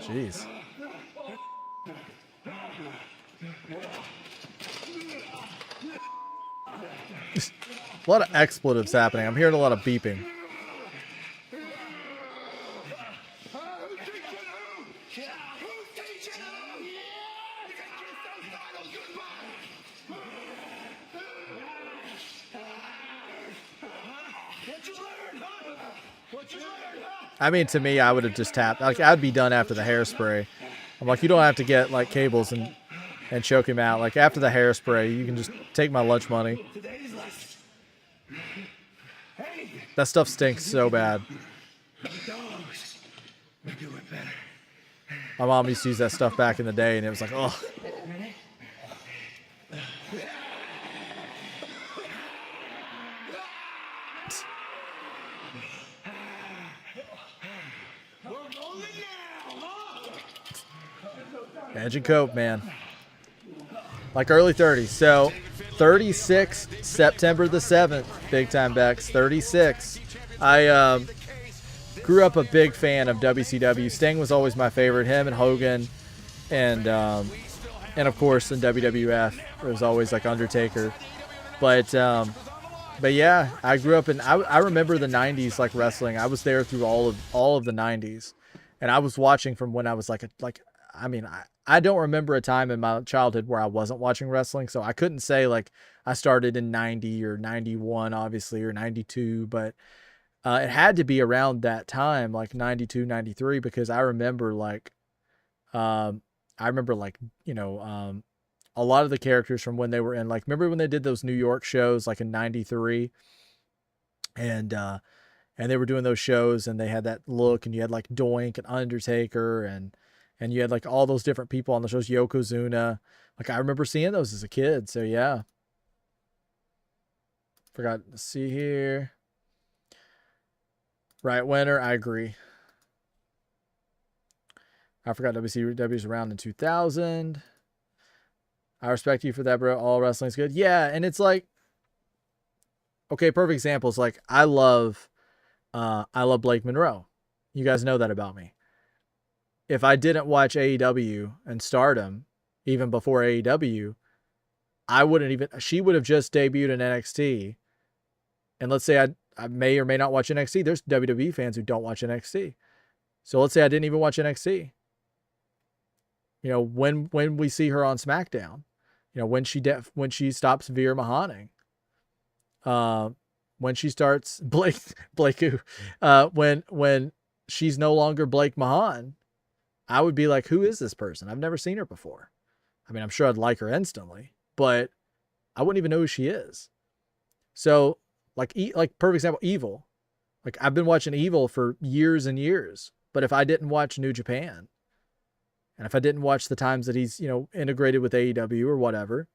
Jeez. A lot of expletives happening. I'm hearing a lot of beeping. I mean, to me, I would have just tapped. Like, I'd be done after the hairspray. I'm like, you don't have to get like cables and choke him out. Like, after the hairspray, you can just take my lunch money. That stuff stinks so bad. My mom used to use that stuff back in the day, and it was like, oh. Edge and Cope, man. Like early 30s. So 36, September the 7th. Big time Bex. 36. I grew up a big fan of WCW. Sting was always my favorite. Him and Hogan. And of course in WWF, it was always like Undertaker. But yeah, I grew up in, I remember the 90s like wrestling. I was there through all of the 90s. And I was watching from when I was I don't remember a time in my childhood where I wasn't watching wrestling, so I couldn't say like I started in 90 or 91, obviously, or 92, but it had to be around that time, like 92, 93, because I remember a lot of the characters from when they were in, like, remember when they did those New York shows, like in 93, and they were doing those shows, and they had that look, and you had like Doink and Undertaker, and you had like all those different people on the shows, Yokozuna. Like, I remember seeing those as a kid. So yeah. Forgot to see here. Right, winner. I agree. I forgot WCW's around in 2000. I respect you for that, bro. All wrestling's good. Yeah, and it's like, okay, perfect examples. Like, I love Blake Monroe. You guys know that about me. If I didn't watch AEW and Stardom, even before AEW, she would have just debuted in NXT. And let's say I may or may not watch NXT. There's WWE fans who don't watch NXT. So let's say I didn't even watch NXT. You know, when we see her on SmackDown, you know, when she stops Veer Mahaning, when she starts when she's no longer Blake Mahan, I would be like, who is this person? I've never seen her before. I mean, I'm sure I'd like her instantly, but I wouldn't even know who she is. So like perfect example, Evil. Like I've been watching Evil for years and years, but if I didn't watch New Japan, and if I didn't watch the times that he's, integrated with AEW or whatever,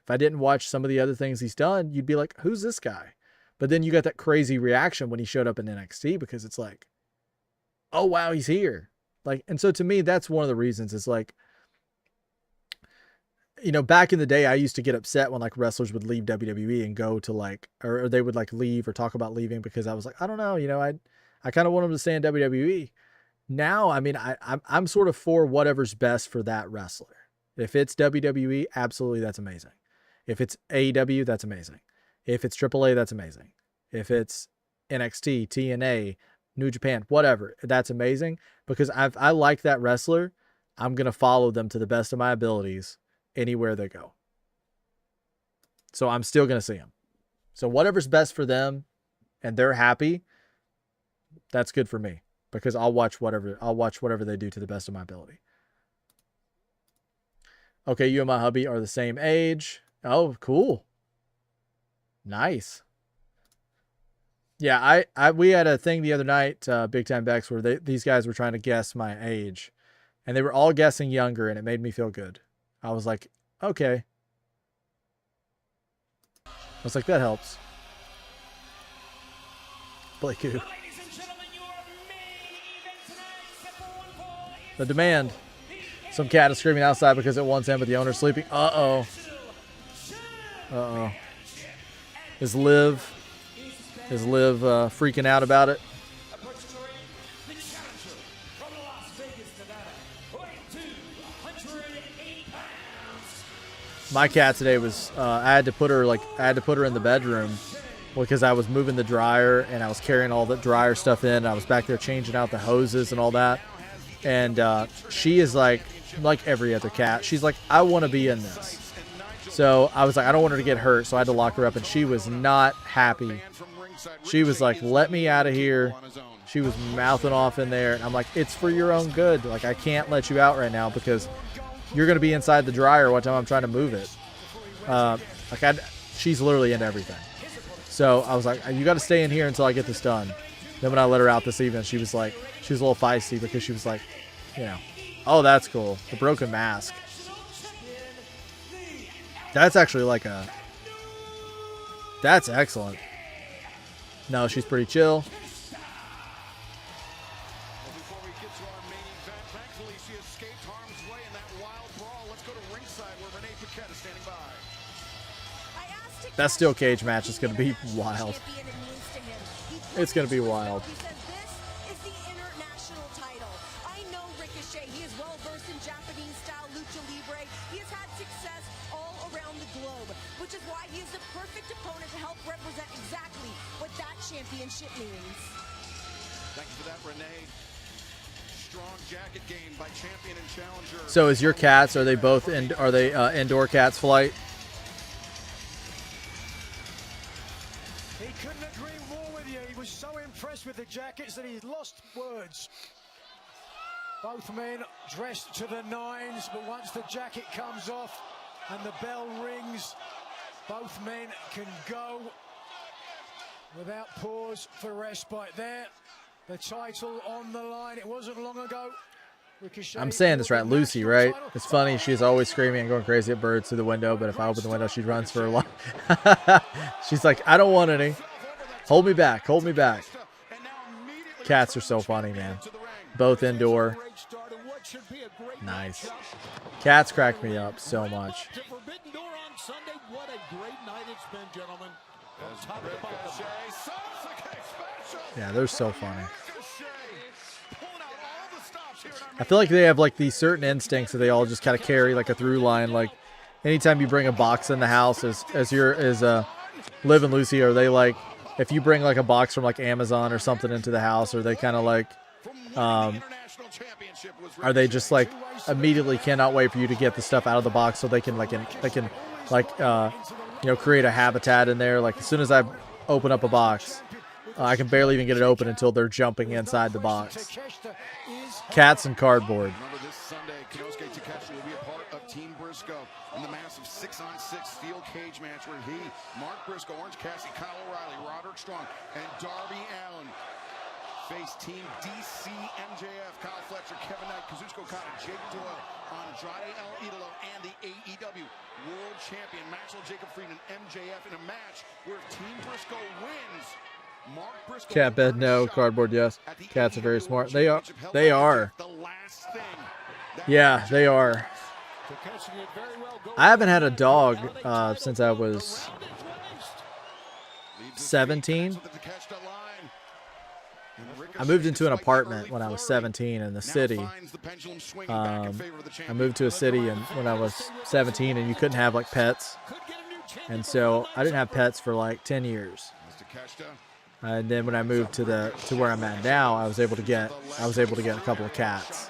if I didn't watch some of the other things he's done, you'd be like, who's this guy? But then you got that crazy reaction when he showed up in NXT because it's like, oh, wow, he's here. Like, and so to me, that's one of the reasons. It's like, back in the day, I used to get upset when like wrestlers would leave WWE and go to like, or they would like leave or talk about leaving because I was like, I don't know, I kind of want them to stay in WWE. Now, I mean, I'm sort of for whatever's best for that wrestler. If it's WWE, absolutely, that's amazing. If it's AEW, that's amazing. If it's AAA, that's amazing. If it's NXT, TNA, New Japan, whatever, that's amazing because I like that wrestler. I'm going to follow them to the best of my abilities anywhere they go. So I'm still going to see them. So whatever's best for them and they're happy, that's good for me because I'll watch whatever they do to the best of my ability. Okay, you and my hubby are the same age. Oh, cool. Nice. Yeah, we had a thing the other night, Big Time Bex, where these guys were trying to guess my age. And they were all guessing younger, and it made me feel good. I was like, okay. I was like, that helps. Blake who? The demand. Some cat is screaming outside because it wants in, but the owner's sleeping. Uh-oh. Uh-oh. Is Liv freaking out about it? My cat today was, I had to put her in the bedroom because I was moving the dryer and I was carrying all the dryer stuff in. I was back there changing out the hoses and all that. And she is like every other cat. She's like, I want to be in this. So I was like, I don't want her to get hurt. So I had to lock her up and she was not happy. She was like, let me out of here. She was mouthing off in there. And I'm like, it's for your own good. Like, I can't let you out right now because you're going to be inside the dryer one time I'm trying to move it. She's literally into everything. So I was like, you got to stay in here until I get this done. Then when I let her out this evening, she was a little feisty because she was like, oh, that's cool. The broken mask. That's actually that's excellent. No, she's pretty chill. Before we get to our main event, thankfully she escaped harm's way in that wild brawl. Let's go to ringside where Renee Paquette is standing by. That steel cage match is going to be wild. It's going to be wild. He says this is the international title. I know Ricochet. He is well versed in Japanese style lucha libre. He has had success all around the globe, which is why he is the perfect opponent to help represent exactly what that championship means. Thank you for that, Renee. Strong jacket game by champion and challenger. So is your cats, are they indoor cats flight? He couldn't agree more with you. He was so impressed with the jackets that he lost words. Both men dressed to the nines, but once the jacket comes off and the bell rings, both men can go without pause for respite. There, the title on the line. It wasn't long ago. I'm saying this right, Lucy, right? It's funny, she's always screaming and going crazy at birds through the window, but if I open the window, she runs for her life. She's like, I don't want any. Hold me back, hold me back. Cats are so funny, man. Both indoor. Nice. Cats crack me up so much. What a great night it's been, gentlemen. Yeah, they're so funny. I feel like they have these certain instincts that they all just kind of carry a through line. Like anytime you bring a box in the house as Liv and Lucy, are they if you bring a box from Amazon or something into the house, are they kind of are they just immediately cannot wait for you to get the stuff out of the box so they can create a habitat in there? As soon as I open up a box, I can barely even get it open until they're jumping inside the box. Cats and cardboard. Remember this Sunday, Konosuke Takeshita will be a part of Team Briscoe in the massive 6-on-6 steel cage match where he, Mark Briscoe, Orange Cassidy, Kyle O'Reilly, Roderick Strong, and Darby Allin face Team DC MJF, Kyle Fletcher, Kevin Knight, Kazuchika Okada, Jake Doyle, Andrade El Idolo, and the AEW World Champion Maxwell Jacob Friedman, MJF, in a match where if Team Briscoe wins, Mark Briscoe. Cat bed, no. Cardboard, yes. Cats are very smart. They are. They are. Yeah, they are. I haven't had a dog since I was 17. I moved into an apartment when I was 17 in the city. I moved to a city when I was 17, and you couldn't have like pets, and so I didn't have pets for like 10 years. And then when I moved to where I'm at now, I was able to get a couple of cats.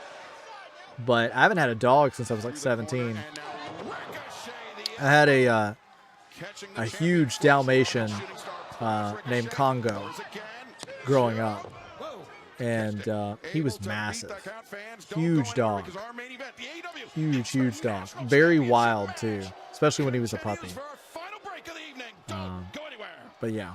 But I haven't had a dog since I was like 17. I had a huge Dalmatian named Congo growing up, and he was massive, huge dog, huge dog, very wild too, especially when he was a puppy. But yeah.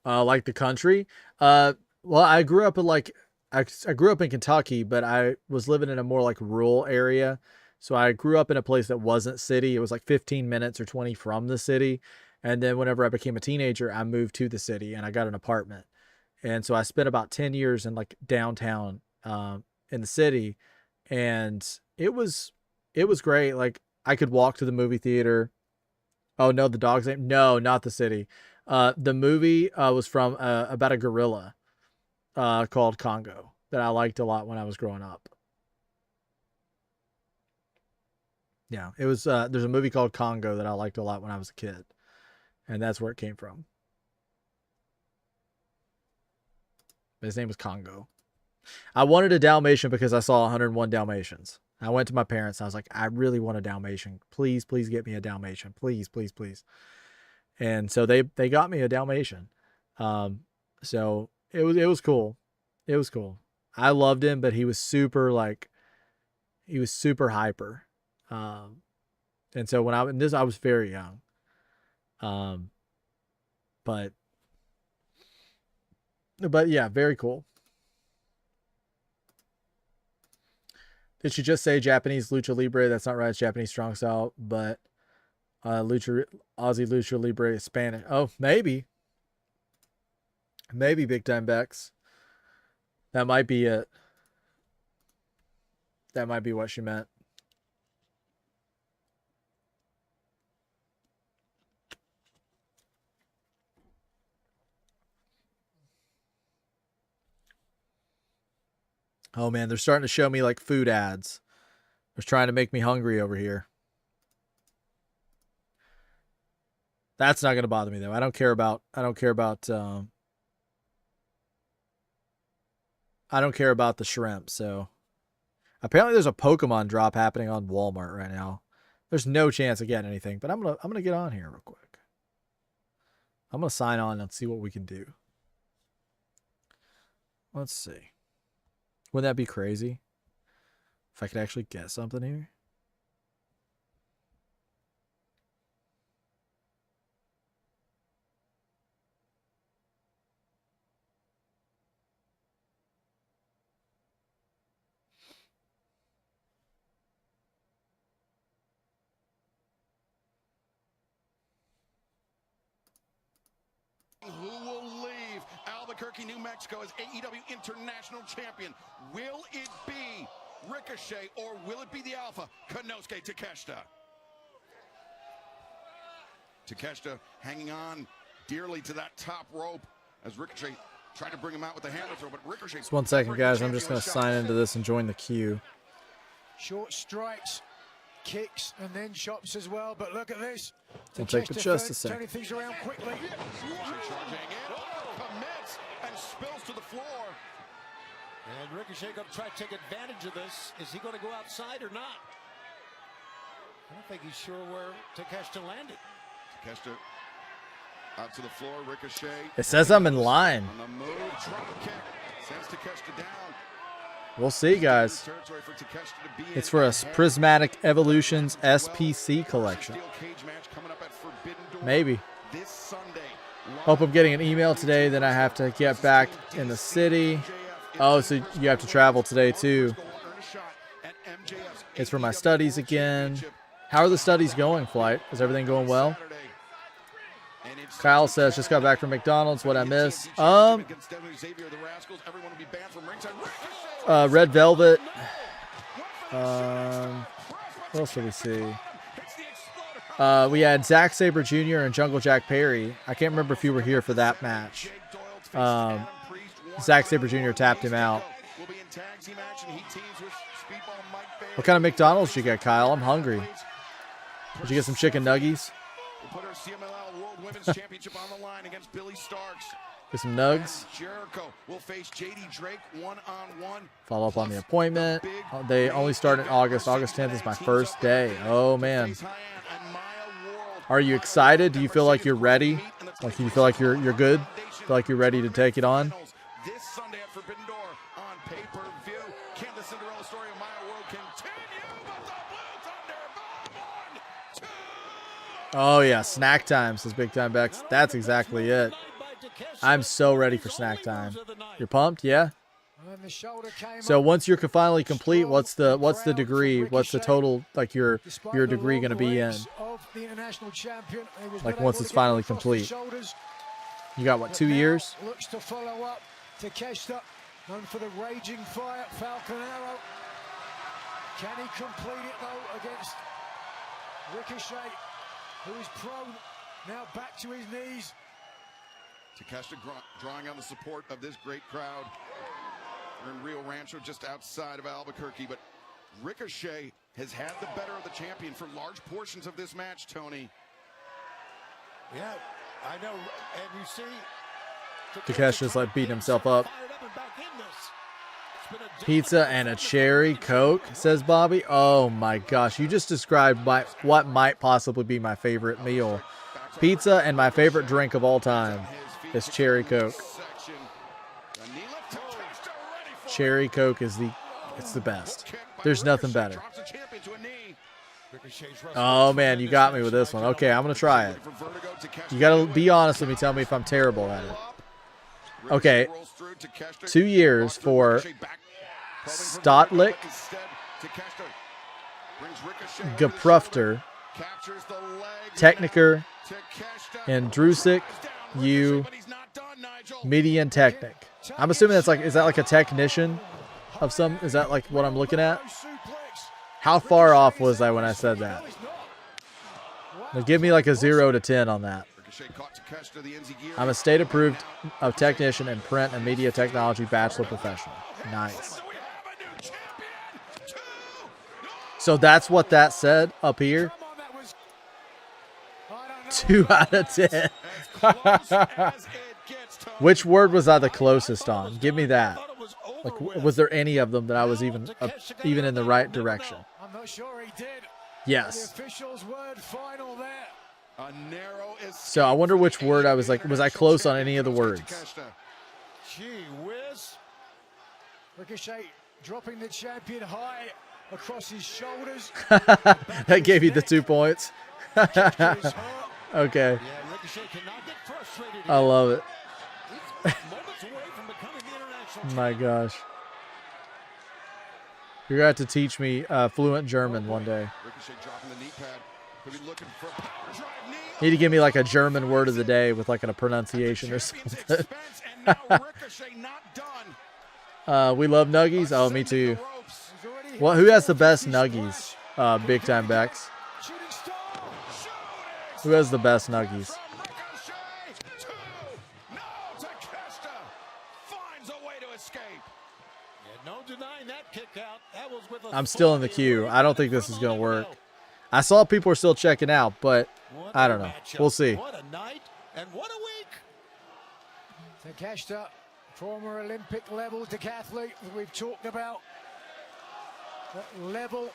Like the country. Well, I grew up in I grew up in Kentucky, but I was living in a more like rural area. So I grew up in a place that wasn't city. It was like 15 minutes or 20 from the city. And then whenever I became a teenager, I moved to the city and I got an apartment. And so I spent about 10 years in like downtown in the city, and it was great. Like I could walk to the movie theater. Oh no, the dog's name? No, not the city. The movie was from about a gorilla called Congo that I liked a lot when I was growing up. Yeah, it was. There's a movie called Congo that I liked a lot when I was a kid, and that's where it came from. His name was Congo. I wanted a Dalmatian because I saw 101 Dalmatians. I went to my parents. And I was like, I really want a Dalmatian. Please, please get me a Dalmatian. Please, please, please. And so they got me a Dalmatian. So it was cool. It was cool. I loved him, but he was super hyper. And so when I was very young. But yeah, very cool. Did she just say Japanese lucha libre? That's not right. It's Japanese strong style, but Aussie lucha libre is Spanish. Oh, maybe Big Time Bex. That might be it. That might be what she meant. Oh man, they're starting to show me like food ads. They're trying to make me hungry over here. That's not going to bother me though. I don't care about the shrimp. So apparently there's a Pokemon drop happening on Walmart right now. There's no chance of getting anything, but I'm going to get on here real quick. I'm going to sign on and see what we can do. Let's see. Wouldn't that be crazy if I could actually get something here? Who will leave Albuquerque, New Mexico as AEW International Champion? Will it be Ricochet or will it be the Alpha, Konosuke Takeshita? Takeshita hanging on dearly to that top rope as Ricochet tried to bring him out with the hammer throw, but Ricochet... Just 1 second, guys. I'm just going to sign into this and join the queue. Short strikes kicks and then chops as well. But look at this. We'll take the just a second. Turning things around quickly. Charging in, commits and spills to the floor. And Ricochet going to try to take advantage of this. Is he going to go outside or not? I don't think he's sure where Takeshita landed. Takeshita out to the floor. Ricochet. It says I'm in line. On the move, drop kick. Sends Takeshita down. We'll see, guys. Territory for Takeshita to be It's for a Prismatic Evolutions SPC collection. Steel cage match coming up at Forbidden Door Maybe. this Sunday. Hope I'm getting an email today. Then I have to get back in the city. Oh, so you have to travel today too. It's for my studies again. How are the studies going, Flight? Is everything going well? Kyle says, just got back from McDonald's. What I miss? Red Velvet. What else did we see? We had Zack Sabre Jr. and Jungle Jack Perry. I can't remember if you were here for that match. Zack Sabre Jr. tapped him out. What kind of McDonald's did you get, Kyle? I'm hungry. Did you get some chicken nuggies? Put her CMLL World Women's Championship on the line against Billy Starks. Get some nugs. Jericho will face JD Drake one-on-one. Follow up on the appointment. They only start in August. August 10th is my first day. Oh, man. Are you excited? Do you feel like you're ready? Like, do you feel like you're good? Feel like you're ready to take it on? This Sunday at Forbidden Door on pay-per-view. Can the Cinderella story of Maya World continue? But the Blue Thunder, 1, 2. Oh, yeah. Snack time, says Big Time Bex. That's exactly it. I'm so ready for snack time. You're pumped? Yeah? So once you're finally complete, what's the degree? What's the total, like, your degree going to be in? Like, once it's finally complete. You got, what, 2 years? Looks to follow up. Takeshita, known for the raging fire, Falcon Arrow. Can he complete it, though, against Ricochet, who is prone, now back to his knees. Takeshita drawing on the support of this great crowd. We're in Rio Rancho, just outside of Albuquerque, but Ricochet has had the better of the champion for large portions of this match, Tony. Yeah, I know, and you see... Takeshita's like beating himself up. Pizza and a cherry Coke, says Bobby. Oh my gosh, you just described what might possibly be my favorite meal. Pizza and my favorite drink of all time is cherry Coke. Cherry Coke is the best. There's nothing better. Oh man, you got me with this one. Okay, I'm gonna try it. You gotta be honest with me. Tell me if I'm terrible at it. Okay, 2 years for Stotlik, Geprufter, Techniker, and Drusik, Median Technic. I'm assuming that's like, is that like a technician of some? Is that like what I'm looking at? How far off was I when I said that? Now give me like a 0 to 10 on that. I'm a state approved of technician in print and media technology bachelor professional. Nice. So that's what that said up here. 2 out of 10. Which word was I the closest on? Give me that. Like, was there any of them that I was even in the right direction? I'm not sure he did. Yes. The official's word final there. So I wonder which word I was like. Was I close on any of the words? Gee whiz. Ricochet dropping the champion high across his shoulders. That gave you the 2 points. Okay. I love it. My gosh. You're going to have to teach me fluent German one day. Need to give me like a German word of the day with like a pronunciation or something. We love nuggies. Oh, me too. Well, who has the best nuggies? Big Time Bex. Who has the best nuggies? I'm still in the queue. I don't think this is going to work. I saw people are still checking out, but I don't know. We'll see. What a night and what a week. Takeshita, former Olympic level decathlete that we've talked about. That level.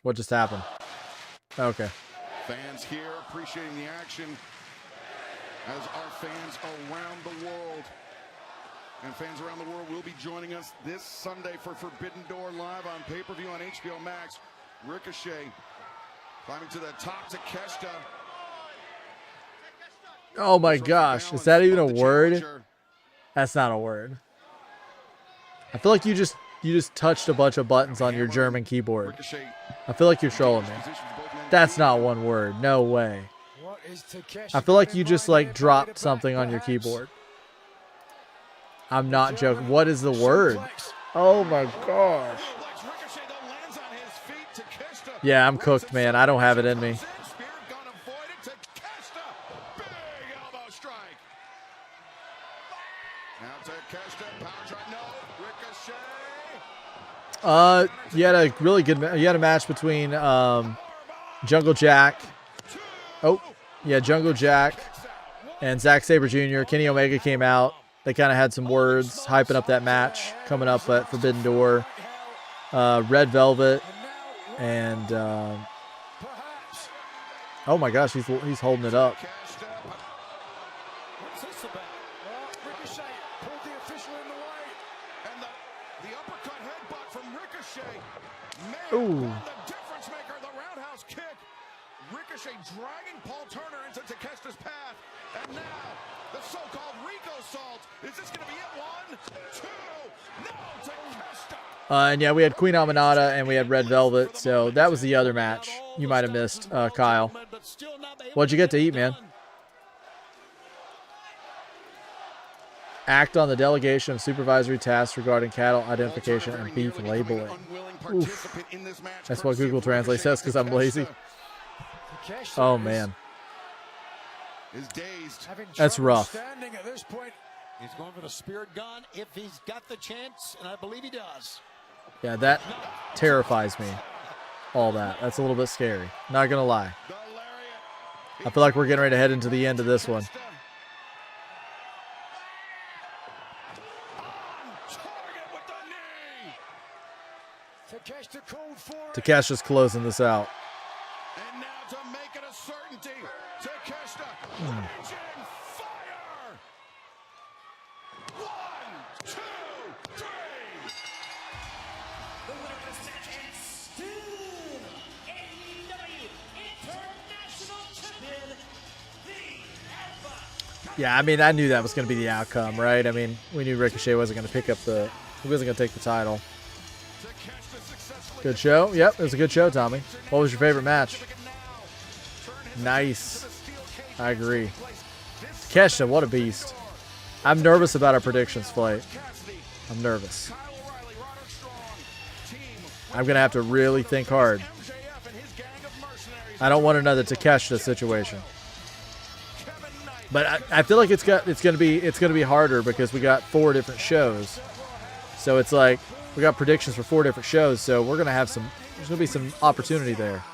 What just happened? Okay. Fans here appreciating the action as our fans around the world and fans around the world will be joining us this Sunday for Forbidden Door live on pay-per-view on HBO Max. Ricochet climbing to the top. Takeshita. Oh my gosh, is that even a word? That's not a word. I feel like you just touched a bunch of buttons on your German keyboard. I feel like you're trolling me. That's not one word. No way. I feel like you just like dropped something on your keyboard. I'm not joking. What is the word? Oh my gosh. Yeah, I'm cooked, man. I don't have it in me. You had a really good. You had a match between Jungle Jack. Oh, yeah, Jungle Jack and Zack Sabre Jr. Kenny Omega came out. They kind of had some words hyping up that match coming up at Forbidden Door. Red Velvet and oh my gosh, he's holding it up. What's this about? Ricochet pulled the official in the way. And the uppercut headbutt from Ricochet. Ooh. Man, the difference maker, the roundhouse kick. Ricochet dragging Paul Turner into Takeshita's path. And now, the so-called Rico Salt. Is this going to be it? 1, 2, no, Takeshita. And yeah, we had Queen Aminata and we had Red Velvet, so that was the other match you might have missed, Kyle. What'd you get to eat, man? Act on the delegation of supervisory tasks regarding cattle identification and beef labeling. Oof. That's what Google Translate says because I'm lazy. Oh, man. That's rough. He's going for the spirit gun if he's got the chance, and I believe he does. Yeah, that terrifies me. All that. That's a little bit scary. Not going to lie. I feel like we're getting ready to head into the end of this one. Takeshi's closing this out. And now to make it a certainty, Takeshita raging fire. 1, 2, 3. The winner of this match and still AEW International Champion, the Alpha. Yeah, I mean, I knew that was going to be the outcome, right? I mean, we knew Ricochet wasn't going to pick up the... He wasn't going to take the title. Good show. Yep, it was a good show, Tommy. What was your favorite match? Nice. I agree. Kesha, what a beast. I'm nervous about our predictions fight. I'm nervous. I'm going to have to really think hard. I don't want another Takeshita situation. But I feel like it's going to be harder because we got 4 different shows. So it's like we got predictions for 4 different shows, so we're going to have some, there's going to be some opportunity there.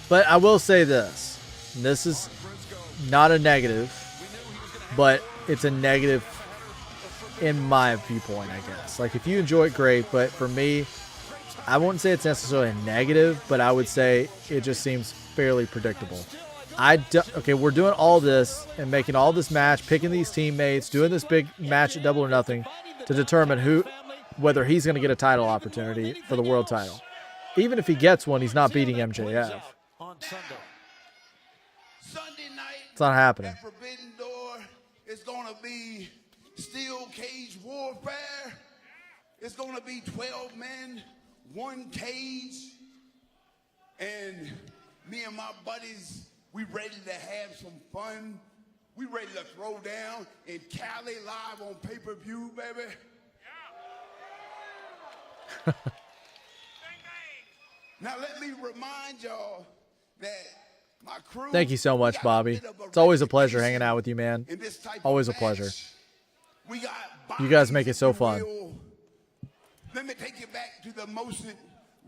But I will say this, and this is not a negative, but it's a negative in my viewpoint, I guess. Like, if you enjoy it, great, but for me, I wouldn't say it's necessarily a negative, but I would say it just seems fairly predictable. Okay, we're doing all this and making all this match, picking these teammates, doing this big match at Double or Nothing to determine whether he's going to get a title opportunity for the world title. Even if he gets one, he's not beating MJF. Sunday night, it's not happening. At Forbidden Door, it's going to be steel cage warfare. It's going to be 12 men, 1 cage. And me and my buddies, we ready to have some fun. We ready to throw down in Cali live on pay-per-view, baby. Now let me remind y'all that my crew. Thank you so we much, got a Bobby. bit of a It's always a pleasure reputation hanging out with you, man. in this type of Always a match. pleasure. We got You guys bodies, make it if so you fun. will. Let me take you back to the most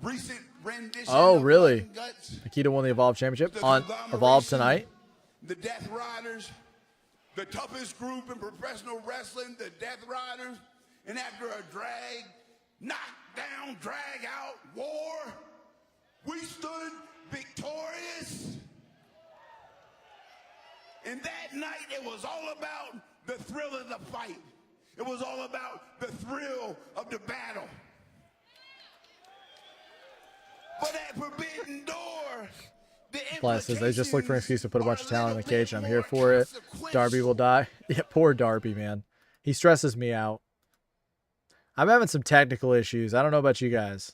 recent rendition. Oh, of really? Blood and Guts. Akita won the Evolve Championship The on Evolve conglomeration, tonight. The Death Riders, the toughest group in professional wrestling, the Death Riders. And after a drag, knockdown, drag out war, we stood victorious. And that night, it was all about the thrill of the fight. It was all about the thrill of the battle. But at Forbidden Door, the Plus, says they just look for an excuse to put a bunch of implications talent in the are a cage, and I'm little here bit for more it. consequential. Darby will die. Yeah, poor Darby, man. He stresses me out. I'm having some technical issues. I don't know about you guys.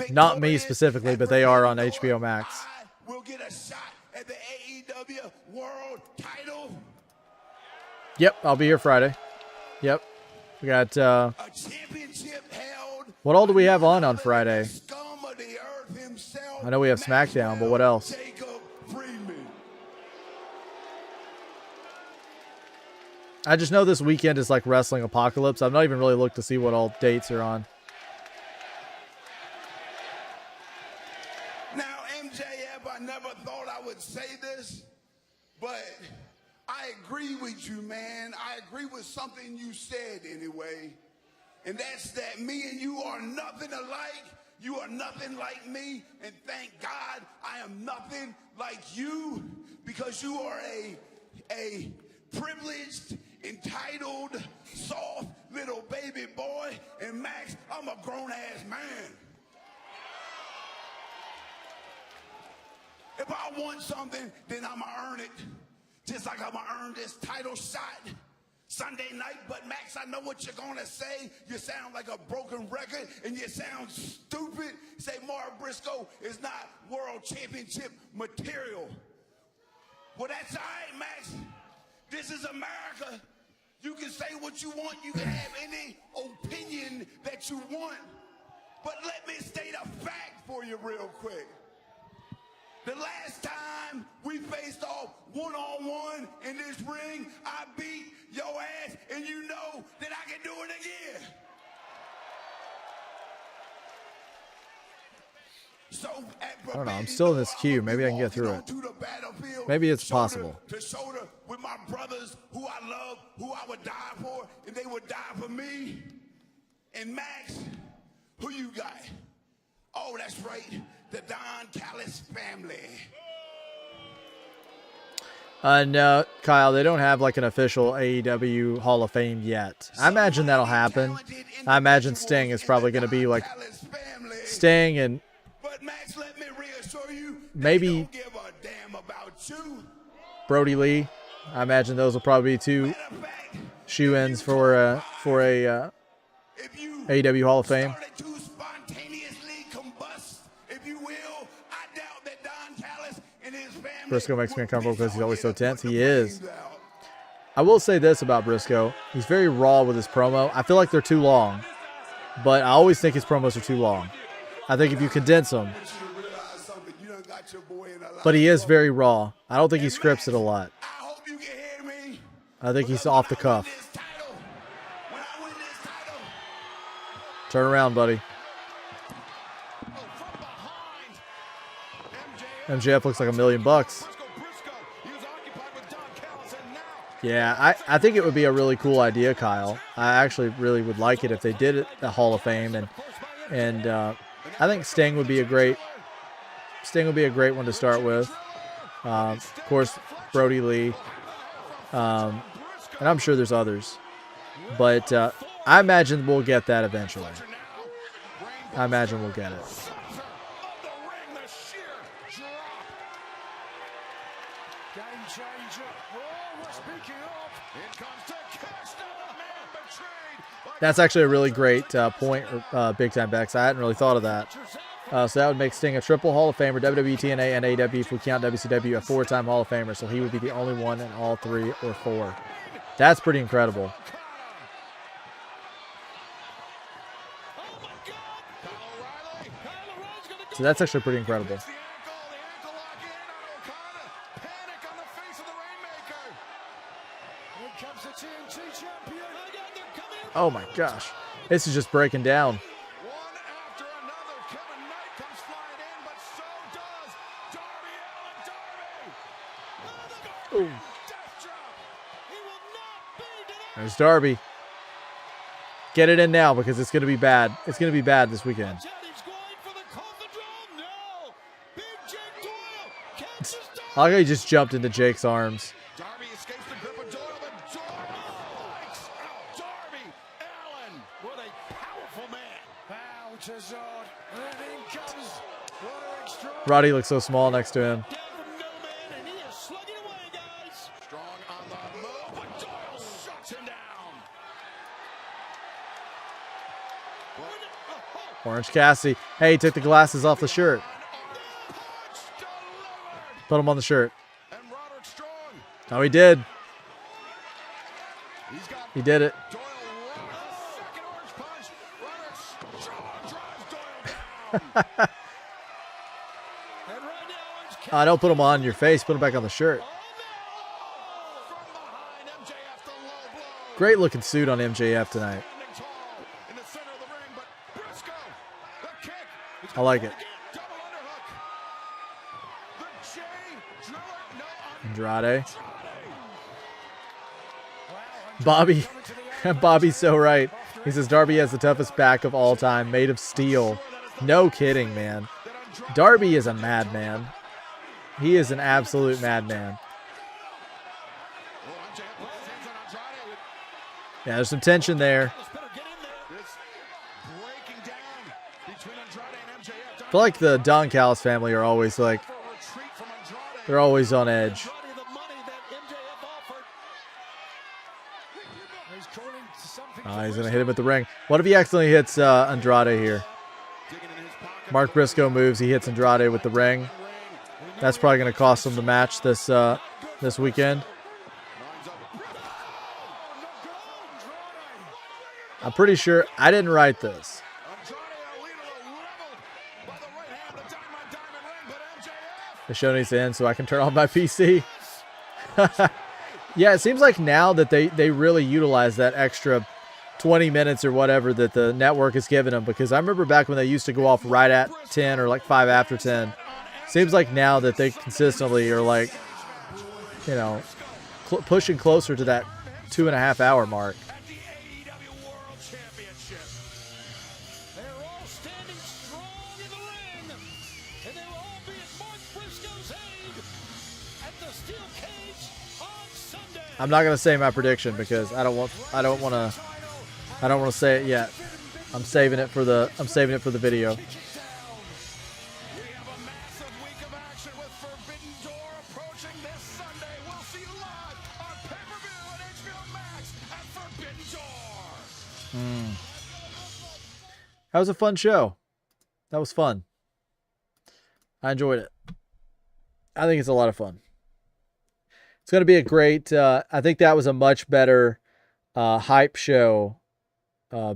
Not me specifically, but they are on HBO Max. I will get a shot at the AEW World Title. Yep, I'll be here Friday. Yep. We got, A championship held. what all do we have on Friday? Scum of the earth himself. I know we have SmackDown, but what else? Jacob Freeman. I just know this weekend is like Wrestling Apocalypse. I've not even really looked to see what all dates are on. Now, MJF, I never thought I would say this, but I agree with you, man. I agree with something you said anyway. And that's that me and you are nothing alike. You are nothing like me. And thank God I am nothing like you, because you are a privileged, entitled, soft little baby boy. And Max, I'm a grown-ass man. If I want something, then I'ma earn it. Just like I'ma earn this title shot Sunday night. But Max, I know what you're gonna say. You sound like a broken record and you sound stupid. Say Mark Briscoe is not world championship material. Well, that's all right, Max. This is America. You can say what you want. You can have any opinion that you want. But let me state a fact for you real quick. The last time we faced off one-on-one in this ring, I beat your ass, and you know that I can do it again. So I don't know. I'm still in this queue. Maybe I can get through it. Maybe it's possible. To shoulder with my brothers who I love, who I would die for, and they would die for me. And Max, who you got? Oh, that's right, the Don Callis family. No, Kyle, they don't have like an official AEW Hall of Fame yet. I imagine that'll happen. I imagine Sting is probably going to be like Sting and But Max, let me reassure you, maybe they don't give a damn about you. Brody Lee. I imagine those will probably be two shoe-ins for a AEW Hall of Fame. Briscoe makes me uncomfortable because he's always so tense. He is. I will say this about Briscoe. He's very raw with his promo. I feel like they're too long, but I always think his promos are too long. I think if you condense them. But he is very raw. I don't think he scripts it a lot. I think he's off the cuff. Turn around, buddy. MJF looks like $1 million. Yeah, I think it would be a really cool idea, Kyle. I actually really would like it if they did a Hall of Fame, and I think Sting would be a great one to start with. Of course, Brody Lee, and I'm sure there's others, but I imagine we'll get that eventually. I imagine we'll get it. That's actually a really great point, Big Time Bex. I hadn't really thought of that. So that would make Sting a triple Hall of Famer, WWE, TNA, and AEW. If we count WCW, a 4-time Hall of Famer. So he would be the only one in all 3 or 4. That's pretty incredible. So that's actually pretty incredible. Oh my gosh. This is just breaking down. One after another. Kevin Knight comes flying in, but so does Darby Allin. Darby! Oh, the Ooh. death drop. He will not be denied. There's Darby. Get it in now because it's going to be bad. It's going to be bad this weekend. He's going for the coffin drop. No. Big Jake Doyle catches Darby. I like how he just jumped into Jake's arms. Darby escapes the grip of Doyle, but Doyle likes Darby Allin. What a powerful man. Wow, Tazard. And in comes Roderick. Roddy looks so small next to him. Down from no man, and he is slugging away, guys. Strong on the move, but Doyle shuts him down. Orange Cassidy. Hey, he took the glasses off the shirt. Put them on the shirt. And Roderick Strong. Oh, he did. He's got He did it. Doyle right. Second orange punch. Roderick Strong drives Doyle down. And right now, Don't put them on your face. Put them back on the shirt. From behind, MJF the low blow. Great looking suit on MJF tonight. Standing tall in the center of the ring, but Briscoe, the kick. He's I like going it. again. Double underhook. The J Driller, no Andrade. Bobby. Bobby's so right. He says Darby has the toughest back of all time, made of steel. No kidding, man. Darby is a madman. He is an absolute madman. Yeah, there's some tension there. I feel like the Don Callis family are always like, they're always on edge. He's going to hit him with the ring. What if he accidentally hits Andrade here? Mark Briscoe moves. He hits Andrade with the ring. That's probably going to cost him the match this weekend. I'm pretty sure I didn't write this. The show needs to end so I can turn on my PC. Yeah, it seems like now that they really utilize that extra 20 minutes or whatever that the network is giving them, because I remember back when they used to go off right at 10 or like 5 after 10. Seems like now that they consistently are like, you know, pushing closer to that 2.5 hour mark. I'm not gonna say my prediction because I don't want to say it yet. I'm saving it for the video. That was a fun show. That was fun. I enjoyed it. I think it's a lot of fun. It's going to be a great, I think that was a much better hype show,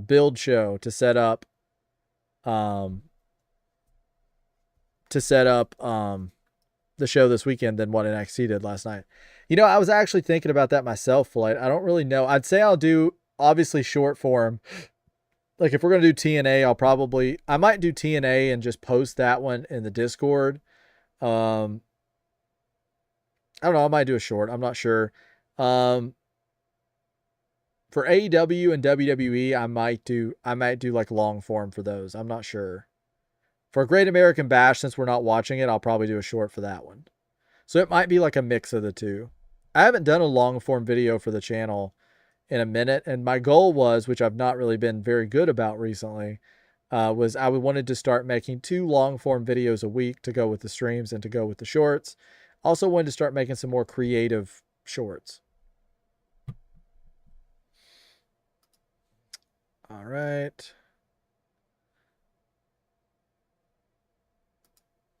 build show to set up the show this weekend than what NXT did last night. You know, I was actually thinking about that myself, Floyd. I don't really know. I'd say I'll do, obviously, short form. Like, if we're going to do TNA, I might do TNA and just post that one in the Discord. I don't know. I might do a short. I'm not sure. For AEW and WWE, I might do like long form for those. I'm not sure. For Great American Bash, since we're not watching it, I'll probably do a short for that one. So it might be like a mix of the two. I haven't done a long form video for the channel in a minute, and my goal was, which I've not really been very good about recently, was I wanted to start making 2 long form videos a week to go with the streams and to go with the shorts. Also wanted to start making some more creative shorts. All right.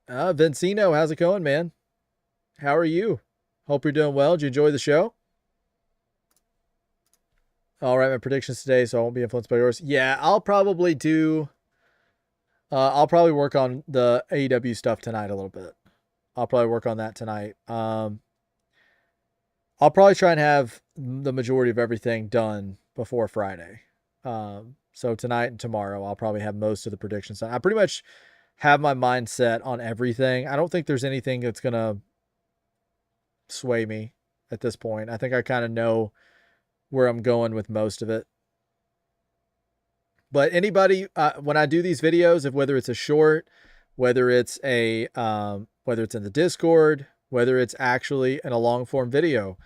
Vincino, how's it going, man? How are you? Hope you're doing well. Did you enjoy the show? All right, my predictions today, so I won't be influenced by yours. Yeah, I'll probably work on the AEW stuff tonight a little bit. I'll probably work on that tonight. I'll probably try and have the majority of everything done before Friday. So tonight and tomorrow, I'll probably have most of the predictions done. I pretty much have my mind set on everything. I don't think there's anything that's going to sway me at this point. I think I kind of know where I'm going with most of it. But anybody, when I do these videos, whether it's a short, whether it's in the Discord, whether it's actually in a long form video,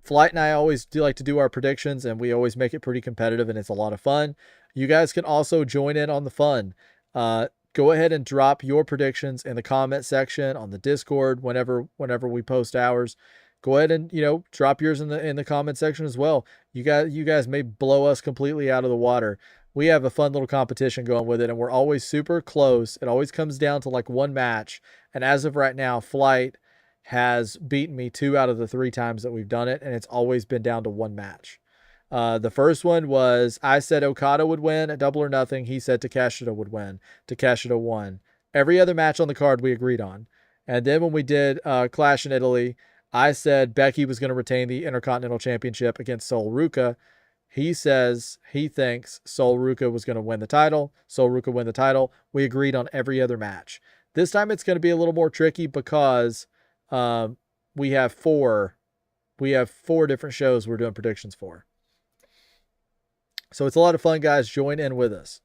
Flight and I always do like to do our predictions, and we always make it pretty competitive, and it's a lot of fun. You guys can also join in on the fun. Go ahead and drop your predictions in the comment section on the Discord whenever we post ours. Go ahead and, drop yours in the comment section as well. You guys may blow us completely out of the water. We have a fun little competition going with it, and we're always super close. It always comes down to like one match. And as of right now, Flight has beaten me 2 out of the 3 times that we've done it, and it's always been down to one match. The first one was I said Okada would win at Double or Nothing. He said Takeshita would win. Takeshita won. Every other match on the card we agreed on. And then when we did Clash in Italy, I said Becky was going to retain the Intercontinental Championship against Sol Ruka. He says he thinks Sol Ruka was going to win the title. Sol Ruka win the title. We agreed on every other match. This time it's going to be a little more tricky because we have 4 different shows we're doing predictions for. So it's a lot of fun, guys. Join in with us.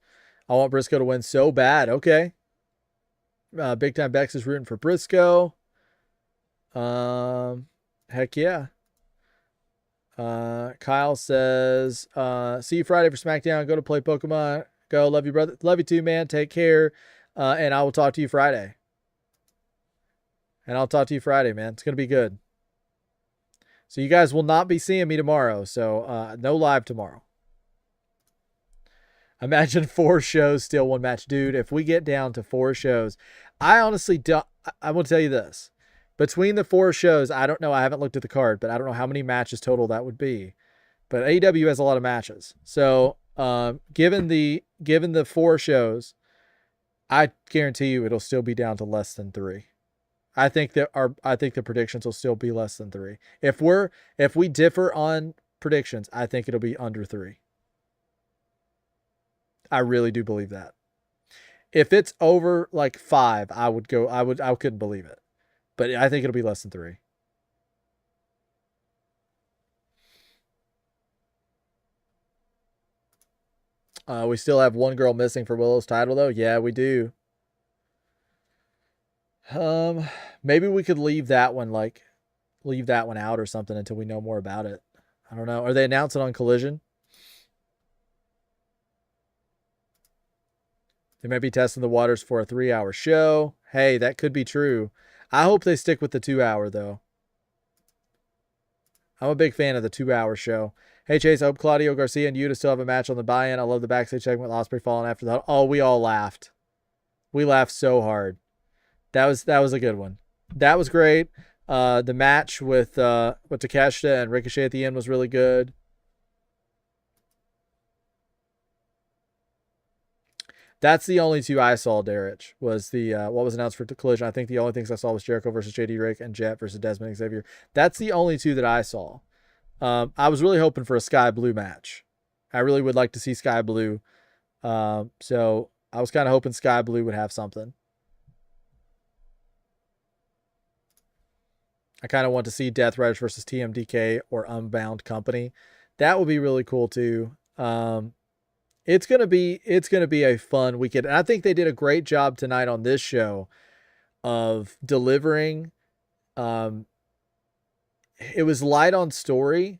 I want Briscoe to win so bad. Okay. Big Time Bex is rooting for Briscoe. Heck yeah. Kyle says, see you Friday for SmackDown. Go to play Pokemon. Go. Love you, brother. Love you too, man. Take care. And I will talk to you Friday. Man. It's going to be good. So you guys will not be seeing me tomorrow. So no live tomorrow. Imagine 4 shows, still 1 match. Dude, if we get down to 4 shows, I honestly don't. I will tell you this. Between the 4 shows, I don't know. I haven't looked at the card, but I don't know how many matches total that would be. But AEW has a lot of matches. So given the 4 shows, I guarantee you it'll still be down to less than 3. I think the predictions will still be less than 3. If we differ on predictions, I think it'll be under 3. I really do believe that. If it's over like 5, I couldn't believe it. But I think it'll be less than 3. We still have 1 girl missing for Willow's title though. Yeah, we do. Maybe we could leave that one out or something until we know more about it. I don't know. Are they announcing on Collision? They might be testing the waters for a 3-hour show. Hey, that could be true. I hope they stick with the 2-hour, though. I'm a big fan of the 2-hour show. Hey, Chase, I hope Claudio Garcia and Yuta still have a match on the buy-in. I love the backstage segment with Ospreay falling after that. Oh, we all laughed. We laughed so hard. That was a good one. That was great. The match with Takeshita and Ricochet at the end was really good. That's the only 2 I saw, Derek, was the what was announced for the Collision. I think the only things I saw was Jericho versus JD Rick and Jet versus Desmond Xavier. That's the only 2 that I saw. I was really hoping for a Sky Blue match. I really would like to see Sky Blue. So I was kind of hoping Sky Blue would have something. I kind of want to see Death Riders versus TMDK or Unbound Company. That would be really cool too. It's gonna be a fun weekend, and I think they did a great job tonight on this show of delivering. It was light on story,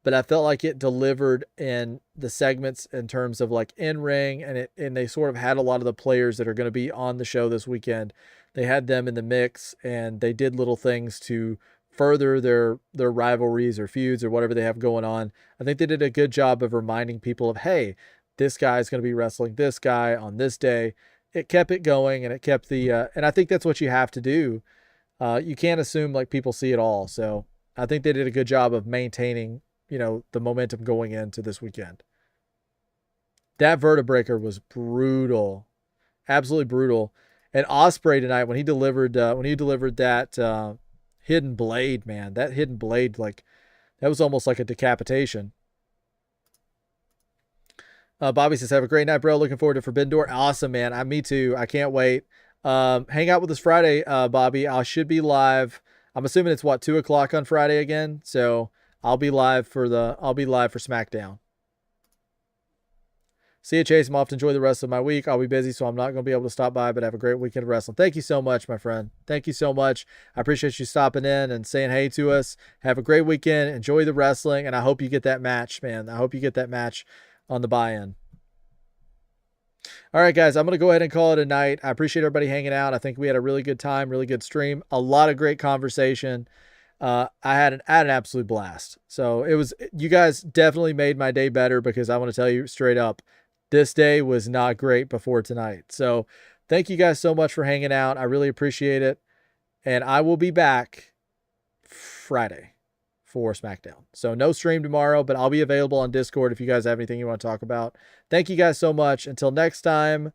but I felt like it delivered in the segments in terms of like in ring, and they sort of had a lot of the players that are going to be on the show this weekend. They had them in the mix, and they did little things to further their rivalries or feuds or whatever they have going on. I think they did a good job of reminding people of, hey, this guy's going to be wrestling this guy on this day. It kept it going, and it kept the and I think that's what you have to do. You can't assume like people see it all. So I think they did a good job of maintaining, the momentum going into this weekend. That Vertebreaker was brutal, absolutely brutal. And Ospreay tonight, when he delivered that hidden blade, man, that hidden blade, like that was almost like a decapitation. Bobby says, have a great night, bro. Looking forward to Forbidden Door. Awesome, man. Me too. I can't wait. Hang out with us Friday, Bobby. I should be live. I'm assuming it's 2 o'clock on Friday again. So I'll be live for SmackDown. See you, Chase. I'm off to enjoy the rest of my week. I'll be busy, so I'm not going to be able to stop by, but have a great weekend of wrestling. Thank you so much, my friend. Thank you so much. I appreciate you stopping in and saying hey to us. Have a great weekend. Enjoy the wrestling, and I hope you get that match, man. I hope you get that match on the buy-in. All right, guys, I'm going to go ahead and call it a night. I appreciate everybody hanging out. I think we had a really good time, really good stream, a lot of great conversation. I had an absolute blast. So you guys definitely made my day better, because I want to tell you straight up, this day was not great before tonight. So thank you guys so much for hanging out. I really appreciate it. And I will be back Friday for SmackDown. So no stream tomorrow, but I'll be available on Discord if you guys have anything you want to talk about. Thank you guys so much. Until next time,